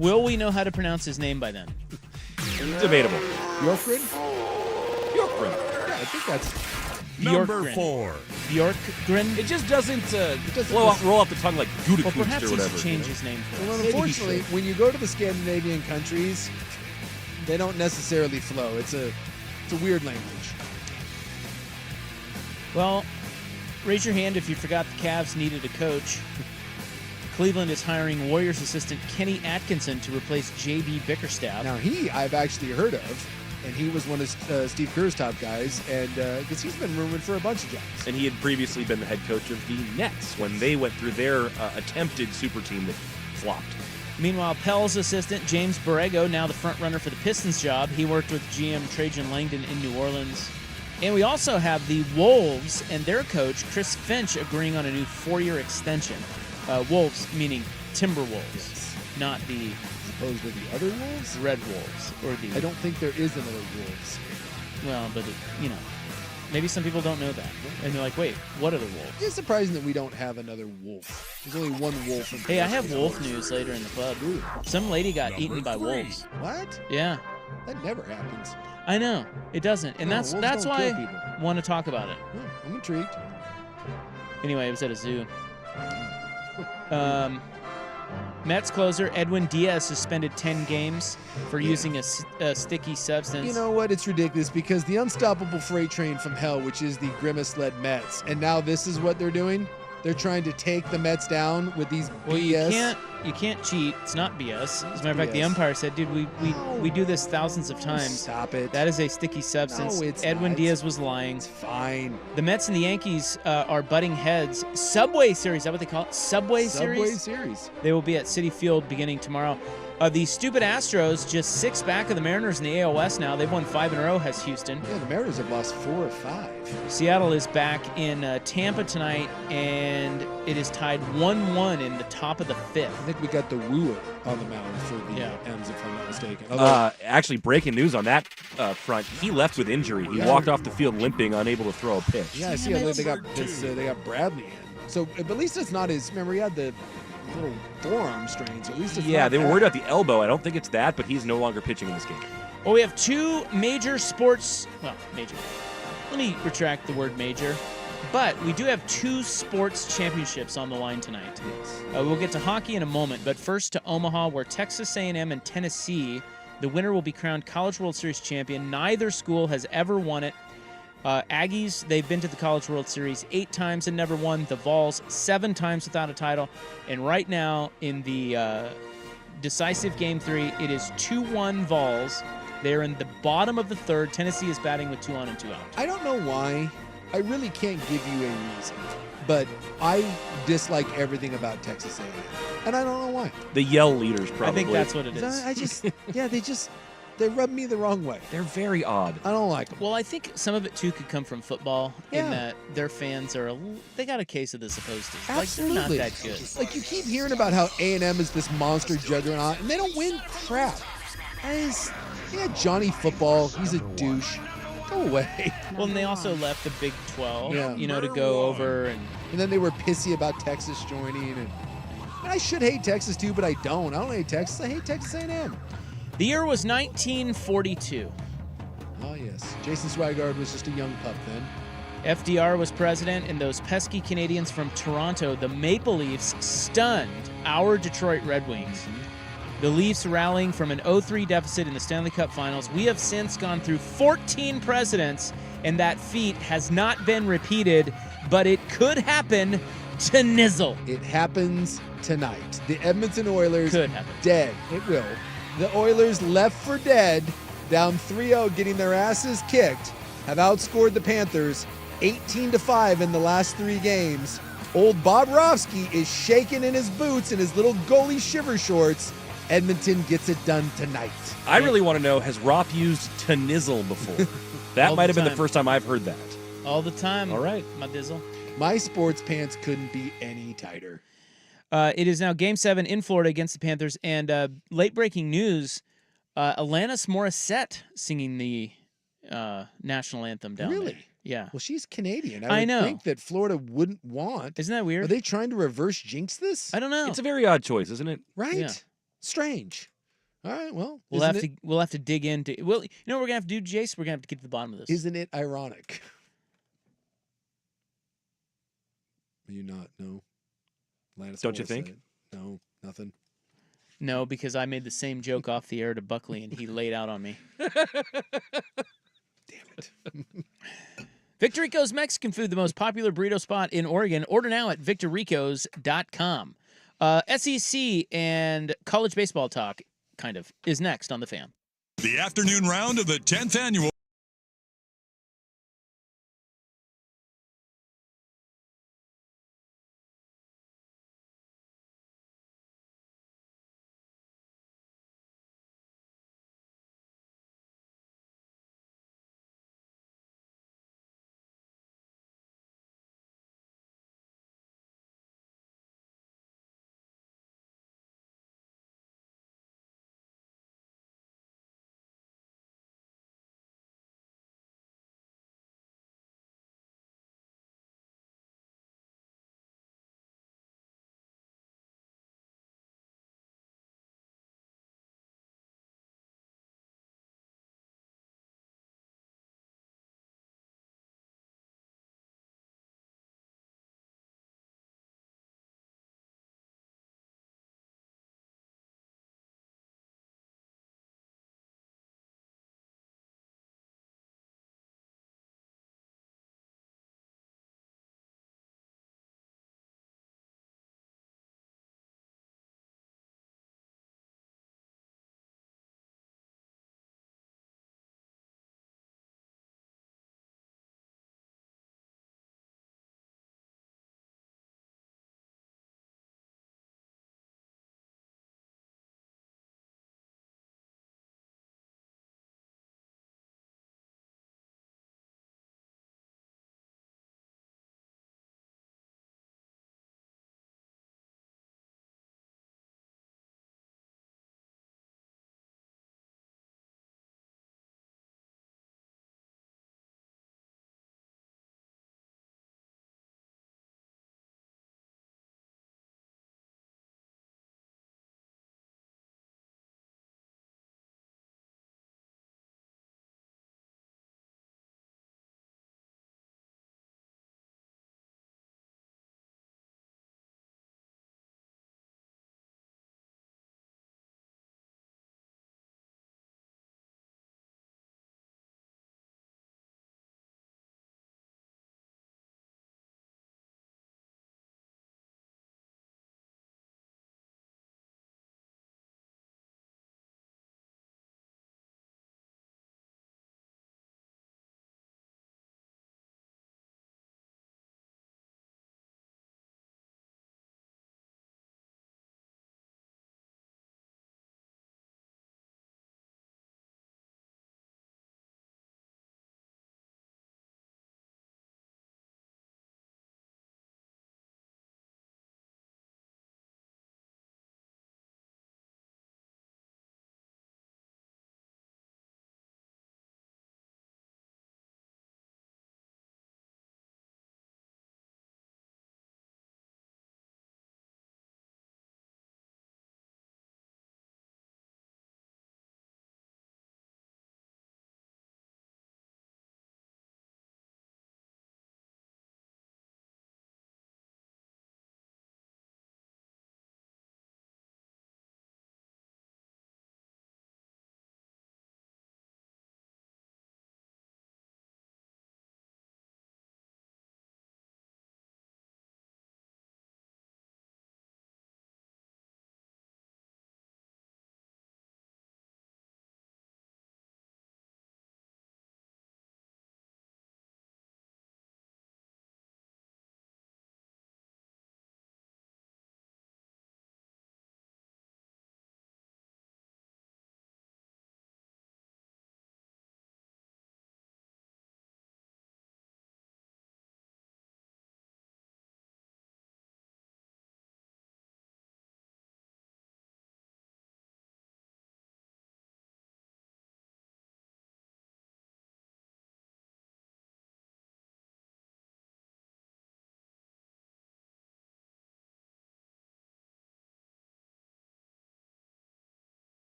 Will we know how to pronounce his name by then? Debatable. Bjorkgren? Bjorkgren. Yeah, I think that's Number Bjorkgren. 4. Bjorkgren? It just doesn't roll off the tongue like Gutekunst Well, perhaps or he whatever. should change his name for Well, us. unfortunately, when you go to the Scandinavian countries, they don't necessarily flow. It's a weird language. Well, raise your hand if you forgot the Cavs needed a coach. Cleveland is hiring Warriors assistant Kenny Atkinson to replace J.B. Bickerstaff. Now, I've actually heard of, and he was one of Steve Kerr's top guys, and because he's been rumored for a bunch of jobs. And he had previously been the head coach of the Nets when they went through their attempted super team that flopped. Meanwhile, Pell's assistant James Borrego, now the front runner for the Pistons job. He worked with GM Trajan Langdon in New Orleans. And we also have the Wolves and their coach, Chris Finch, agreeing on a new 4-year extension. Wolves meaning Timberwolves, not the... Opposed to the other Wolves? Red Wolves. Or the... I don't think there is another Wolves. Well, but, maybe some people don't know that. And they're like, wait, what other wolves? It's surprising that we don't have another wolf. There's only one wolf. Hey, I have wolf news later in the club. Ooh. Some lady got eaten by wolves. What? Yeah. That never happens. I know. It doesn't. And that's why I want to talk about it. I'm intrigued. Anyway, it was at a zoo. Mets closer Edwin Diaz suspended 10 games for using a sticky substance. You know what? It's ridiculous because the unstoppable freight train from hell, which is the Grimace-led Mets, and now this is what they're doing. They're trying to take the Mets down with these BS. You can't cheat. It's not BS. As a matter of fact, the BS. umpire said, dude, we do this thousands of times. Stop it. That is a sticky substance. No, it's Edwin not. Diaz was lying. It's fine. The Mets and the Yankees are butting heads. Subway Series, is that what they call it? Subway Series? They will be at Citi Field beginning tomorrow. The stupid Astros just 6 back of the Mariners in the AL West now. They've won 5 in a row, has Houston. Yeah, the Mariners have lost 4 or 5. Seattle is back in Tampa tonight, and it is tied 1-1 in the top of the 5th. I think we got the wooer on the mound for the M's, if I'm not mistaken. Actually, breaking news on that front. He left with injury. He walked off the field limping, unable to throw a pitch. Yeah, I see. They got Bradley in. So, but at least it's not his. Remember, he had the little forearm strain. So at least it's not they were that. worried about the elbow. I don't think it's that, but he's no longer pitching in this game. Well, we have 2 major sports. Well, major. Let me retract the word major. But we do have 2 sports championships on the line tonight. Yes. We'll get to hockey in a moment, but first to Omaha, where Texas A&M and Tennessee, the winner will be crowned College World Series champion. Neither school has ever won it. Aggies, they've been to the College World Series 8 times and never won. The Vols, 7 times without a title. And right now, in the decisive Game 3, it is 2-1 Vols. They're in the bottom of the 3rd. Tennessee is batting with 2 on and 2 out. I don't know why. I really can't give you a reason. But I dislike everything about Texas A&M. And I don't know why. The yell leaders, probably. I think that's what it is. I just, they rub me the wrong way. They're very odd. I don't like them. Well, I think some of it, too, could come from football in that their fans are, they got a case of the supposed to. Absolutely. Like, they're not that good. Like, you keep hearing about how A&M is this monster juggernaut, and they don't win crap. Johnny Football, he's a douche. Go away. Well, and they also left the Big 12, to go over. And then they were pissy about Texas joining. And I should hate Texas, too, but I don't. I don't hate Texas. I hate Texas A&M. The year was 1942. Oh, yes. Jason Swigard was just a young pup then. FDR was president, and those pesky Canadians from Toronto, the Maple Leafs, stunned our Detroit Red Wings. The Leafs rallying from an 0-3 deficit in the Stanley Cup Finals. We have since gone through 14 presidents, and that feat has not been repeated. but it could happen to Nizzle. It happens tonight. The Edmonton Oilers Could happen. dead. It will. The Oilers left for dead, down 3-0, getting their asses kicked, have outscored the Panthers 18-5 in the last 3 games. Old Bobrovsky is shaking in his boots in his little goalie shiver shorts. Edmonton gets it done tonight. I really want to know, has Roth used to nizzle before? That might have been the first time I've heard that. All the time. All right. My dizzle. My sports pants couldn't be any tighter. It is now Game 7 in Florida against the Panthers. And late-breaking news, Alanis Morissette singing the national anthem down there. Really? Yeah. Well, she's Canadian. I would know. think that Florida wouldn't want. Isn't that weird? Are they trying to reverse jinx this? I don't know. It's a very odd choice, isn't it? Right? Yeah. Strange. All right, well, We'll have to dig into. Well, you know what we're gonna have to do, Jace? We're gonna have to get to the bottom of this. Isn't it ironic? Are you not? No. Lannis Don't you Morissette? think? No, nothing. No, because I made the same joke off the air to Buckley, and he laid out on me. Damn it. Victorico's Mexican food, the most popular burrito spot in Oregon. Order now at victoricos.com. SEC and college baseball talk, kind of, is next on The Fan. The afternoon round of the 10th annual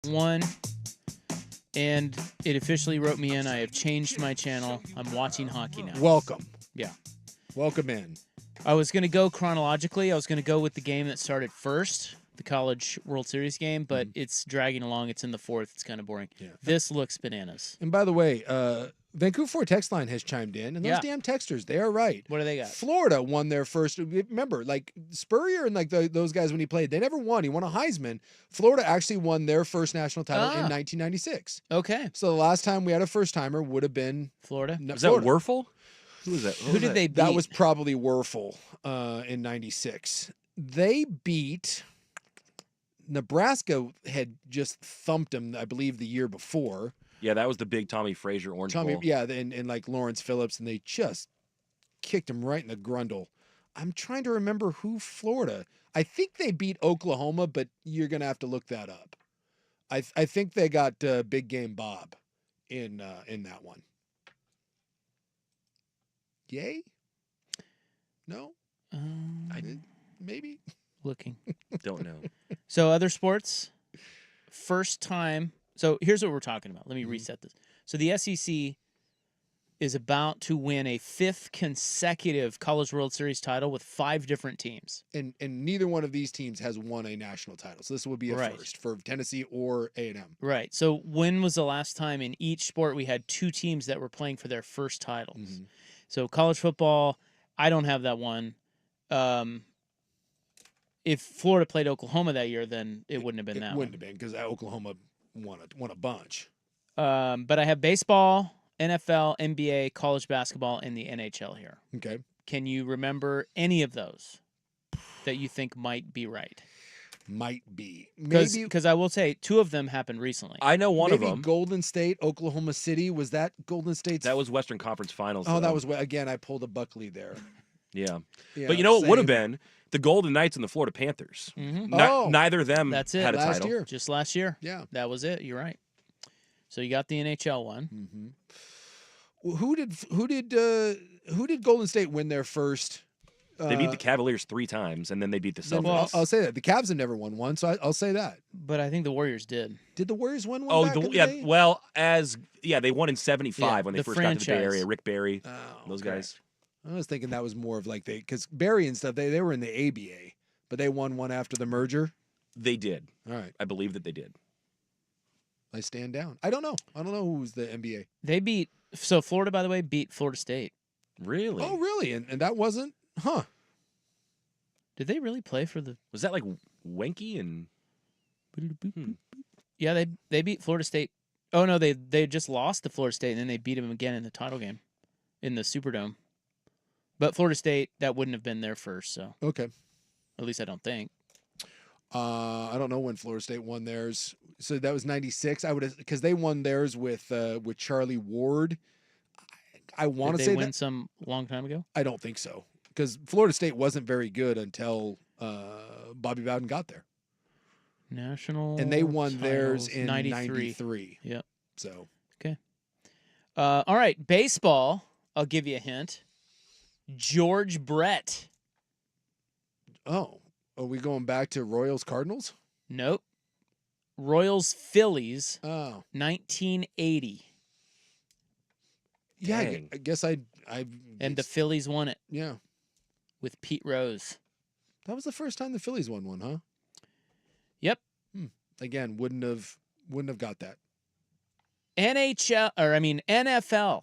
1, and it officially wrote me in. I have changed my channel. I'm watching hockey now. Welcome. Yeah. Welcome in. I was going to go chronologically. I was going to go with the game that started first, the College World Series game, but it's dragging along. It's in the 4th. It's kind of boring. Yeah. This looks bananas. And by the way, Vancouver 4 text line has chimed in, and those damn texters, they are right. What do they got? Florida won their first. Remember, like Spurrier and like those guys when he played, they never won. He won a Heisman. Florida actually won their first national title in 1996. Okay. So the last time we had a first timer would have been Florida. Was that Werfel? Who was that? Who did they beat? That was probably Werfel in 96. They beat Nebraska. Had just thumped them, I believe, the year before. Yeah, that was the big Tommy Frazier Orange Bowl. Yeah, and like Lawrence Phillips, and they just kicked him right in the grundle. I'm trying to remember who Florida. I think they beat Oklahoma, but you're gonna have to look that up. I think they got Big Game Bob in that one. Yay? No? Maybe. Looking. Don't know. So other sports, first time. So here's what we're talking about. Let me reset this. So the SEC is about to win a 5th consecutive College World Series title with 5 different teams. And neither one of these teams has won a national title. So this would be a first for Tennessee or A&M. Right. So when was the last time in each sport we had 2 teams that were playing for their first titles? So college football, I don't have that one. If Florida played Oklahoma that year, then it wouldn't have been that one. It wouldn't have been because Oklahoma won a bunch. But I have baseball, NFL, NBA, college basketball, and the NHL here. Okay. Can you remember any of those that you think might be right? Might be. Because I will say 2 of them happened recently. I know one of them. Maybe Golden State, Oklahoma City. Was that Golden State's? That was Western Conference Finals. Oh, that was, again, I pulled a Buckley there. Yeah. But you know what would have been? The Golden Knights and the Florida Panthers. Neither of them had a title. Year. Just last year. Yeah. That was it. You're right. So you got the NHL one. Well, who did Golden State win their first? They beat the Cavaliers 3 times, and then they beat the Celtics. Well, I'll say that the Cavs have never won one, so I'll say that. But I think the Warriors did. Did the Warriors win one? Back in the day? Well, they won in '75 when they first got to the Bay Area. Rick Barry, those guys. I was thinking that was more of like because Barry and stuff. They were in the ABA, but they won one after the merger. They did. All right, I believe that they did. I stand down. I don't know. I don't know who was the NBA. They beat. So Florida, by the way, beat Florida State. Really? Oh, really? And that wasn't? Huh. Did they really play for the? Was that like Wenke and? Yeah, they beat Florida State. Oh no, they just lost to Florida State, and then they beat them again in the title game, in the Superdome. But Florida State, that wouldn't have been their first, so okay. At least I don't think. I don't know when Florida State won theirs. So that was '96. I would because they won theirs with Charlie Ward. I want to say they win some long time ago. I don't think so because Florida State wasn't very good until Bobby Bowden got there. National and they won titles, theirs in 93. '93. Yep. So okay. All right, baseball. I'll give you a hint. George Brett. Oh, are we going back to Royals Cardinals? Nope. Royals Phillies. Oh, 1980. Yeah, I guess I. And the Phillies won it. Yeah. With Pete Rose. That was the first time the Phillies won one, huh? Yep. Again, wouldn't have got that. NFL.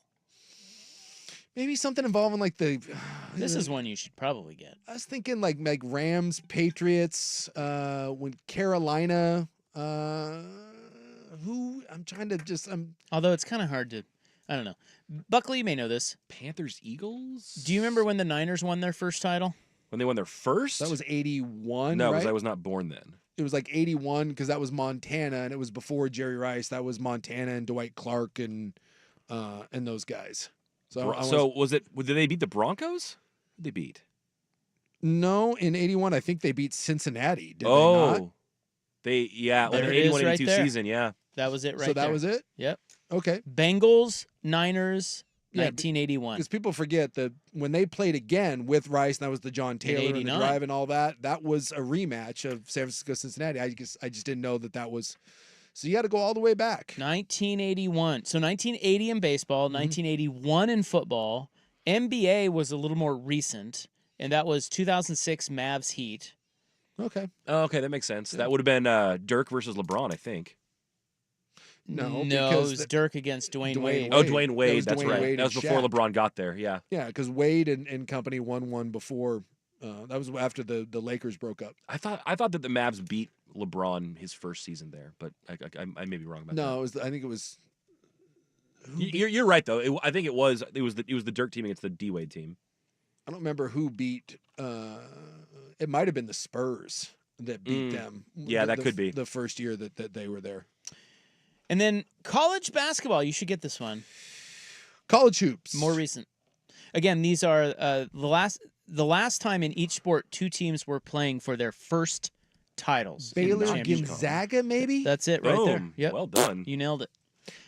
Maybe something involving like the. This is one you should probably get. I was thinking like Rams, Patriots, when Carolina. Who I'm trying to just. Although it's kind of hard to. I don't know. Buckley, you may know this. Panthers, Eagles. Do you remember when the Niners won their first title? When they won their first? That was 81. No, right? because I was not born then. It was like 81 because that was Montana and it was before Jerry Rice. That was Montana and Dwight Clark and those guys. So was it? Did they beat the Broncos? Who did they beat? No, in 81 I think they beat Cincinnati. Did they not? Well, the 81-82 season, yeah. That was it right there. So that was it? Yep. Okay. Bengals, Niners, 1981. Because people forget that when they played again with Rice, and that was the John Taylor and the drive and all that, that was a rematch of San Francisco Cincinnati. I just didn't know that was So you got to go all the way back. 1981. So 1980 in baseball, 1981 in football. NBA was a little more recent, and that was 2006 Mavs Heat. Okay. Oh, okay, that makes sense. That would have been Dirk versus LeBron, I think. No, it because was Dirk against Dwayne Wade. Oh, Dwayne Wade. That was That's Dwayne right. Wade That was and before Shaq. LeBron got there. Yeah. Yeah, because Wade and company won one before. That was after the Lakers broke up. I thought that the Mavs beat LeBron his first season there, but I may be wrong about that. No, I think it was. You're right though. I think it was the Dirk team against the D Wade team. I don't remember who beat. It might have been the Spurs that beat them. Yeah, that could be the first year that they were there. And then college basketball. You should get this one. College hoops. More recent. Again, these are the last time in each sport 2 teams were playing for their first titles. Baylor Gonzaga, maybe? That's it right there. Boom. Yep. Well done. You nailed it.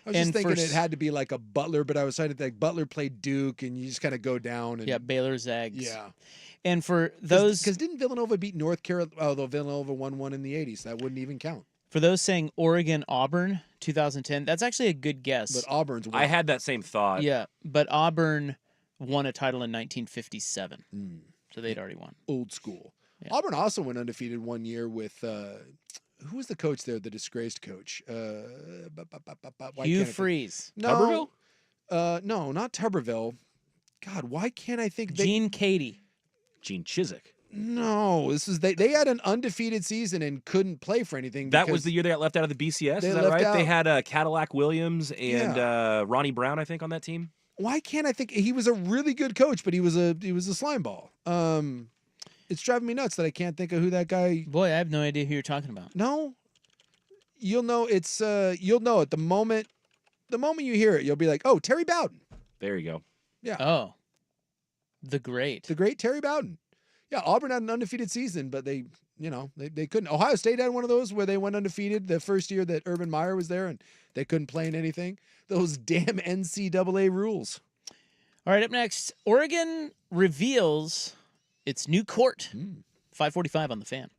I was just thinking it had to be like a Butler, but I was trying to think Butler played Duke, and you just kind of go down. And, yeah, Baylor Zags. Yeah. And for those... Because didn't Villanova beat North Carolina? Although Villanova won one in the 80s. That wouldn't even count. For those saying Oregon-Auburn 2010, that's actually a good guess. But Auburn's won. I had that same thought. Yeah, but Auburn won a title in 1957. So they'd already won. Old school. Yeah. Auburn also went undefeated one year with who was the coach there? The disgraced coach. Hugh Freeze. No, no, not Tuberville. God, why can't I think? Gene Cady. Gene Chizik. No, this is they had an undefeated season and couldn't play for anything. That was the year they got left out of the BCS. Is that right? They had Cadillac Williams and Ronnie Brown, I think, on that team. Why can't I think? He was a really good coach, but he was a slime ball. It's driving me nuts that I can't think of who that guy. Boy, I have no idea who you're talking about. No, you'll know. You'll know it the moment you hear it. You'll be like, oh, Terry Bowden. There you go. Yeah. Oh, the great Terry Bowden. Yeah, Auburn had an undefeated season, but they couldn't. Ohio State had one of those where they went undefeated the first year that Urban Meyer was there, and they couldn't play in anything. Those damn NCAA rules. All right, up next, Oregon reveals its new court. 5:45 on the Fan.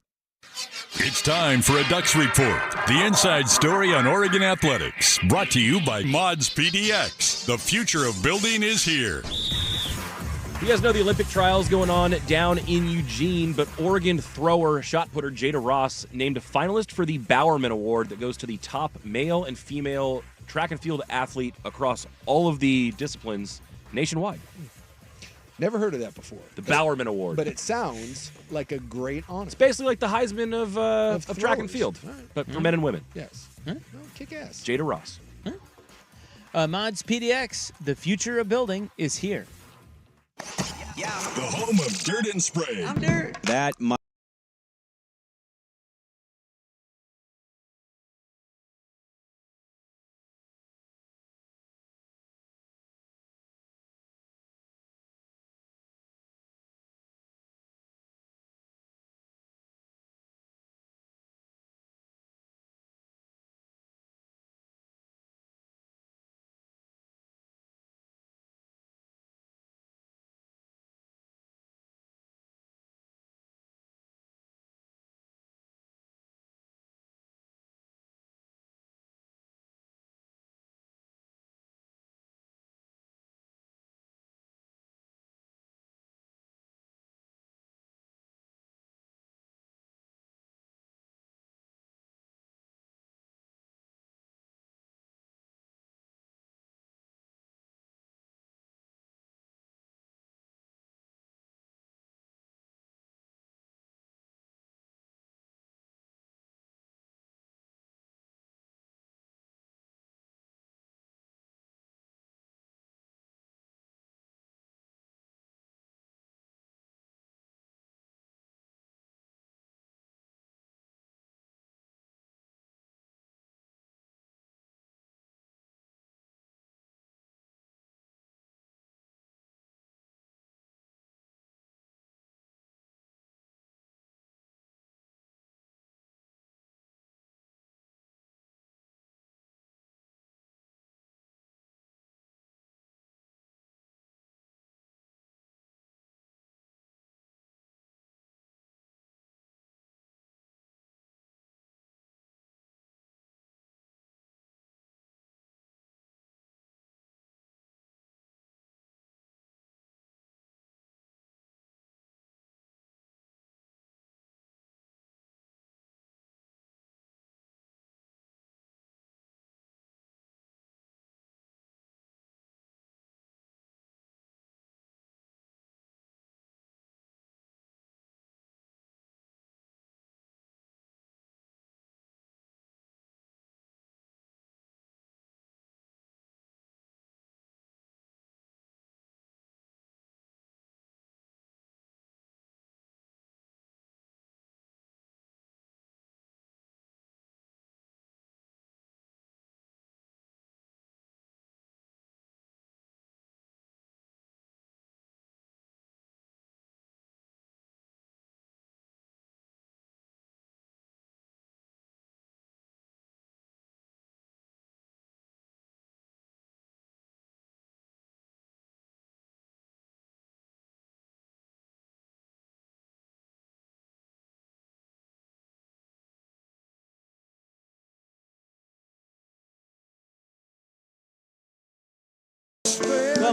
It's time for a Ducks Report, the inside story on Oregon athletics. Brought to you by Mods PDX. The future of building is here. You guys know the Olympic trials going on down in Eugene, but Oregon thrower, shot putter Jada Ross named a finalist for the Bowerman Award that goes to the top male and female track and field athlete across all of the disciplines nationwide. Never heard of that before. The Bowerman Award. But it sounds like a great honor. It's basically like the Heisman of track and field, but for men and women. Yes. Huh? Oh, kick ass. Jada Ross. Mods PDX, the future of building is here. The home of dirt and spray. I'm dirt. That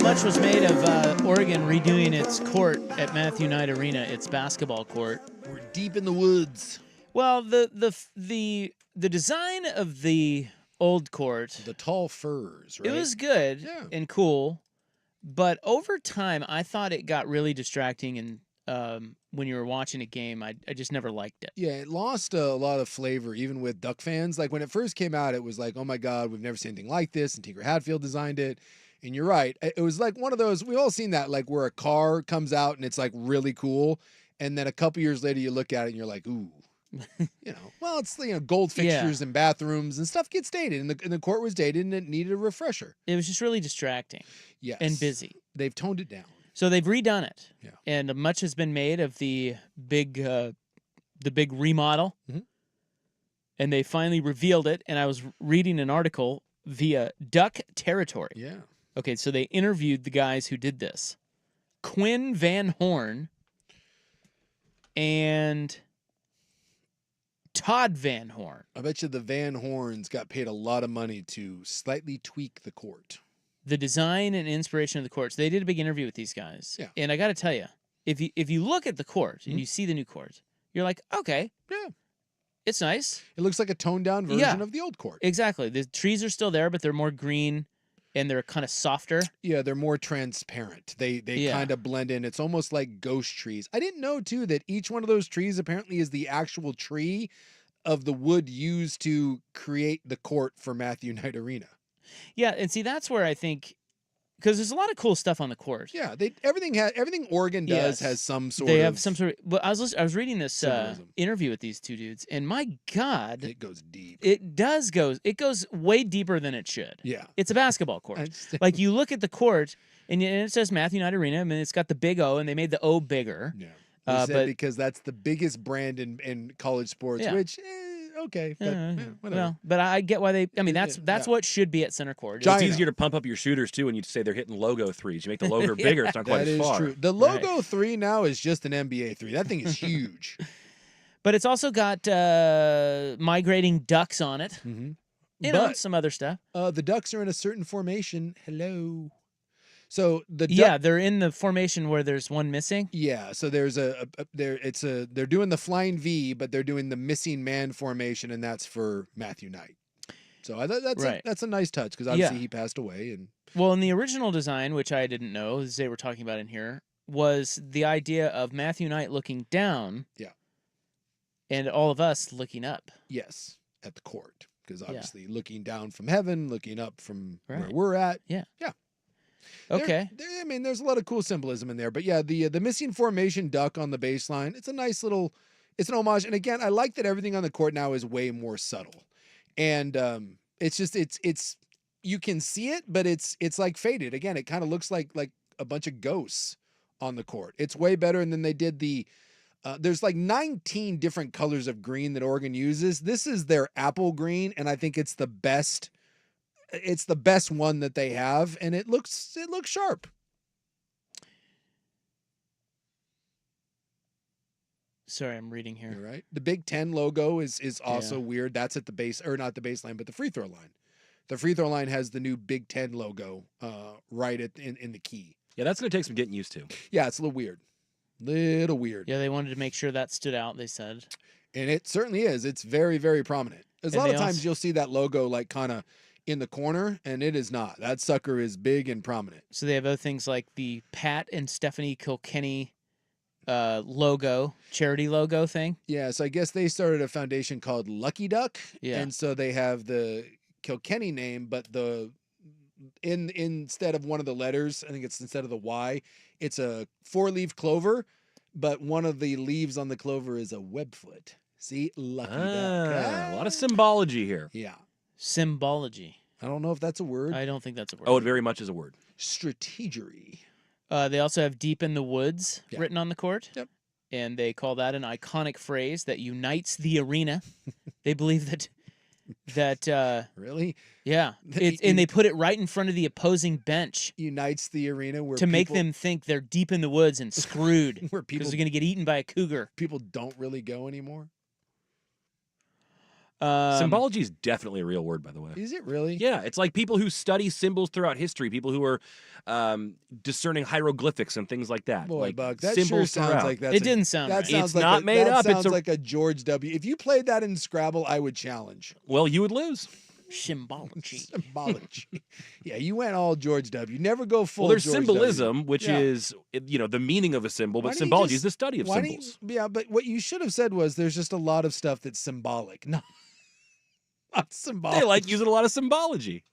much was made of Oregon redoing its court at Matthew Knight Arena, its basketball court. We're deep in the woods. Well, the design of the old court, the tall firs, right? It was good and cool, but over time, I thought it got really distracting. And when you were watching a game, I just never liked it. Yeah, it lost a lot of flavor, even with Duck fans. Like when it first came out, it was like, oh my God, we've never seen anything like this. And Tinker Hatfield designed it. And you're right. It was like one of those, we've all seen that, like where a car comes out and it's like really cool. And then a couple years later, you look at it and you're like, ooh. Well, it's gold fixtures and bathrooms and stuff gets dated, and the court was dated and it needed a refresher. It was just really distracting. Yes, and busy. They've toned it down, so they've redone it. Yeah, and much has been made of the big remodel, and they finally revealed it. And I was reading an article via Duck Territory. Yeah. Okay, so they interviewed the guys who did this, Quinn Van Horn and Todd Van Horn. I bet you the Van Horns got paid a lot of money to slightly tweak the court. The design and inspiration of the courts. They did a big interview with these guys. Yeah. And I got to tell you, if you look at the court and you see the new court, you're like, okay. Yeah. It's nice. It looks like a toned down version of the old court. Exactly. The trees are still there, but they're more green and they're kind of softer. Yeah, they're more transparent. They kind of blend in. It's almost like ghost trees. I didn't know, too, that each one of those trees apparently is the actual tree of the wood used to create the court for Matthew Knight Arena. Yeah, and see, that's where I think, because there's a lot of cool stuff on the court. Yeah, everything Oregon does has some sort They of have some sort of. But I was reading this interview with these two dudes, and my God, it goes deep. It does go. It goes way deeper than it should. Yeah, it's a basketball court. Like you look at the court, and it says Matthew Knight Arena. I mean, it's got the big O, and they made the O bigger. Yeah, but because that's the biggest brand in college sports, which. Okay, but, whatever. Well, but I get why they. I mean, that's what should be at center court. It's easier to pump up your shooters too when you say they're hitting logo threes. You make the logo bigger; it's not quite as far. That is true. The logo 3 now is just an NBA 3. That thing is huge. But it's also got migrating ducks on it. You know, some other stuff. The ducks are in a certain formation. Hello. So they're in the formation where there's one missing. Yeah, so there's they're doing the flying V, but they're doing the missing man formation, and that's for Matthew Knight. So that's a nice touch because obviously he passed away. And well, in the original design, which I didn't know, as they were talking about in here, was the idea of Matthew Knight looking down. Yeah. And all of us looking up. Yes, at the court, because obviously looking down from heaven, looking up from where we're at. Yeah. Yeah. Okay. I mean, there's a lot of cool symbolism in there, but yeah, the missing formation duck on the baseline, it's a nice little, it's an homage. And again, I like that everything on the court now is way more subtle, and it's just it's you can see it, but it's like faded. Again, it kind of looks like a bunch of ghosts on the court. It's way better, and then they did the. There's like 19 different colors of green that Oregon uses. This is their apple green, and I think it's the best. It's the best one that they have, and it looks sharp. Sorry, I'm reading here. You're right. The Big Ten logo is also weird. That's at the base, or not the baseline, but the free throw line. The free throw line has the new Big Ten logo right in the key. Yeah, that's going to take some getting used to. Yeah, it's a little weird. Little weird. Yeah, they wanted to make sure that stood out, they said. And it certainly is. It's very, very prominent. A lot of times you'll see that logo like kind of in the corner, and it is not. That sucker is big and prominent. So they have other things like the Pat and Stephanie Kilkenny logo, charity logo thing. Yeah, so I guess they started a foundation called Lucky Duck. Yeah. And so they have the Kilkenny name, but instead of one of the letters, I think it's instead of the Y, it's a 4-leaf clover, but one of the leaves on the clover is a webfoot. See? Lucky Duck. A lot of symbology here. Yeah. Symbology. I don't know if that's a word. I don't think that's a word. Oh, it very much is a word. Strategery. They also have Deep in the Woods written on the court. Yep. And they call that an iconic phrase that unites the arena. They believe that really? Yeah. And they put it right in front of the opposing bench. Unites the arena where to make them think they're deep in the woods and screwed. Where people because they're going to get eaten by a cougar. People don't really go anymore. Symbology is definitely a real word, by the way. Is it really? Yeah, it's like people who study symbols throughout history, people who are discerning hieroglyphics and things like that. Boy, like Buck, that symbols sure sounds throughout. like that's It didn't sound that right. sounds It's like not made that up. Sounds It's like a George W. If you played that in Scrabble, I would challenge. Well, you would lose. Symbology. Symbology. Yeah, you went all George W. Never go full. Well, there's George symbolism, W. which Yeah. is the meaning of a symbol, Why but don't you symbology just- is the study of why don't you- symbols. Yeah, but what you should have said was there's just a lot of stuff that's symbolic. No, not symbolic. They like using a lot of symbology.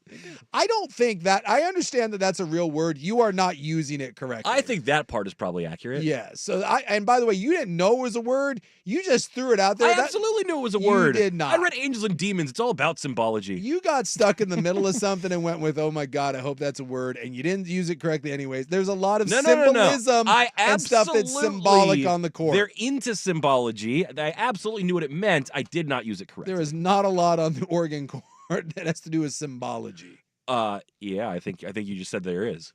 I don't think that. I understand that that's a real word. You are not using it correctly. I think that part is probably accurate. Yeah. So and by the way, you didn't know it was a word. You just threw it out there. I That- absolutely knew it was a you word. did not. I read Angels and Demons. It's all about symbology. You got stuck in the middle of something and went with, "Oh my God, I hope that's a word," and you didn't use it correctly anyways. There's a lot of No. symbolism I and stuff that's absolutely- symbolic on the court. They're into symbology. I absolutely knew what it meant. I did not use it correctly. There is not a lot on the Oregon court that has to do with symbology. Yeah, I think you just said there is.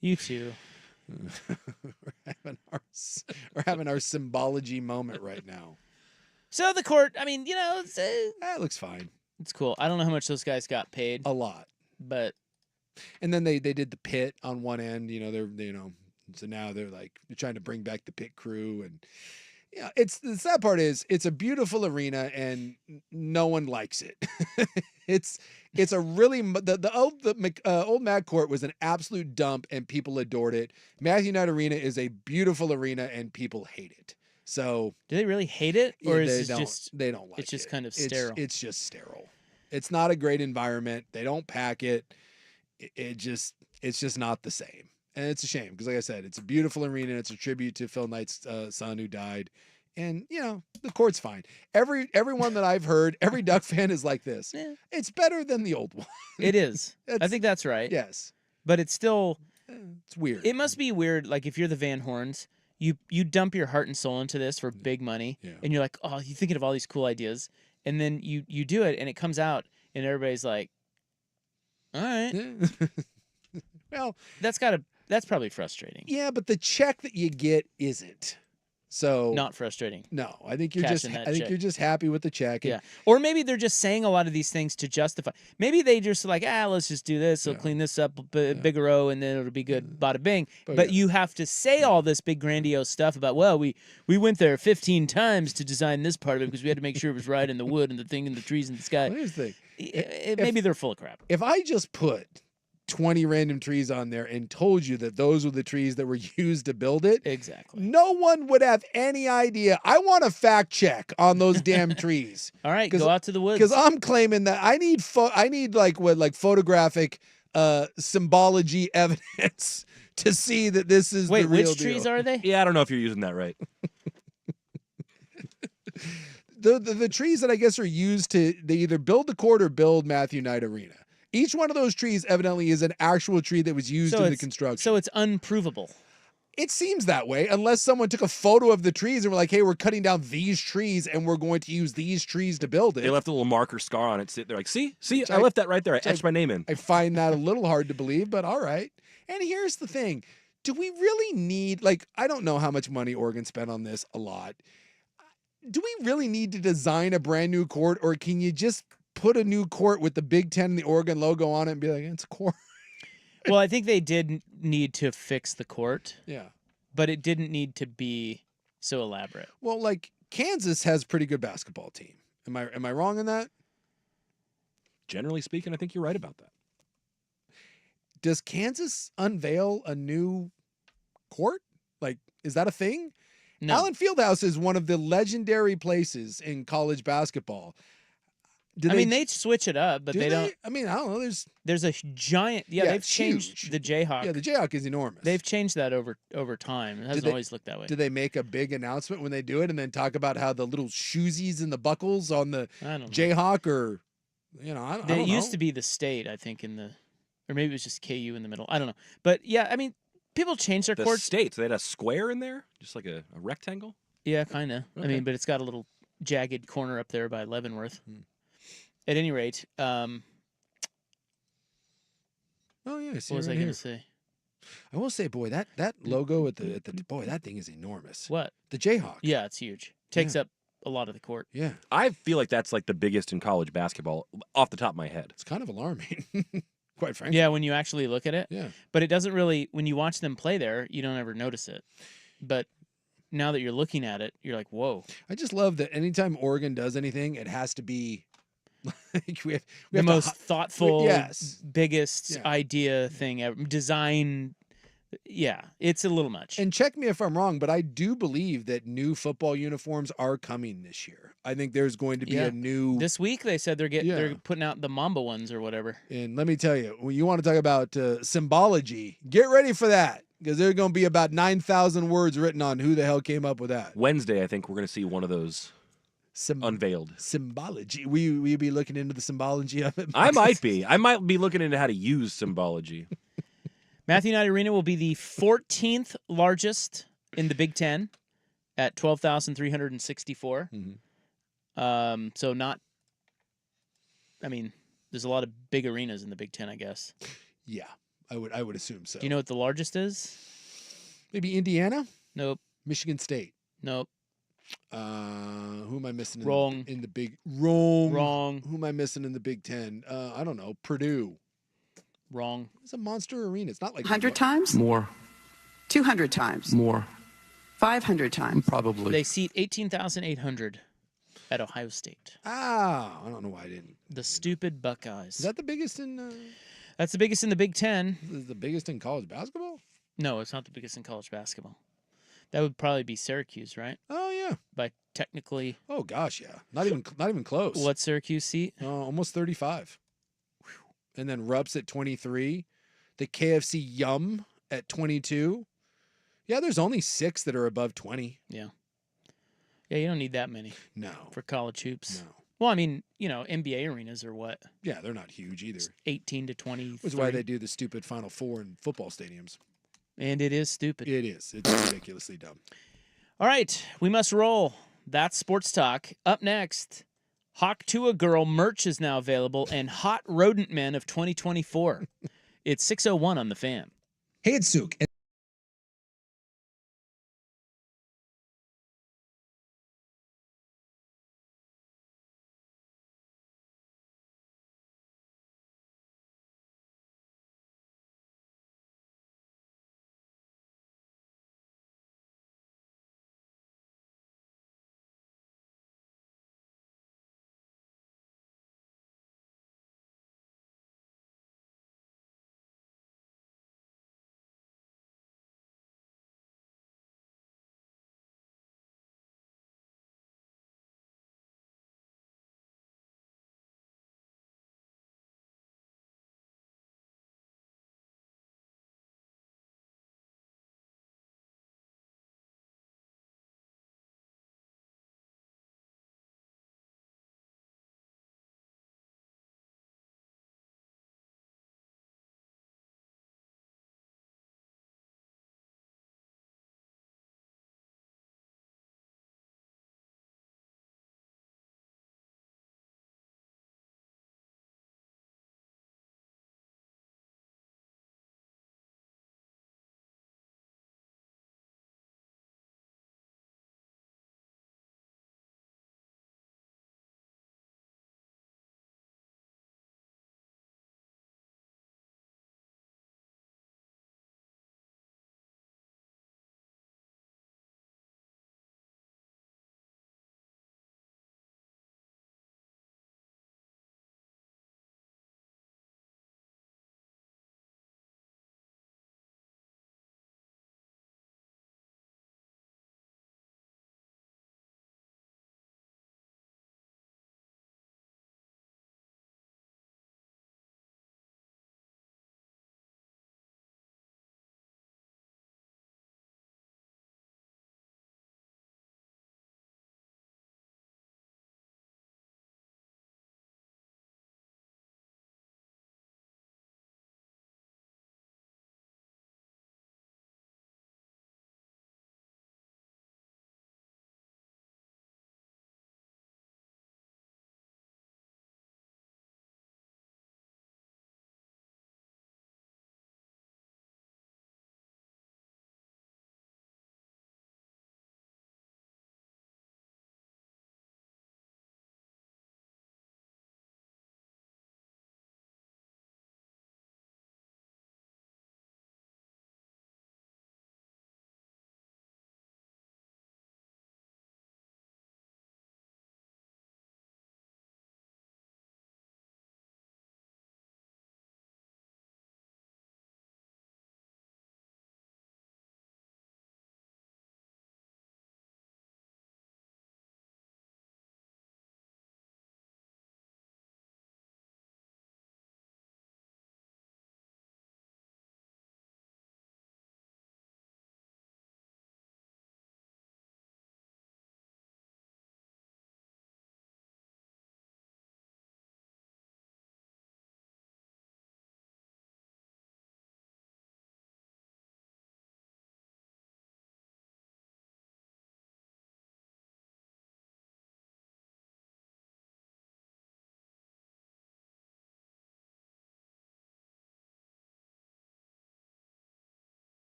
You too. We're having our symbology moment right now. So the court, I mean, it's, That looks fine. it's cool. I don't know how much those guys got paid, A lot. but And then they did the pit on one end. So now they're trying to bring back the pit crew, and it's the sad part is it's a beautiful arena and no one likes it. It's a really the old Mac Court was an absolute dump and people adored it. Matthew Knight Arena is a beautiful arena and people hate it. So do they really hate it, or is it just they don't like it? it's just kind of It's- sterile? It's just sterile. It's not a great environment. They don't pack it. It's just not the same. And it's a shame because, like I said, it's a beautiful arena. It's a tribute to Phil Knight's son who died. And, the court's fine. Everyone that I've heard, every Duck fan is like this. Yeah. It's better than the old one. It is. I think that's right. Yes. But it's still, It's weird. it must be weird. Like if you're the Van Horns, you dump your heart and soul into this for big money, and you're like, oh, you're thinking of all these cool ideas, and then you do it, and it comes out, and everybody's like, all right. Well, that's probably frustrating. Yeah, but the check that you get isn't. So Not frustrating. no, I think you're Cashing that check. you're just happy with the check. And Yeah. Or maybe they're just saying a lot of these things to justify. Maybe they just like, let's just do this. We'll clean this up, bigger row, and then it'll be good. Bada bing. But you have to say all this big grandiose stuff about, well, we went there 15 times to design this part of it because we had to make sure it was right in the wood and the thing and the trees and the sky. Well, here's the thing. Maybe they're full of crap. If I just put 20 random trees on there and told you that those were the trees that were used to build it, exactly, no one would have any idea. I want a fact check on those damn trees. All right, go out to the woods. Because I'm claiming that I need photographic symbology evidence to see that this is Wait, the real which trees are they? Yeah, I don't know if you're using that right. The trees that I guess are used they either build the court or build Matthew Knight Arena. Each one of those trees evidently is an actual tree that was used in the construction. So it's unprovable. It seems that way, unless someone took a photo of the trees and were like, hey, we're cutting down these trees and we're going to use these trees to build it. They left a little marker scar on it. They're like, see, I left that right there. I etched my name in. I find that a little hard to believe, but all right. And here's the thing. Do we really need, I don't know how much money Oregon spent on this, a lot. Do we really need to design a brand new court, or can you just put a new court with the Big Ten and the Oregon logo on it and be like, it's a court? Well, I think they did need to fix the court. Yeah. But it didn't need to be so elaborate. Well, Kansas has a pretty good basketball team. Am I wrong in that? Generally speaking, I think you're right about that. Does Kansas unveil a new court? Is that a thing? No. Allen Fieldhouse is one of the legendary places in college basketball. They switch it up, but they don't. I don't know. There's a giant. Yeah, they've changed huge. the Jayhawk. Yeah, the Jayhawk is enormous. They've changed that over time. It hasn't always looked that way. Do they make a big announcement when they do it and then talk about how the little shoesies and the buckles on the Jayhawk or, I don't know. It used to be the state, I think, or maybe it was just KU in the middle. I don't know. But yeah, people change their courts. States, they had a square in there, just like a rectangle. Yeah, kind of. Okay. But it's got a little jagged corner up there by Leavenworth. At any rate, oh yeah, what was I going to say? I will say, boy, that logo at the boy, that thing is enormous. What? The Jayhawk. Yeah, it's huge. Takes up a lot of the court. Yeah. I feel like that's like the biggest in college basketball off the top of my head. It's kind of alarming, quite frankly. Yeah, when you actually look at it. Yeah. But it doesn't really, when you watch them play there, you don't ever notice it. But now that you're looking at it, you're like, whoa. I just love that anytime Oregon does anything, it has to be like we have The most thoughtful, yes, biggest idea thing ever. Design. Yeah, it's a little much. And check me if I'm wrong, but I do believe that new football uniforms are coming this year. I think there's going to be a new. This week they said they're putting out the Mamba ones or whatever. And let me tell you, when you want to talk about symbology, get ready for that because there's going to be about 9,000 words written on who the hell came up with that. Wednesday, I think we're going to see one of those unveiled. Symbology. Will you be looking into the symbology of it? I might be. I might be looking into how to use symbology. Matthew Knight Arena will be the 14th largest in the Big Ten at 12,364. So not, I mean, there's a lot of big arenas in the Big Ten, I guess. Yeah, I would assume so. Do you know what the largest is? Maybe Indiana? Nope. Michigan State? Nope. Who am I missing? Wrong. In the Big Wrong. Who am I missing in the Big Ten? I don't know. Purdue. Wrong. It's a monster arena. It's not like 100 times? More. 200 times? More. 500 times? Probably. They seat 18,800 at Ohio State. I don't know why I didn't. The stupid Buckeyes. Is that the biggest in? That's the biggest in the Big Ten. Is the biggest in college basketball? No, it's not the biggest in college basketball. That would probably be Syracuse, right? Oh yeah. By technically. Oh gosh, yeah. Not even close. What Syracuse seat? Almost 35. And then Rupp's at 23. The KFC Yum at 22. Yeah, there's only 6 that are above 20. Yeah. Yeah, you don't need that many. No. For college hoops. No. Well, I mean, NBA arenas are what? Yeah, they're not huge either. 18 to 20. Which is why they do the stupid Final Four in football stadiums. And it is stupid. It is. It's ridiculously dumb. All right, we must roll. That's Sports Talk. Up next, Hawk to a Girl merch is now available and Hot Rodent Men of 2024. It's 6:01 on the Fan. Hey, it's Suk.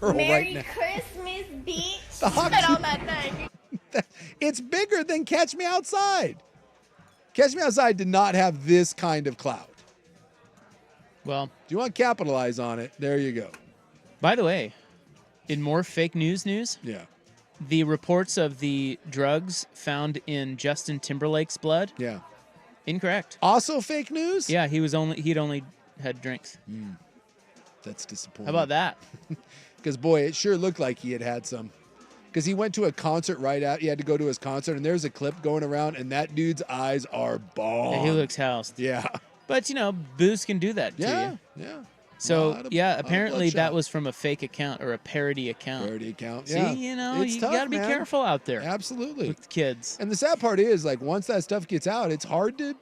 Pearl Merry right now. Christmas, bitch. The hawk Spit tuba. on that thing. It's bigger than Catch Me Outside. Catch Me Outside did not have this kind of clout. Well, do you want to capitalize on it? There you go. By the way, in more fake news, yeah, the reports of the drugs found in Justin Timberlake's blood, yeah, incorrect. Also fake news? Yeah, he'd only had drinks. That's disappointing. How about that? Because boy, it sure looked like he had some. Because he went to a concert he had to go to his concert, and there's a clip going around, and that dude's eyes are bomb. Yeah, he looks housed. Yeah. But, booze can do that to Yeah, you. yeah. So, Lot of apparently that bloodshot. was from a fake account or a parody account. Parody account, See, yeah. It's you tough, got to be man. careful out there. Absolutely. With kids. And the sad part is, like, once that stuff gets out, it's hard to,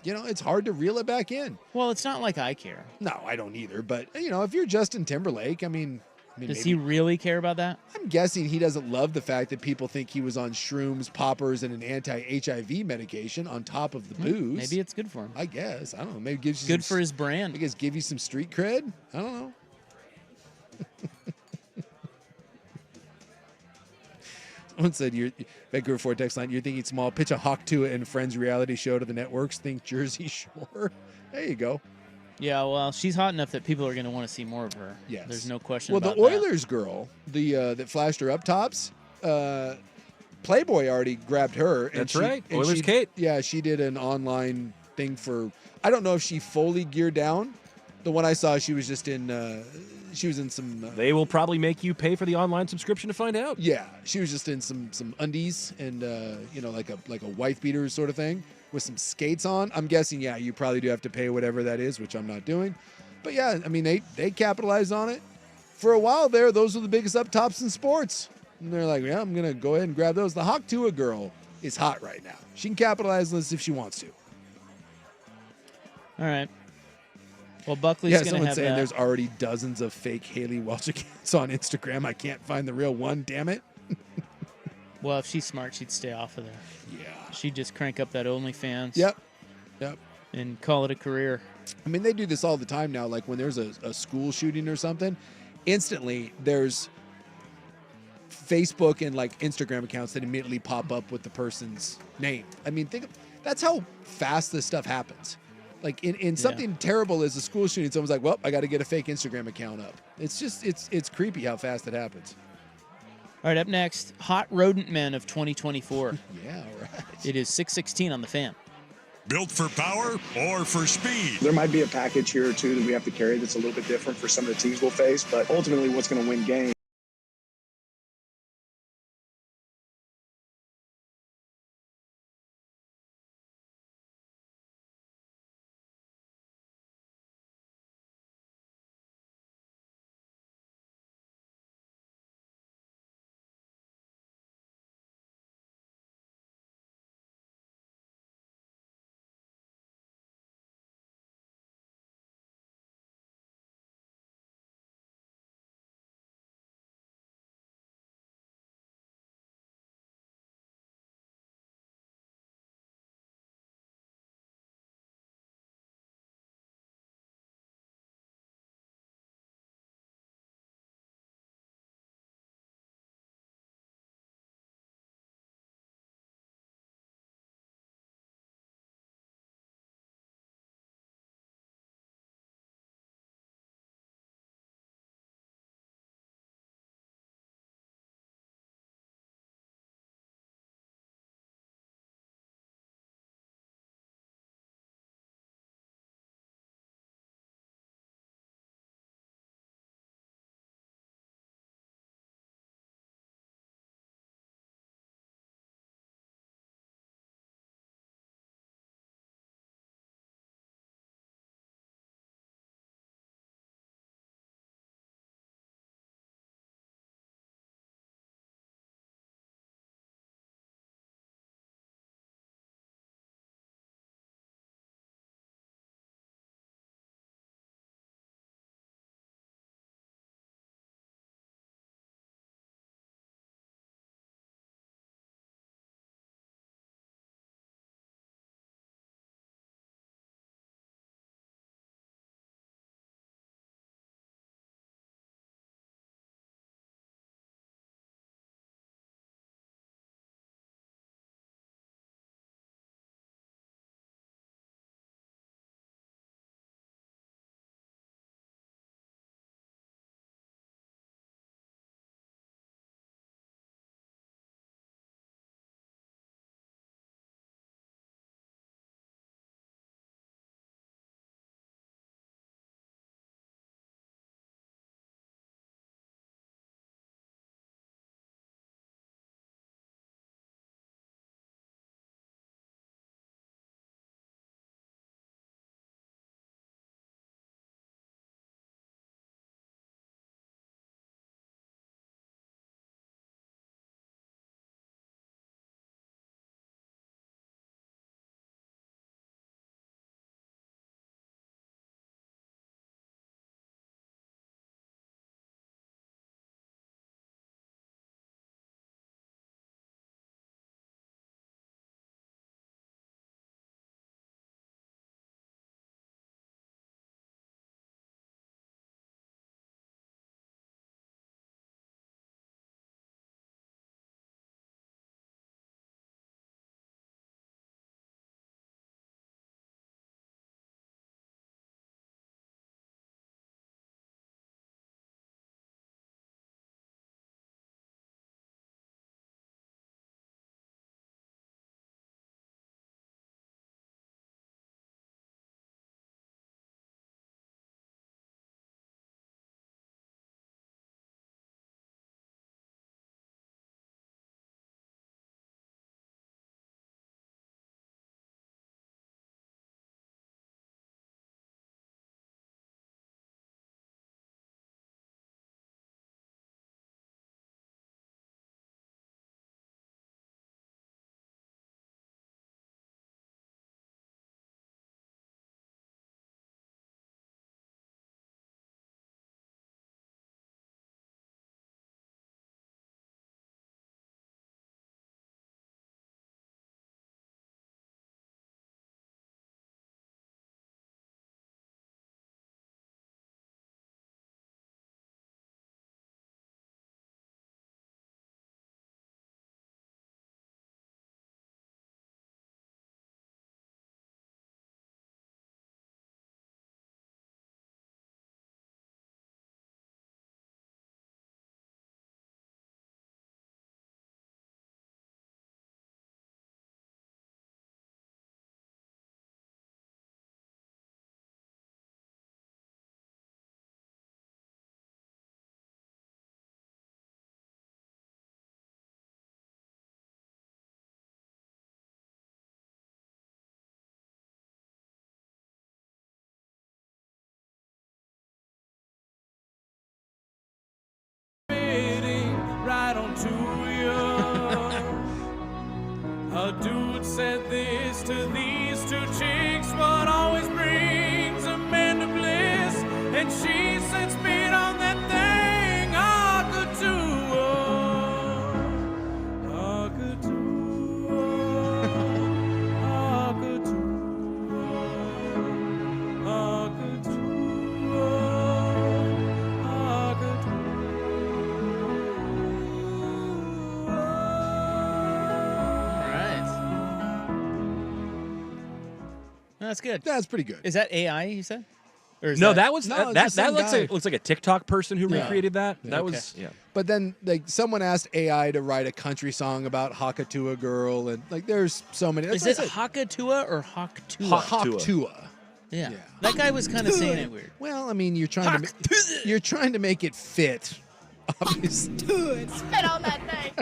it's hard to reel it back in. Well, it's not like I care. No, I don't either. But, if you're Justin Timberlake, Does he really care about that? I'm guessing he doesn't love the fact that people think he was on shrooms, poppers, and an anti-HIV medication on top of the booze. Maybe it's good for him. I guess. I don't know. Maybe it gives you Good for his brand. I guess give you some street cred. I don't know. Someone said, Vancouver Ford text line, you're thinking small, pitch a Hawk to it and Friends reality show to the networks, think Jersey Shore. There you go. Yeah, well, she's hot enough that people are going to want to see more of her. Yes. There's no question Well, about the Oilers girl, that flashed her up tops, Playboy already grabbed her. That's right. Oilers Kate. Yeah, she did an online thing for, I don't know if she fully geared down. The one I saw, she was just in, some. They will probably make you pay for the online subscription to find out. Yeah, she was just in some undies and, like a wife beater sort of thing with some skates on. I'm guessing, yeah, you probably do have to pay whatever that is, which I'm not doing. But yeah, they capitalized on it. For a while there, those were the biggest up tops in sports. And they're like, yeah, I'm going to go ahead and grab those. The Hawk Tua girl is hot right now. She can capitalize on this if she wants to. All right. Well, Buckley's going to someone's have saying that. there's already dozens of fake Haley Welch accounts on Instagram. I can't find the real one, damn it. Well, if she's smart, she'd stay off of there. Yeah. She'd just crank up that OnlyFans. Yep. And call it a career. I mean, they do this all the time now. Like when there's a school shooting or something, instantly there's Facebook and like Instagram accounts that immediately pop up with the person's name. I mean, that's how fast this stuff happens. Like in something terrible as a school shooting, someone's like, well, I got to get a fake Instagram account up. It's just, it's creepy how fast it happens. All right, up next, Hot Rodent Men of 2024. Yeah, all right. It is 6:16 on the Fan. Built for power or for speed? There might be a package here or two that we have to carry that's a little bit different for some of the teams we'll face, but ultimately what's going to win games when she sets speed on that thing. That's good. That's pretty good. Is that AI? You said? Or is No, that, that was No, that. it's That just some looks like a TikTok person who Yeah. recreated that. Yeah. That Okay. was yeah. But then, like, someone asked AI to write a country song about Hakatua Girl, and like, there's so many. Is That's it what Hakatua or Hawktua? Hawktua. Yeah. That guy was kind of saying it weird. Well, I mean, you're trying to make it fit. Obviously. Spit on that thing.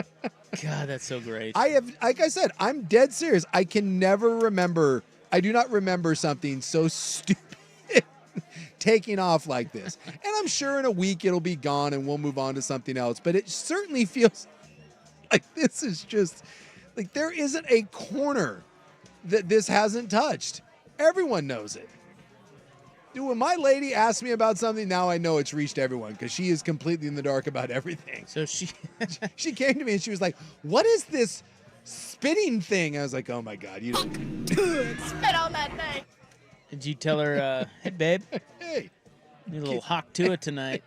God, that's so great. I have, like I said, I'm dead serious. I can never remember. I do not remember something so stupid taking off like this. And I'm sure in a week it'll be gone and we'll move on to something else. But it certainly feels like this is just like there isn't a corner that this hasn't touched. Everyone knows it. Dude, when my lady asked me about something, now I know it's reached everyone because she is completely in the dark about everything. So she came to me and she was like, "What is this spitting thing?" I was like, "Oh my God, you don't." Spit on that thing. Did you tell her, hey, babe? Hey. Need a little Hawktua tonight.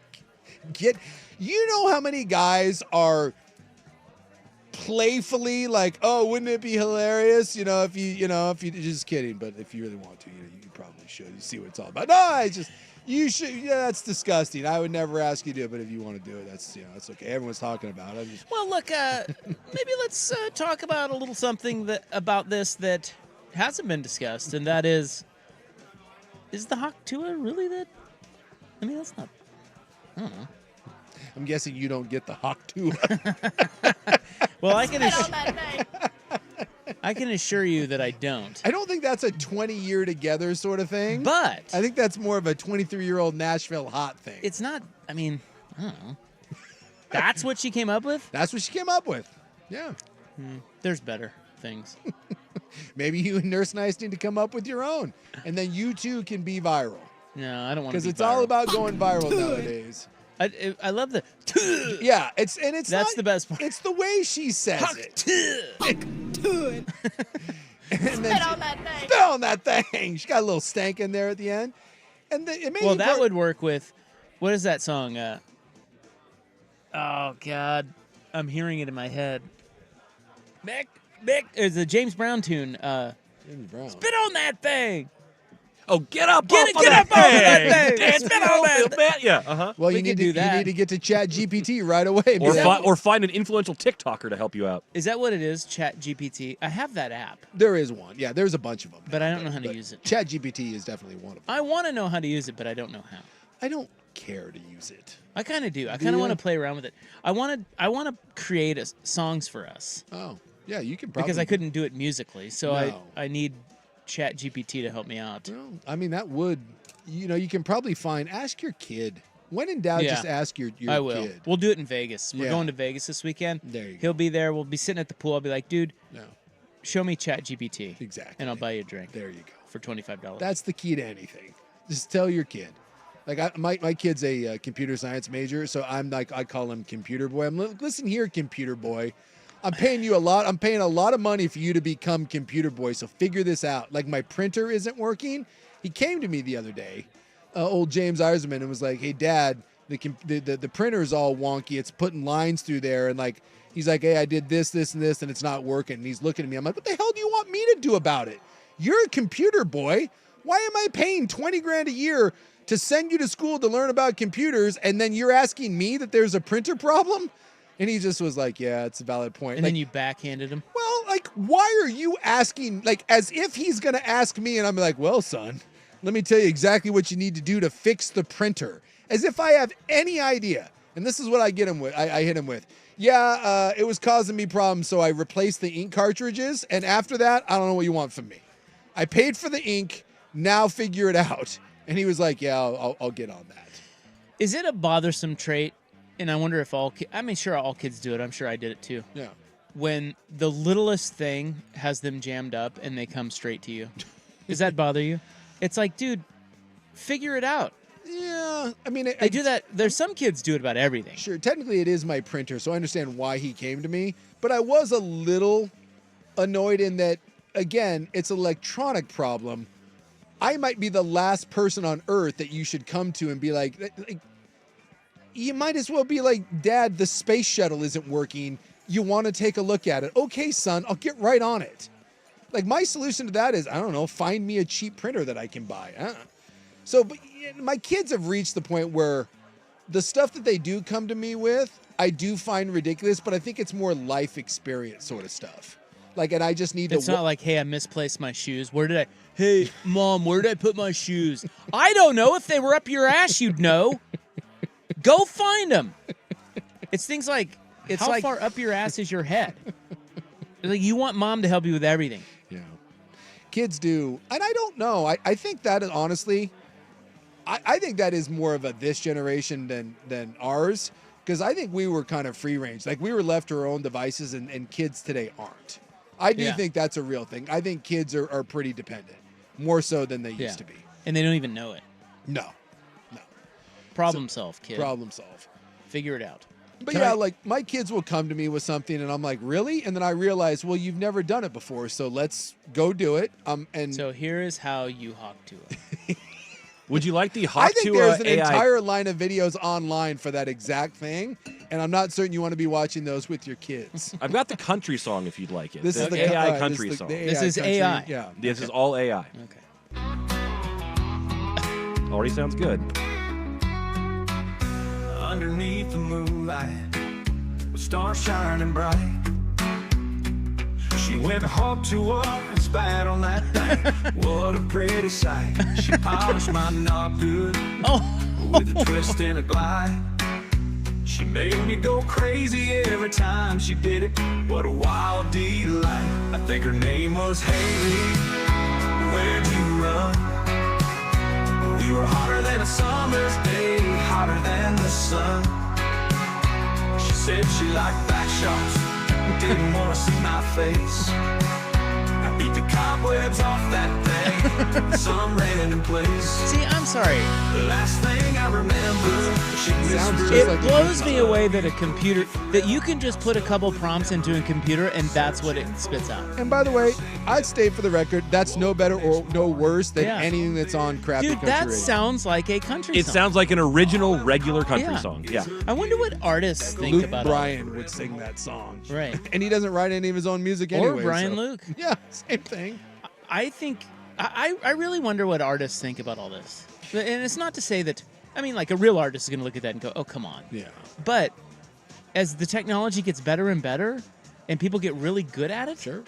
You know how many guys are playfully like, "Oh, wouldn't it be hilarious? If you just kidding, but if you really want to, you probably should. You see what it's all about." No, you should. Yeah, that's disgusting. I would never ask you to do it, but if you want to do it, that's okay. Everyone's talking about it. Well, look, maybe let's talk about a little something about this that hasn't been discussed, and that is the Hawktua really that? I mean, that's not. I don't know. I'm guessing you don't get the Hawktua. Well, I can assure you that I don't. I don't think that's a 20-year together sort of thing. But I think that's more of a 23-year-old Nashville hot thing. It's not. I mean, I don't know. That's what she came up with? That's what she came up with. Yeah. There's better things. Maybe you and Nurse Nice need to come up with your own, and then you too can be viral. No, I don't want to. Because it's all about going viral nowadays. I love the. Yeah, that's the best part. It's the way she says it. And then Spit on that thing. Spit on that thing. She got a little stank in there at the end, and it made Well, that would work with. What is that song? Oh God, I'm hearing it in my head. Mick. It's a James Brown tune. James Brown. Spit on that thing. Oh, get up! Get up over that thing. Spit on that thing. Yeah. Uh huh. Well, We you need can do that. You need to get to Chat GPT right away. Or find an influential TikToker to help you out. Is that what it is? Chat GPT. I have that app, There is one. Yeah, there's a bunch of them. but I don't know how to use it. Chat GPT is definitely one of them. I want to know how to use it, but I don't know how. I don't care to use it. I kind of do. I Do kind of ya? want to play around with it. I want to create songs for us. Oh, yeah, you can probably. Because I couldn't do it musically, so No. I need Chat GPT to help me out. Well, I mean, that would, you can probably ask your kid. When in doubt, Yeah. just ask your I will. kid. We'll do it in Vegas. We're Yeah. going to Vegas this weekend. There you go. He'll be there. We'll be sitting at the pool. I'll be like, dude, No. show me Chat GPT. Exactly. And I'll buy you a drink. There you go. For $25. That's the key to anything. Just tell your kid. Like my kid's a computer science major, so I'm like, I call him computer boy. Listen here, computer boy. I'm paying you a lot. I'm paying a lot of money for you to become computer boy. So figure this out. Like my printer isn't working. He came to me the other day, old James Eiserman, and was like, "Hey, Dad, the printer's all wonky. It's putting lines through there." And like, he's like, "Hey, I did this, this, and this, and it's not working." And he's looking at me. I'm like, "What the hell do you want me to do about it? You're a computer boy. Why am I paying $20,000 a year to send you to school to learn about computers, and then you're asking me that there's a printer problem?" And he just was like, "Yeah, it's a valid point." And then you backhanded him. Well, like, why are you asking, like, as if he's going to ask me, and I'm like, "Well, son, let me tell you exactly what you need to do to fix the printer." As if I have any idea. And this is what I get him with. I hit him with. "Yeah, it was causing me problems, so I replaced the ink cartridges, and after that, I don't know what you want from me. I paid for the ink, now figure it out." And he was like, "Yeah, I'll get on that." Is it a bothersome trait? And I wonder if all kids do it. I'm sure I did it too. Yeah. When the littlest thing has them jammed up and they come straight to you. Does that bother you? It's like, dude, figure it out. Yeah, I mean, They do that. There's some kids do it about everything. Sure, technically it is my printer, so I understand why he came to me. But I was a little annoyed in that, again, it's an electronic problem. I might be the last person on earth that you should come to and be like, you might as well be like, Dad, the space shuttle isn't working. You want to take a look at it? Okay, son, I'll get right on it. Like, my solution to that is, I don't know, find me a cheap printer that I can buy. So, but my kids have reached the point where the stuff that they do come to me with, I do find ridiculous, but I think it's more life experience sort of stuff. Like, and I just need to... It's not like, hey, I misplaced my shoes. Hey, Mom, where did I put my shoes? I don't know. If they were up your ass, you'd know. Go find them. It's things like, how far up your ass is your head? Like, you want Mom to help you with everything. Yeah. Kids do. And I don't know. I think that is honestly... I think that is more of a this generation than ours, because I think we were kind of free range. Like, we were left to our own devices, and kids today aren't. I do think that's a real thing. I think kids are pretty dependent, more so than they used to be. And they don't even know it. No. Problem solve, kid. Problem solve. Figure it out. But like, my kids will come to me with something, and I'm like, really? And then I realize, well, you've never done it before, so let's go do it. And so here is how you hawk to it. Would you like the Hawk I think there's an AI? entire line of videos online for that exact thing, and I'm not certain you want to be watching those with your kids. I've got the country song if you'd like it. This is the AI country song. This is AI. Yeah. This is all AI. Okay. Already sounds good. Underneath the moonlight, with stars shining bright, she went home to us and spat on that thing. What a pretty sight. She polished my knob good with a twist and a glide. She made me go crazy every time she did it. What a wild delight. I think her name was Haley. Where'd you run? We were hotter than a summer's day, hotter than the sun. She said she liked back shots, didn't want to see my face. I beat the cobwebs off that thing, some random place. See, I'm sorry. The last thing I remember, she whispered. It blows me away that a computer, that you can just put a couple prompts into a computer and that's what it spits out. And by the way, I'd state for the record, that's no better or no worse than anything that's on crappy country Dude, that radio. sounds like a country song. It sounds like an original, regular country song. Yeah. I wonder what artists think Luke about Bryan would sing that song. Right. And he doesn't write any of his own music anyway. Or Brian so. Luke. Yeah, same thing. I think, I really wonder what artists think about all this. And it's not to say that, I mean, like a real artist is going to look at that and go, oh, come on. Yeah. But as the technology gets better and better and people get really good at it. Sure.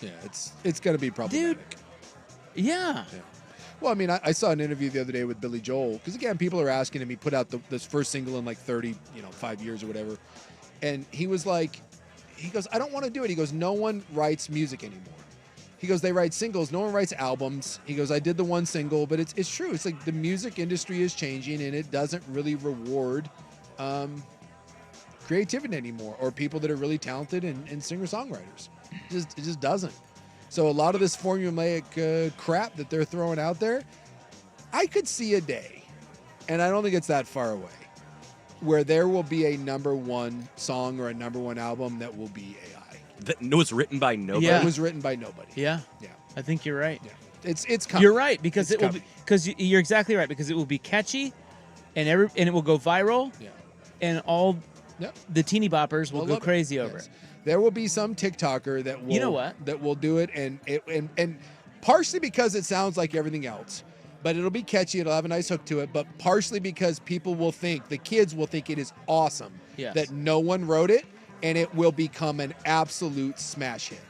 Yeah, it's going to be problematic. Dude, yeah. Well, I mean, I saw an interview the other day with Billy Joel, because again, people are asking him. He put out this first single in like 5 years or whatever. And he was like, he goes, I don't want to do it. He goes, no one writes music anymore. He goes, they write singles. No one writes albums. He goes, I did the one single, but it's true. It's like the music industry is changing, and it doesn't really reward creativity anymore, or people that are really talented and singer-songwriters. It just doesn't. So a lot of this formulaic crap that they're throwing out there, I could see a day, and I don't think it's that far away, where there will be a #1 song or a #1 album that will be AI. That was written by nobody. Yeah. It was written by nobody. Yeah. I think you're right. Yeah. It's coming. You're right, because it's it will be, because you're exactly right, because it will be catchy, and it will go viral. Yeah. And all the teeny boppers will go crazy over it. There will be some TikToker that will, You know what? that will do it, and partially because it sounds like everything else, but it'll be catchy. It'll have a nice hook to it, but partially because people will think, the kids will think it is awesome that no one wrote it, and it will become an absolute smash hit.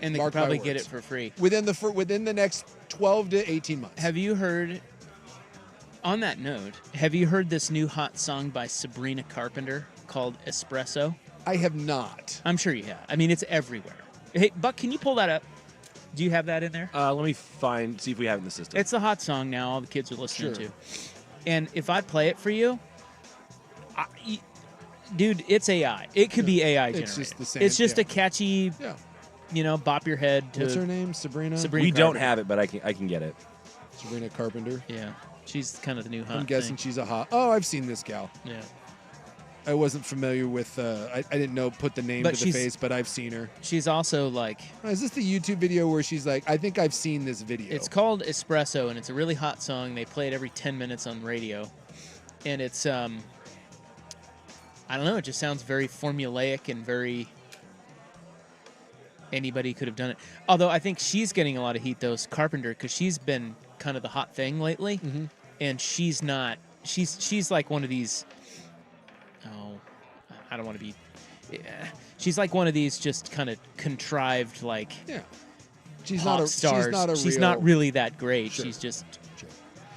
And they can probably get it for free within the next 12 to 18 months. Have you heard? On that note, have you heard this new hot song by Sabrina Carpenter called Espresso? I have not. I'm sure you have. I mean, it's everywhere. Hey, Buck, can you pull that up? Do you have that in there? Let me see if we have it in the system. It's a hot song now. All the kids are listening Sure. to. And if I play it for you, dude, it's AI. It could be AI generated. It's just the same. It's just a catchy, bop your head to. What's her name? Sabrina? We don't have it, but I can get it. Sabrina Carpenter. Yeah. She's kind of the new hot I'm guessing thing. she's a hot. Oh, I've seen this gal. Yeah. I wasn't familiar with. I didn't know put the name But to the face, but I've seen her. She's also like. Oh, is this the YouTube video where she's like? I think I've seen this video. It's called Espresso, and it's a really hot song. They play it every 10 minutes on radio, and it's I don't know. It just sounds very formulaic and very. Anybody could have done it. Although I think she's getting a lot of heat, though, Carpenter, because she's been kind of the hot thing lately, and she's not. She's like one of these. Oh, I don't want to be. She's like one of these just kind of contrived, like. Yeah. She's pop not a. stars. She's not a. She's real, not really that great. Sure. She's just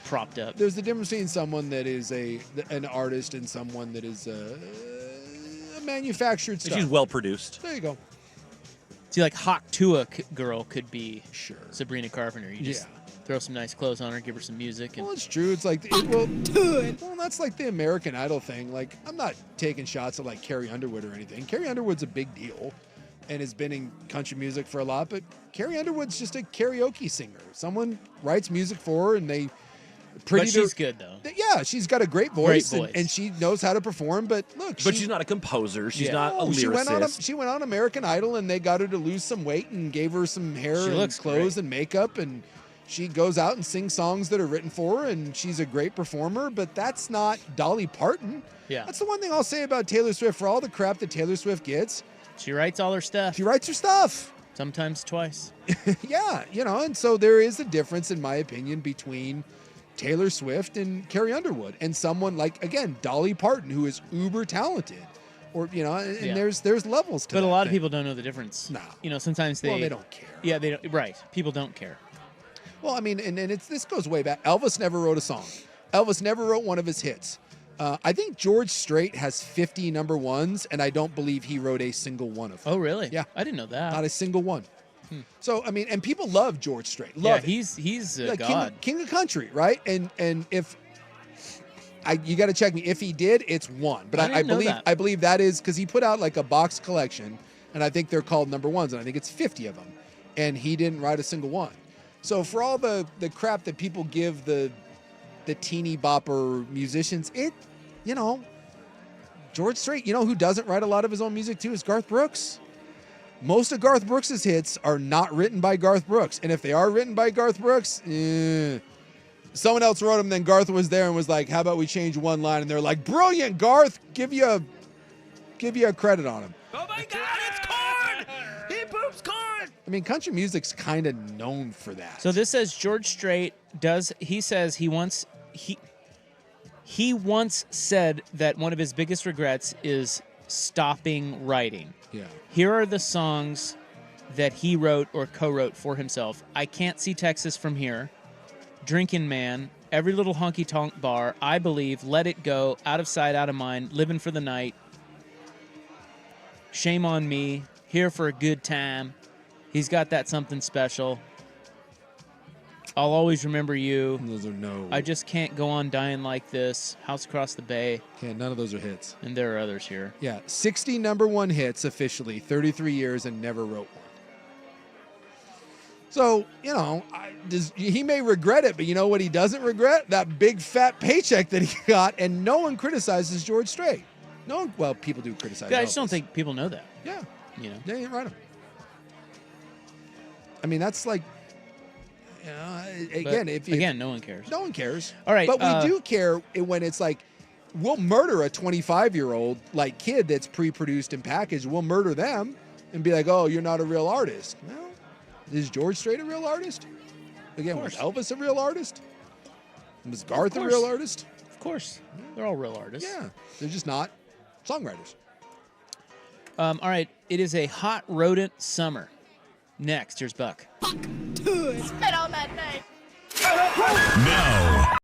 propped up. There's the difference between someone that is an artist and someone that is a manufactured stuff. She's well produced. There you go. See, like Hawk Tua girl could be sure Sabrina Carpenter. You just throw some nice clothes on her, give her some music. And Well, it's true. It's like well, that's like the American Idol thing. Like, I'm not taking shots at like Carrie Underwood or anything. Carrie Underwood's a big deal, and has been in country music for a lot. But Carrie Underwood's just a karaoke singer. Someone writes music for her, and they but she's good though. Yeah, she's got a great voice, Great voice. And she knows how to perform. But look, But she's not a composer. She's not a lyricist. She went on American Idol, and they got her to lose some weight and gave her some hair She and looks clothes great. and makeup, and she goes out and sings songs that are written for her, and she's a great performer. But that's not Dolly Parton. Yeah. That's the one thing I'll say about Taylor Swift. For all the crap that Taylor Swift gets, she writes all her stuff. She writes her stuff. Sometimes twice. Yeah, and so there is a difference, in my opinion, between Taylor Swift and Carrie Underwood, and someone like, again, Dolly Parton, who is uber talented, or and Yeah. there's levels to But that a lot of thing. people don't know the difference. No. Sometimes they. Well, they don't care. Yeah, they don't. Right. People don't care. Well, I mean, and this goes way back. Elvis never wrote a song. Elvis never wrote one of his hits. I think George Strait has 50 number ones, and I don't believe he wrote a single one of them. Oh, really? Yeah. I didn't know that. Not a single one. So, I mean, and people love George Strait. Love it. he's a Like god. King of country, right? And if you got to check me, if he did, it's one. But I I didn't know believe that. I believe that is because he put out like a box collection, and I think they're called number ones, and I think it's 50 of them, and he didn't write a single one. So for all the crap that people give the teeny bopper musicians, George Strait, who doesn't write a lot of his own music too, is Garth Brooks. Most of Garth Brooks' hits are not written by Garth Brooks. And if they are written by Garth Brooks, someone else wrote them, then Garth was there and was like, how about we change one line? And they're like, brilliant, Garth, give you a credit on him. Oh my God, it's corn! He poops corn! I mean, country music's kind of known for that. So this says George Strait says he once said that one of his biggest regrets is stopping writing. Yeah. Here are the songs that he wrote or co-wrote for himself. I Can't See Texas From Here, Drinkin' Man, Every Little Honky Tonk Bar, I Believe, Let It Go, Out of Sight, Out of Mind, Living for the Night, Shame on Me, Here for a Good Time. He's got that something special. I'll Always Remember You. Those are no. I Just Can't Go On Dying Like This, House Across the Bay. Yeah, none of those are hits. And there are others here. Yeah, 60 number one hits officially, 33 years, and never wrote one. So, he may regret it, but you know what he doesn't regret? That big fat paycheck that he got, and no one criticizes George Strait. People do criticize Yeah, I just Elvis. don't think people know that. Yeah. You know? They didn't write them. I mean, that's like, again, no one cares. No one cares. All right, But we do care when it's like, we'll murder a 25-year-old like kid that's pre-produced and packaged. We'll murder them and be like, oh, you're not a real artist. Well, is George Strait a real artist? Again, was Elvis a real artist? Was Garth a real artist? Of course. They're all real artists. Yeah. They're just not songwriters. All right. It is a hot rodent summer. Next, here's Buck. Spit on that thing. Now,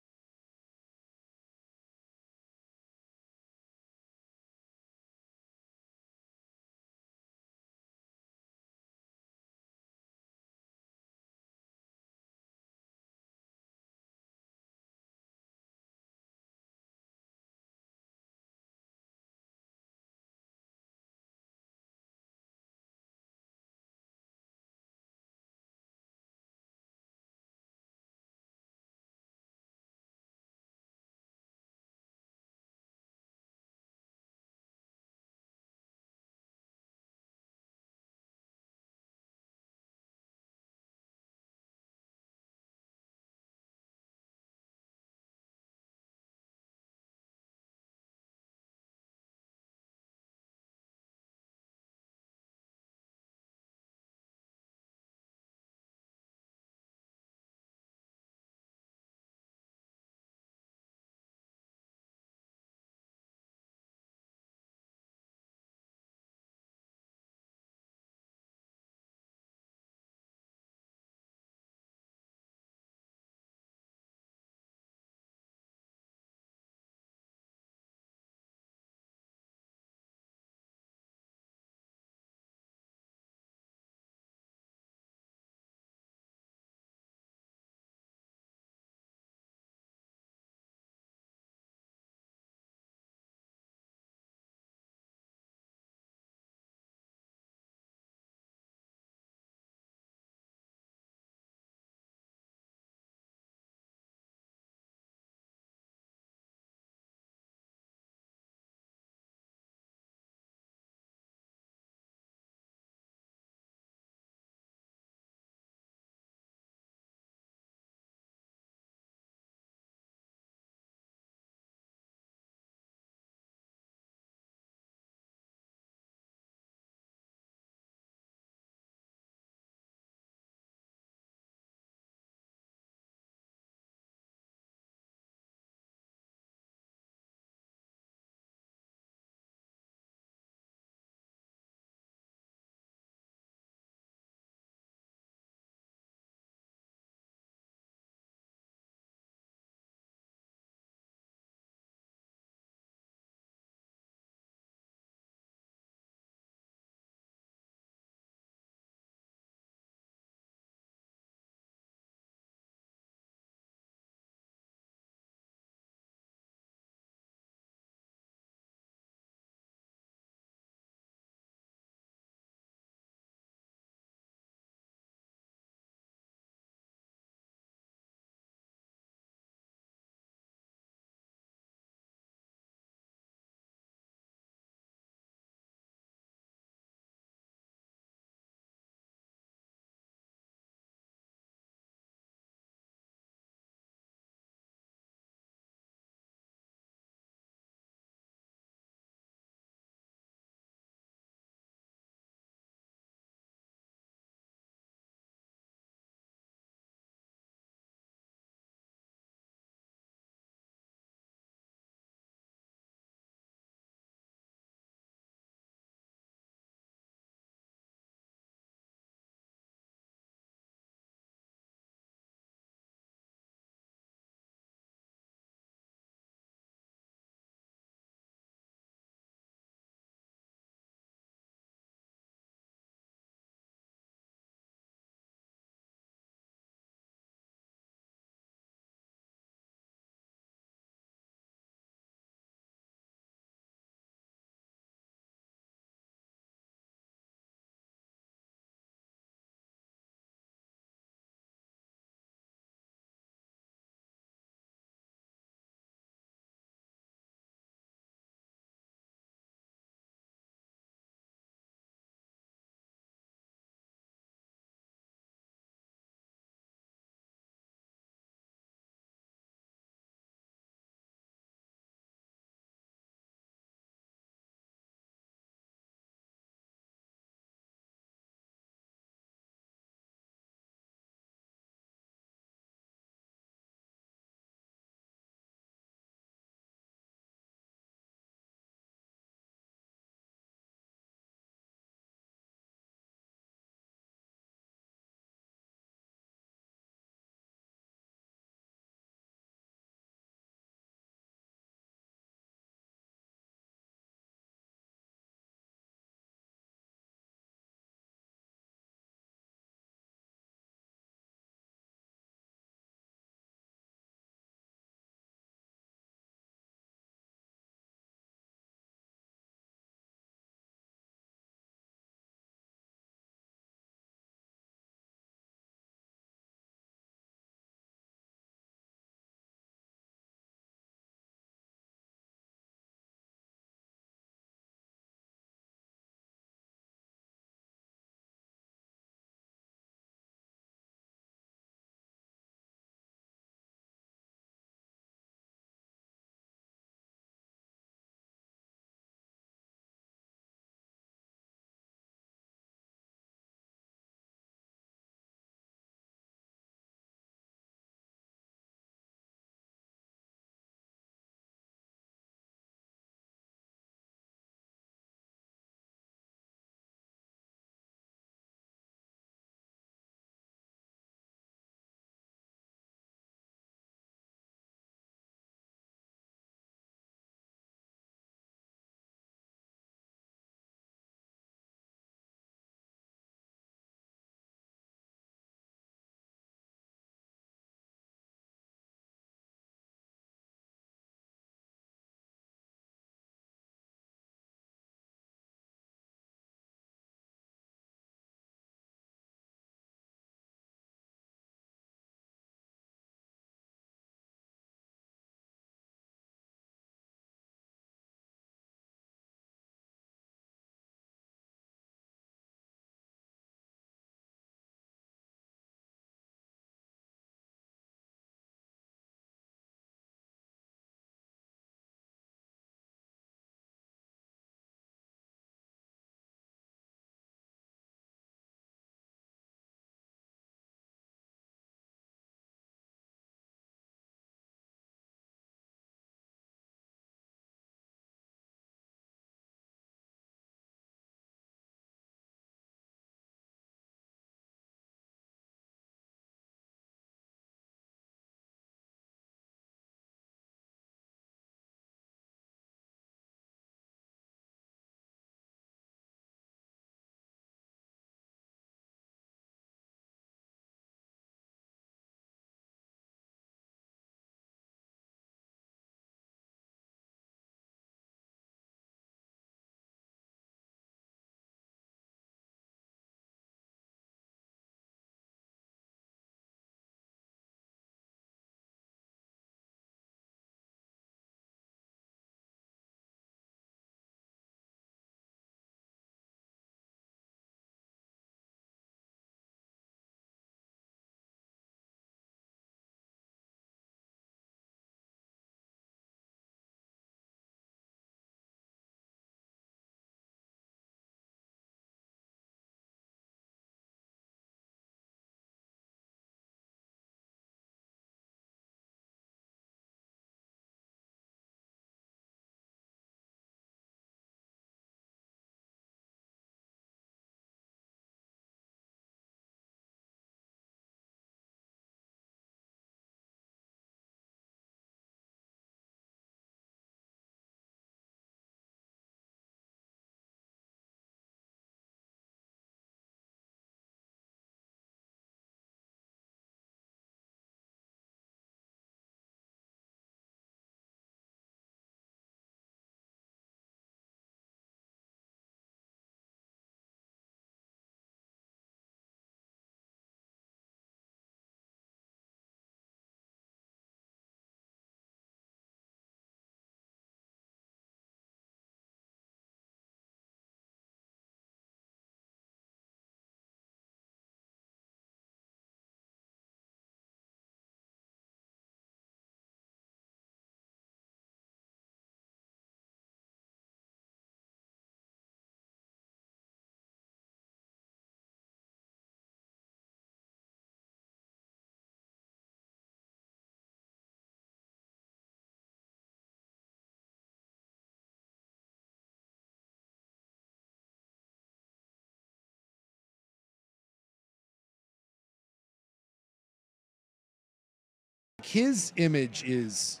his image is,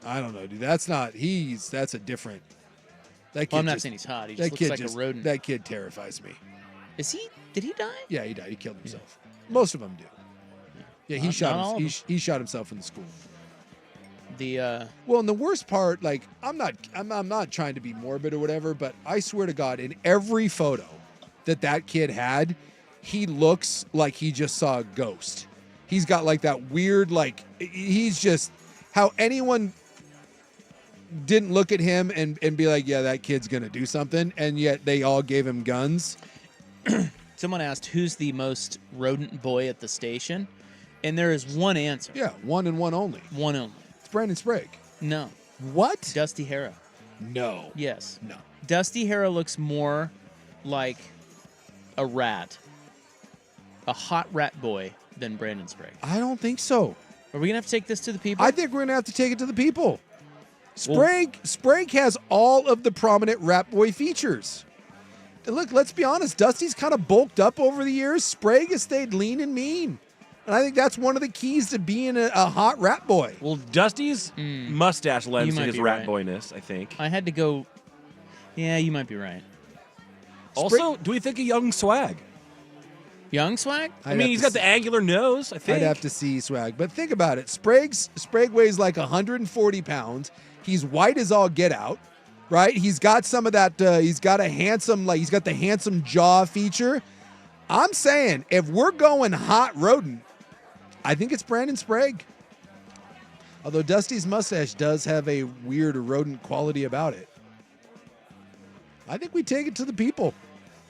I don't know, dude. That's a different. That kid Well, I'm not saying he's hot. He just looks like a rodent. That kid terrifies me. Is he? Did he die? Yeah, he died. He killed himself. Most of them do. Yeah, he shot himself in the school. Well, and the worst part, like, I'm not trying to be morbid or whatever, but I swear to God, in every photo that kid had, he looks like he just saw a ghost. He's got like that weird, like, he's just how anyone didn't look at him and be like, yeah, that kid's gonna do something, and yet they all gave him guns. Someone asked who's the most rodent boy at the station, and there is one answer. Yeah, one and one only. One only. It's Brandon Sprague. No. What? Dusty Harrow. No. Yes. No. Dusty Harrow looks more like a rat, a hot rat boy, than Brandon Sprague. I don't think so. Are we gonna have to take this to the people? I think we're gonna have to take it to the people. Sprague has all of the prominent rat boy features. Look, let's be honest. Dusty's kind of bulked up over the years. Sprague has stayed lean and mean. And I think that's one of the keys to being a hot rat boy. Well, Dusty's mustache lends to his rat boyness, I think. I had to go. Yeah, you might be right. Also, do we think of Young Swag? Young Swag? I mean, he's got the angular nose, I think. I'd have to see Swag. But think about it. Sprague weighs like 140 pounds. He's white as all get out, right? He's got some of that, he's got the handsome jaw feature. I'm saying, if we're going hot rodent, I think it's Brandon Sprague. Although Dusty's mustache does have a weird rodent quality about it. I think we take it to the people.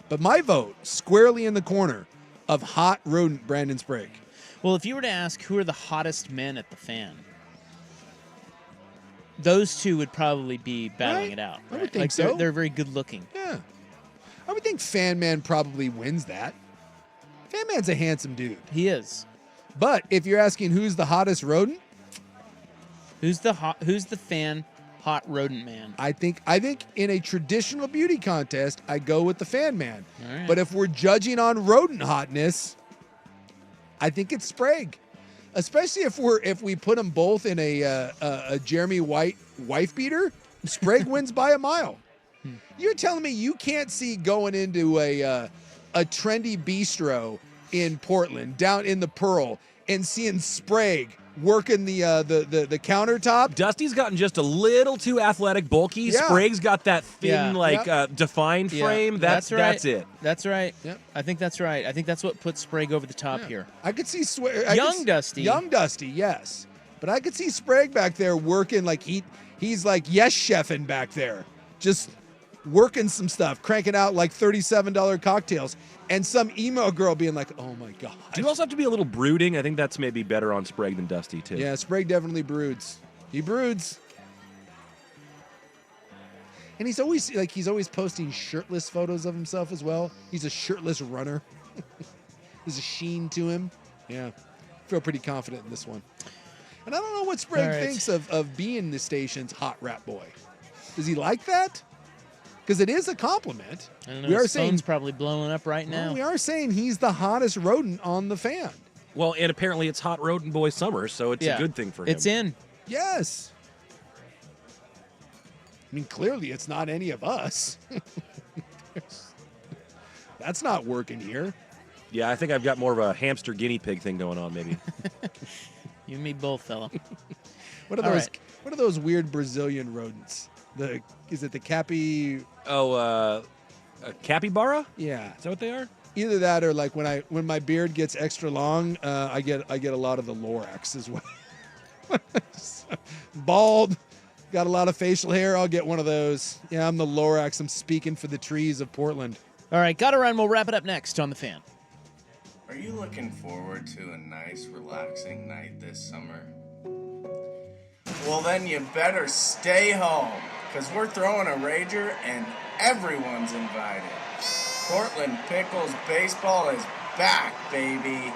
But my vote, squarely in the corner of hot rodent Brandon Sprague. Well, if you were to ask who are the hottest men at the Fan, those two would probably be battling it out. I Right? would think so. They're very good looking. Yeah. I would think Fan Man probably wins that. Fan Man's a handsome dude. He is. But if you're asking who's the hottest rodent, who's the Fan hot rodent man? I think in a traditional beauty contest, I go with the Fan Man. All right. But if we're judging on rodent hotness, I think it's Sprague. Especially if we put them both in a Jeremy White wife beater, Sprague wins by a mile. You're telling me you can't see going into a trendy bistro in Portland, down in the Pearl, and seeing Sprague working the countertop? Dusty's gotten just a little too athletic, bulky. Yeah. Sprague's got that thin, Yeah. defined frame. That's right. That's it. That's right. Yep. I think that's right. I think that's what puts Sprague over the top here. I could see Dusty. Young Dusty, yes. But I could see Sprague back there working like he's like yes chefing back there. Just working some stuff, cranking out like $37 cocktails, and some emo girl being like, oh my God. Do you also have to be a little brooding? I think that's maybe better on Sprague than Dusty, too. Yeah, Sprague definitely broods. He broods. And he's always posting shirtless photos of himself as well. He's a shirtless runner. There's a sheen to him. Yeah. Feel pretty confident in this one. And I don't know what Sprague thinks of being the station's hot rat boy. Does he like that? Because it is a compliment. I don't know. We are His saying phone's probably blowing up right now. well, we are saying he's the hottest rodent on the Fan. Well, and apparently it's hot rodent boy summer, so it's a good thing for him. It's in. Yes. I mean, clearly it's not any of us. That's not working here. Yeah, I think I've got more of a hamster guinea pig thing going on, maybe. You and me both, fella. What are those weird Brazilian rodents? Is it the capi? Oh, a capybara? Yeah. Is that what they are? Either that or like when my beard gets extra long, I get a lot of the Lorax as well. Bald, got a lot of facial hair. I'll get one of those. Yeah, I'm the Lorax. I'm speaking for the trees of Portland. All right, gotta run. We'll wrap it up next on The Fan. Are you looking forward to a nice, relaxing night this summer? Well, then you better stay home, because we're throwing a rager and everyone's invited. Portland Pickles Baseball is back, baby.